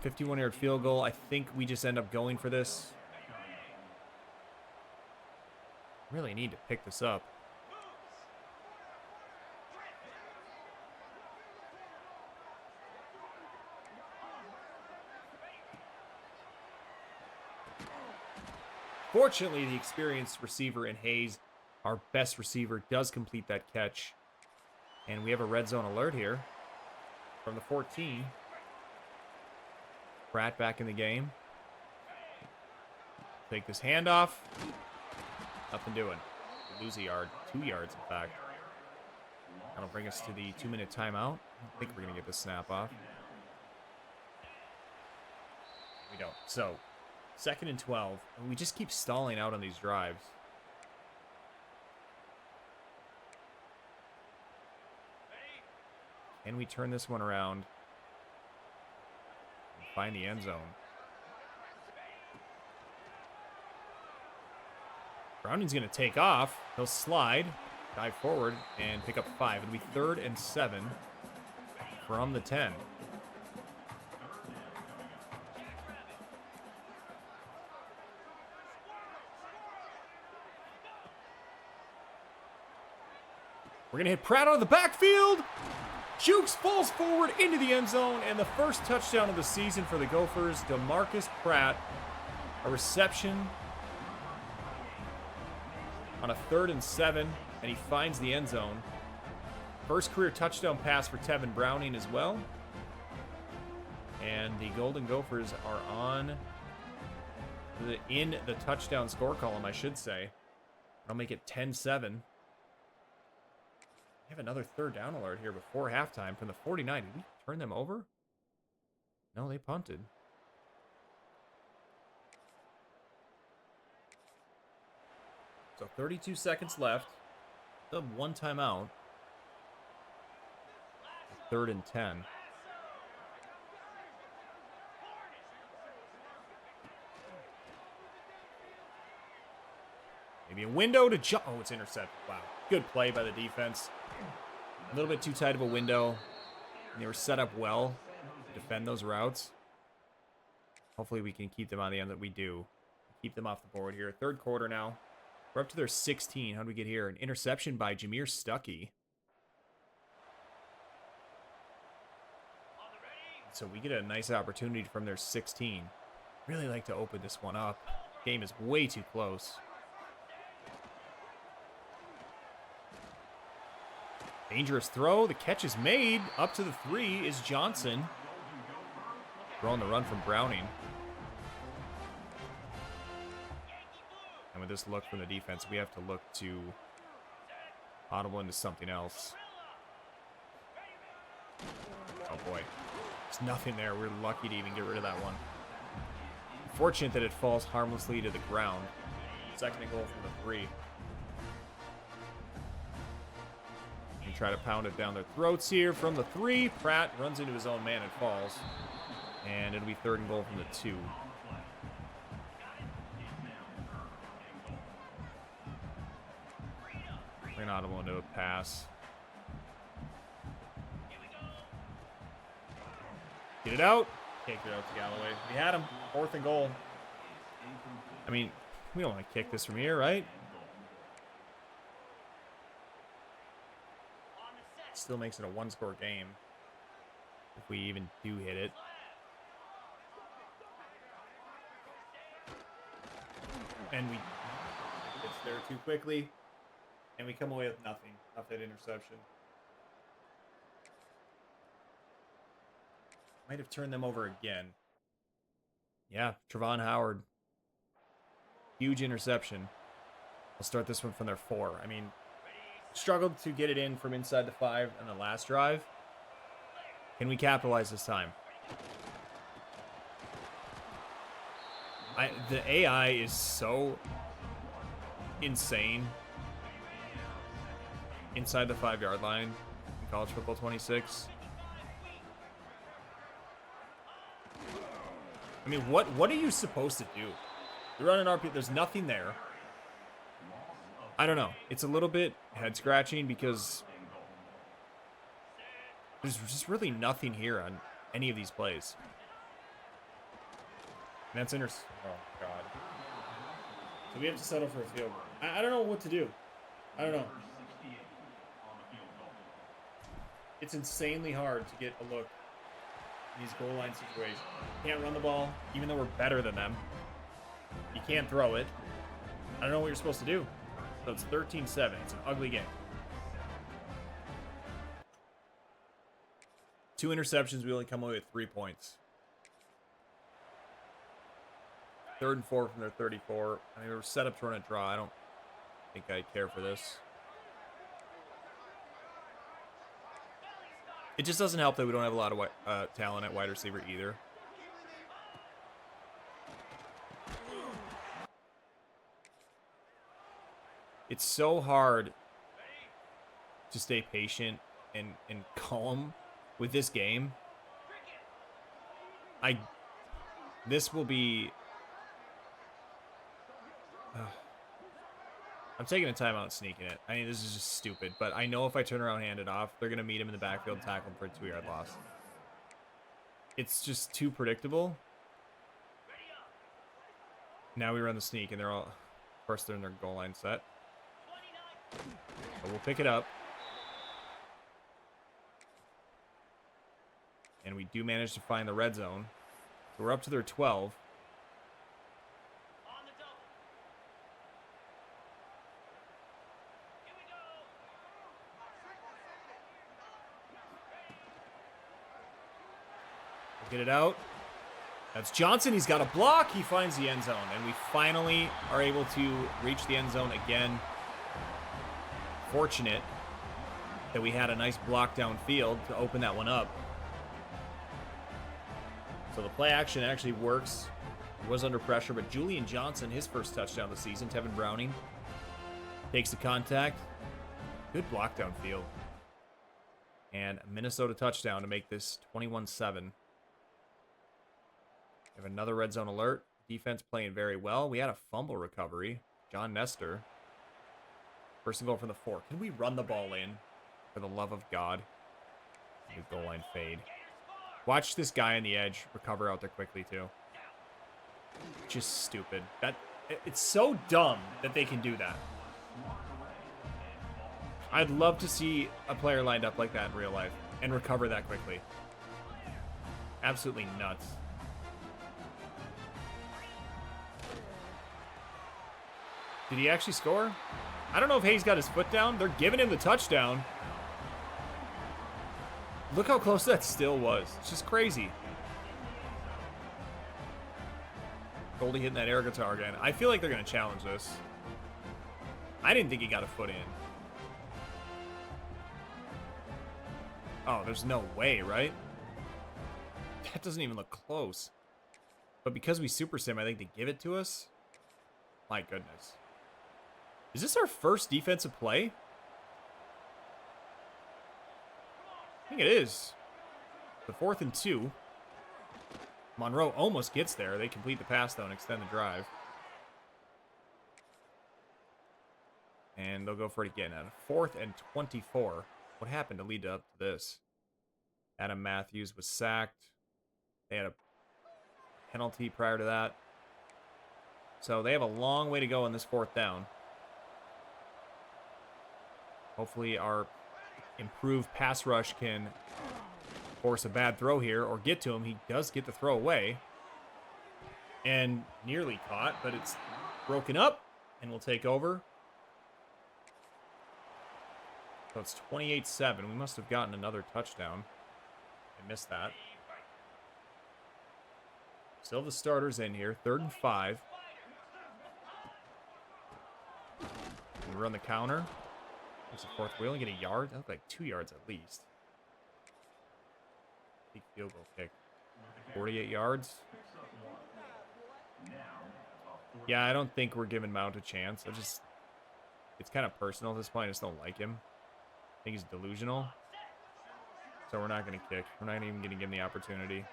51-yard field goal. I think we just end up going for this. Really need to pick this up. Fortunately, the experienced receiver in Hayes, our best receiver, does complete that catch. And we have a red zone alert here from the 14. Pratt back in the game. Take this handoff. Nothing doing. We lose a yard. 2 yards, in fact. That'll bring us to the 2-minute timeout. I think we're going to get the snap off. We don't. So, 2nd and 12. And we just keep stalling out on these drives. Can we turn this one around and find the end zone? Browning's going to take off. He'll slide, dive forward, and pick up 5. It'll be 3rd and 7 from the 10. We're going to hit Pratt out of the backfield. Jukes falls forward into the end zone, and the first touchdown of the season for the Gophers, DeMarcus Pratt. A reception on a 3rd and 7, and he finds the end zone. First career touchdown pass for Tevin Browning as well. And the Golden Gophers are in the touchdown score column, I should say. I'll make it 10-7. We have another 3rd down alert here before halftime from the 49. Did we turn them over? No, they punted. So 32 seconds left. Still have 1 timeout. 3rd and 10. Maybe a window to jump. Oh, it's intercepted. Wow. Good play by the defense. A little bit too tight of a window. They were set up well to defend those routes. Hopefully we can keep them on the end that we do. Keep them off the board here. 3rd quarter now. We're up to their 16. How do we get here? An interception by Jameer Stuckey. So we get a nice opportunity from their 16. Really like to open this one up. Game is way too close. Dangerous throw. The catch is made. Up to the 3 is Johnson. Throwing the run from Browning. And with this look from the defense, we have to look to audible into something else. Oh boy. There's nothing there. We're lucky to even get rid of that one. Fortunate that it falls harmlessly to the ground. 2nd and goal from the 3. And try to pound it down their throats here from the 3. Pratt runs into his own man and falls. And it'll be 3rd and goal from the 2. We're not able to do a pass. Get it out. Can't get it out to Galloway. We had him. 4th and goal. I mean, we don't want to kick this from here, right? Still makes it a 1-score game. If we even do hit it. And we gets there too quickly. And we come away with nothing off that interception. Might have turned them over again. Yeah, Trevon Howard. Huge interception. I'll start this one from their 4. I mean, struggled to get it in from inside the 5 on the last drive. Can we capitalize this time? The AI is so insane inside the 5-yard line in college football 26. I mean, what are you supposed to do? You're running RP. There's nothing there. I don't know. It's a little bit head scratching because there's just really nothing here on any of these plays. And that's oh god. So we have to settle for a field goal. I don't know what to do. I don't know. It's insanely hard to get a look in these goal line situations. You can't run the ball, even though we're better than them. You can't throw it. I don't know what you're supposed to do. So it's 13-7. It's an ugly game. 2 interceptions. We only come away with 3 points. 3rd and 4 from their 34. I mean, we were set up to run a draw. I don't think I care for this. It just doesn't help that we don't have a lot of talent at wide receiver either. It's so hard to stay patient and calm with this game. This will be... I'm taking a timeout and sneaking it. I mean, this is just stupid. But I know if I turn around and hand it off, they're going to meet him in the backfield and tackle him for a 2-yard loss. It's just too predictable. Now we run the sneak, and they're all... Of course, they're in their goal line set. But we'll pick it up. And we do manage to find the red zone. So we're up to their 12. Get it out. That's Johnson. He's got a block. He finds the end zone. And we finally are able to reach the end zone again. Fortunate that we had a nice block downfield to open that one up. So the play action actually works. He was under pressure, but Julian Johnson, his first touchdown of the season. Tevin Browning takes the contact. Good block downfield. And a Minnesota touchdown to make this 21-7. We have another red zone alert. Defense playing very well. We had a fumble recovery. John Nestor. First and goal from the 4. Can we run the ball in? For the love of God. New goal line fade. Watch this guy on the edge recover out there quickly, too. Just stupid. It's so dumb that they can do that. I'd love to see a player lined up like that in real life and recover that quickly. Absolutely nuts. Did he actually score? I don't know if Hayes got his foot down. They're giving him the touchdown. Look how close that still was. It's just crazy. Goldie hitting that air guitar again. I feel like they're going to challenge this. I didn't think he got a foot in. Oh, there's no way, right? That doesn't even look close. But because we super sim, I think they give it to us. My goodness. Is this our first defensive play? I think it is. The 4th and 2. Monroe almost gets there. They complete the pass, though, and extend the drive. And they'll go for it again at a 4th and 24. What happened to lead up to this? Adam Matthews was sacked. They had a penalty prior to that. So they have a long way to go on this 4th down. Hopefully our improved pass rush can force a bad throw here or get to him. He does get the throw away. And nearly caught, but it's broken up and will take over. So it's 28-7. We must have gotten another touchdown. I missed that. Still the starters in here. 3rd and 5. We run the counter. There's the 4th. We only get a yard. That looked like 2 yards at least. Big field goal kick. 48 yards. Yeah, I don't think we're giving Mount a chance. It's kind of personal at this point. I just don't like him. I think he's delusional. So we're not going to kick. We're not even going to give him the opportunity.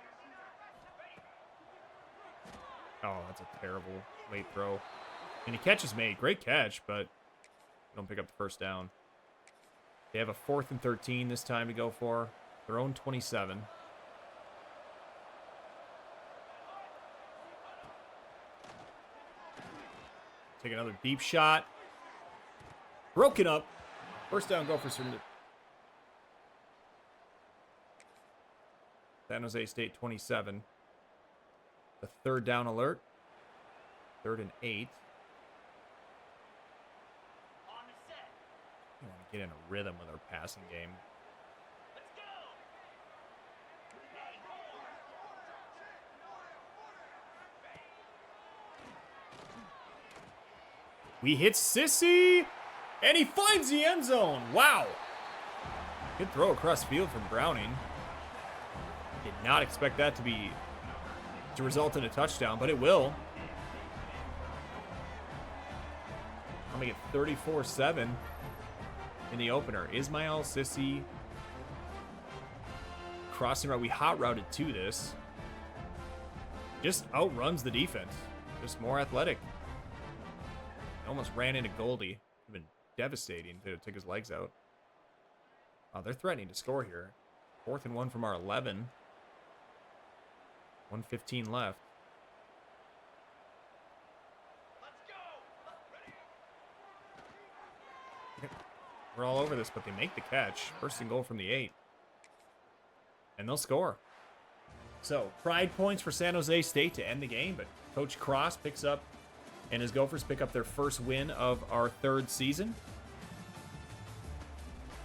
Oh, that's a terrible late throw. And the catch is made. Great catch, but Don't pick up the first down. They have a 4th and 13 this time to go for. Their own 27. Take another deep shot. Broken up. First down Gophers from the San Jose State 27. The 3rd down alert. 3rd and 8. We want to get in a rhythm with our passing game. We hit Sissy, and he finds the end zone. Wow. Good throw across field from Browning. Did not expect that to result in a touchdown, but it will. I'll make it 34-7 in the opener. Ismail Sissy crossing route. We hot routed to this. Just outruns the defense. Just more athletic. Almost ran into Goldie. It's been devastating to take his legs out. Oh, they're threatening to score here. 4th and 1 from our 11. 1:15 left. We're all over this, but they make the catch. 1st and goal from the 8. And they'll score. So, pride points for San Jose State to end the game, but Coach Cross picks up, and his Gophers pick up their first win of our 3rd season.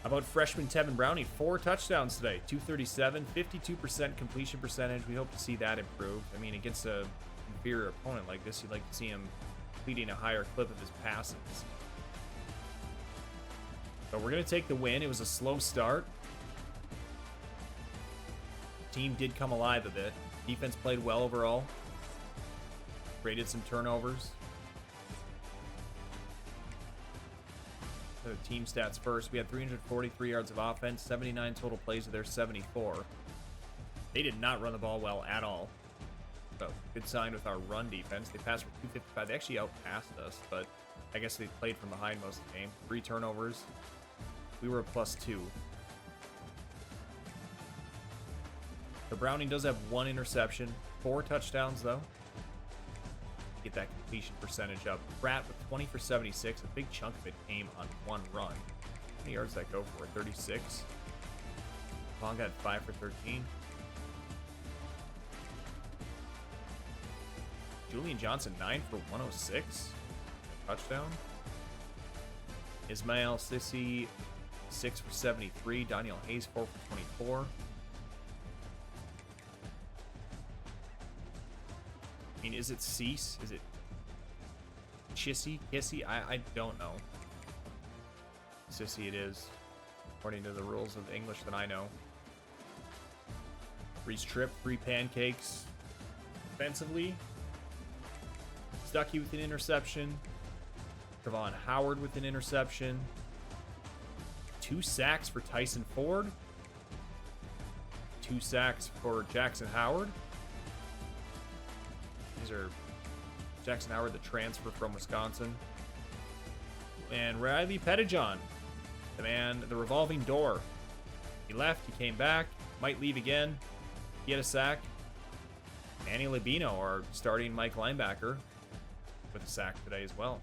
How about freshman Tevin Browning? 4 touchdowns today, 237, 52% completion percentage. We hope to see that improve. I mean, against an inferior opponent like this, you'd like to see him completing a higher clip of his passes. So we're going to take the win. It was a slow start. The team did come alive a bit. Defense played well overall. Created some turnovers. The team stats first. We had 343 yards of offense, 79 total plays of their 74. They did not run the ball well at all. So, good sign with our run defense. They passed for 255. They actually outpassed us, but I guess they played from behind most of the game. 3 turnovers. We were a +2. The Browning does have 1 interception. 4 touchdowns, though. Get that completion percentage up. Pratt with 20 for 76. A big chunk of it came on 1 run. How many yards did that go for? 36. Long got 5 for 13. Julian Johnson 9 for 106. Touchdown. Ismail Sissy 6 for 73. Daniel Hayes 4 for 24. I mean, is it Cease? Is it Chissy? Kissy? I don't know. Sissy it is, according to the rules of English that I know. 3 strip, 3 pancakes. Defensively, Stuckey with an interception. Trevon Howard with an interception. 2 sacks for Tyson Ford. 2 sacks for Jackson Howard. These are Jackson Howard, the transfer from Wisconsin. And Riley Pettijohn, the man, the revolving door. He left, he came back, might leave again. He had a sack. Manny Labino, our starting Mike linebacker, with a sack today as well.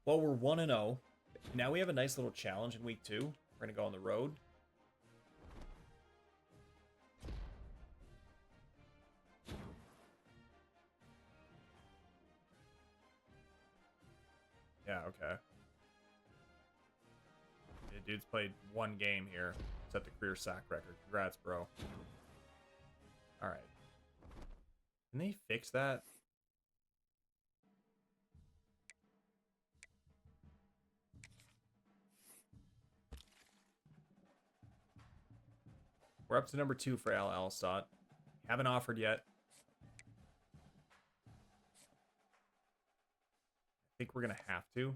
Well, we're 1-0. Now we have a nice little challenge in week 2. We're going to go on the road. Yeah, okay. Yeah, dude's played 1 game here. Set the career sack record. Congrats, bro. Alright. Can they fix that? We're up to number 2 for Al Alstott. Haven't offered yet. I think we're going to have to.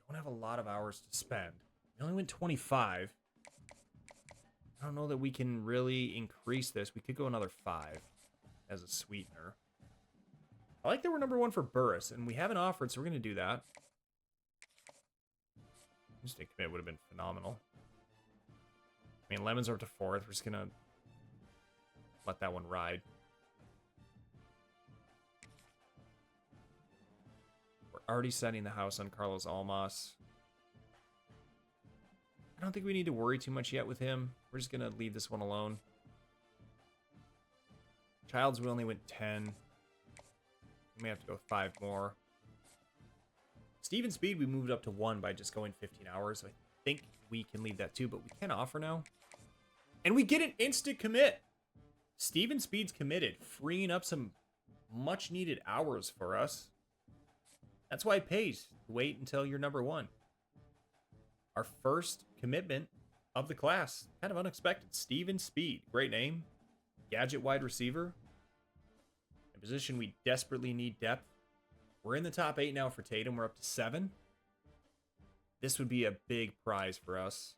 Don't have a lot of hours to spend. We only went 25. I don't know that we can really increase this. We could go another 5 as a sweetener. I like that we're number 1 for Burris, and we haven't offered, so we're going to do that. Instant commit would have been phenomenal. I mean, lemons are up to 4th. We're just going to let that one ride. We're already setting the house on Carlos Almas. I don't think we need to worry too much yet with him. We're just going to leave this one alone. Childs, we only went 10. We may have to go 5 more. Steven Speed, we moved up to 1 by just going 15 hours. So I think we can leave that too, but we can offer now. And we get an instant commit. Steven Speed's committed, freeing up some much needed hours for us. That's why it pays to wait until you're number 1. Our first commitment of the class. Kind of unexpected. Steven Speed. Great name. Gadget wide receiver. A position we desperately need depth. We're in the top 8 now for Tatum. We're up to 7. This would be a big prize for us.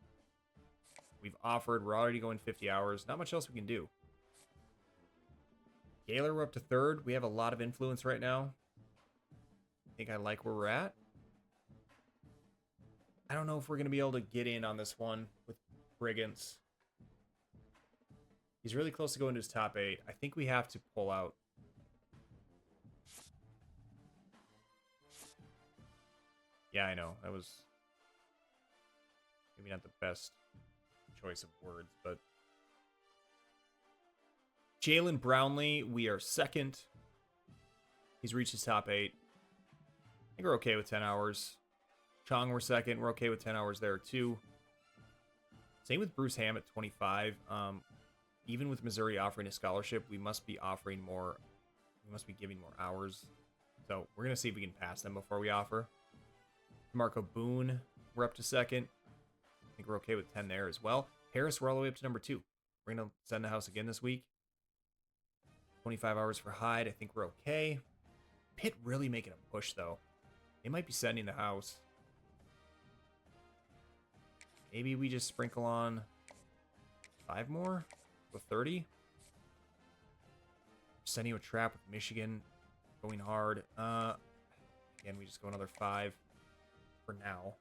We've offered. We're already going 50 hours. Not much else we can do. Gaylor, we're up to 3rd. We have a lot of influence right now. I think I like where we're at. I don't know if we're going to be able to get in on this one with Briggants. He's really close to going to his top 8. I think we have to pull out. Yeah, I know. That was maybe not the best choice of words, but Jalen Brownlee, we are 2nd. He's reached his top 8. I think we're okay with 10 hours. Chong, we're 2nd. We're okay with 10 hours there, too. Same with Bruce Ham at 25. Even with Missouri offering a scholarship, we must be offering more. We must be giving more hours. So we're going to see if we can pass them before we offer. Marco Boone, we're up to 2nd. I think we're okay with 10 there as well. Harris, we're all the way up to number 2. We're going to send the house again this week. 25 hours for Hyde. I think we're okay. Pitt really making a push, though. They might be sending the house. Maybe we just sprinkle on 5 more? Go 30? Sending a trap with Michigan. Going hard. Again, we just go another 5 for now.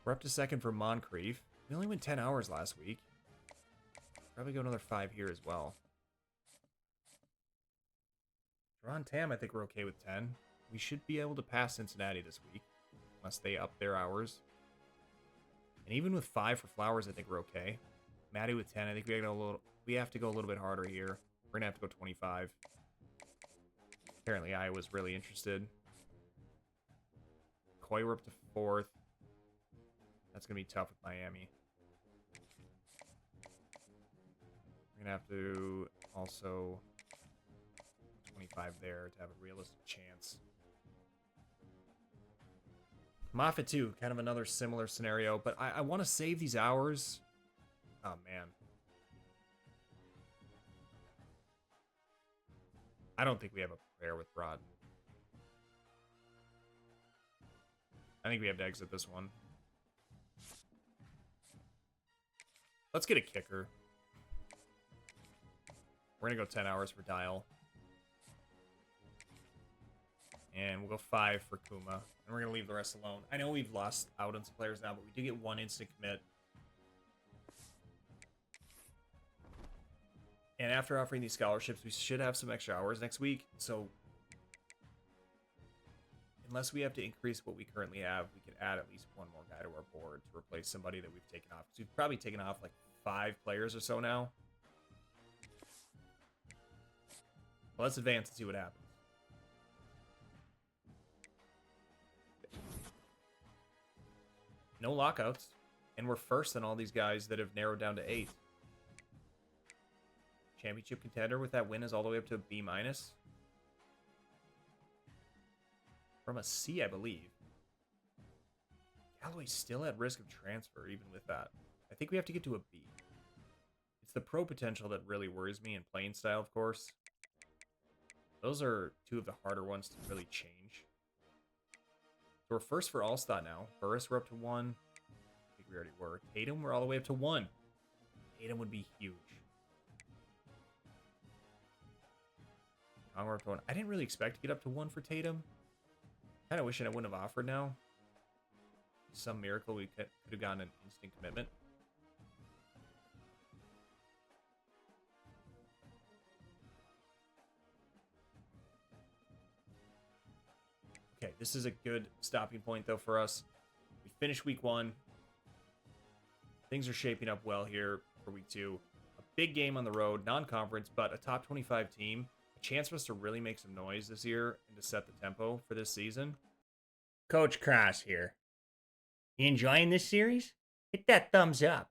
We're up to 2nd for Moncrief. We only went 10 hours last week. Probably go another 5 here as well. Ron Tam, I think we're okay with 10. We should be able to pass Cincinnati this week. Unless they up their hours. And even with 5 for Flowers, I think we're okay. Maddie with 10, I think we have to go a little bit harder here. We're going to have to go 25. Apparently, Iowa's really interested. Coy, we're up to 4th. That's going to be tough with Miami. We're going to have to also 25 there to have a realistic chance. Moffitt, too. Kind of another similar scenario. But I want to save these hours. Oh, man. I don't think we have a prayer with Broad. I think we have to exit this one. Let's get a kicker. We're going to go 10 hours for Dial. And we'll go 5 for Kuma. And we're going to leave the rest alone. I know we've lost out on some players now, but we do get 1 instant commit. And after offering these scholarships, we should have some extra hours next week. So unless we have to increase what we currently have, we could add at least 1 more guy to our board to replace somebody that we've taken off. So we've probably taken off like 5 players or so now. Well, let's advance and see what happens. No lockouts. And we're first in all these guys that have narrowed down to 8. Championship contender with that win is all the way up to a B-. From a C, I believe. Galloway's still at risk of transfer, even with that. I think we have to get to a B. It's the pro potential that really worries me, and playing style, of course. Those are 2 of the harder ones to really change. So we're first for All-Star now. Burris, we're up to 1. I think we already were. Tatum, we're all the way up to 1. Tatum would be huge. Congo up to 1. I didn't really expect to get up to 1 for Tatum. Kind of wishing I wouldn't have offered now. Some miracle we could have gotten an instant commitment. Okay, this is a good stopping point, though, for us. We finished week 1. Things are shaping up well here for week 2. A big game on the road, non-conference, but a top 25 team. A chance for us to really make some noise this year and to set the tempo for this season. Coach Cross here. You enjoying this series? Hit that thumbs up.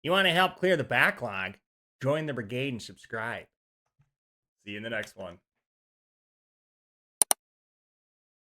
You want to help clear the backlog? Join the brigade and subscribe. See you in the next one.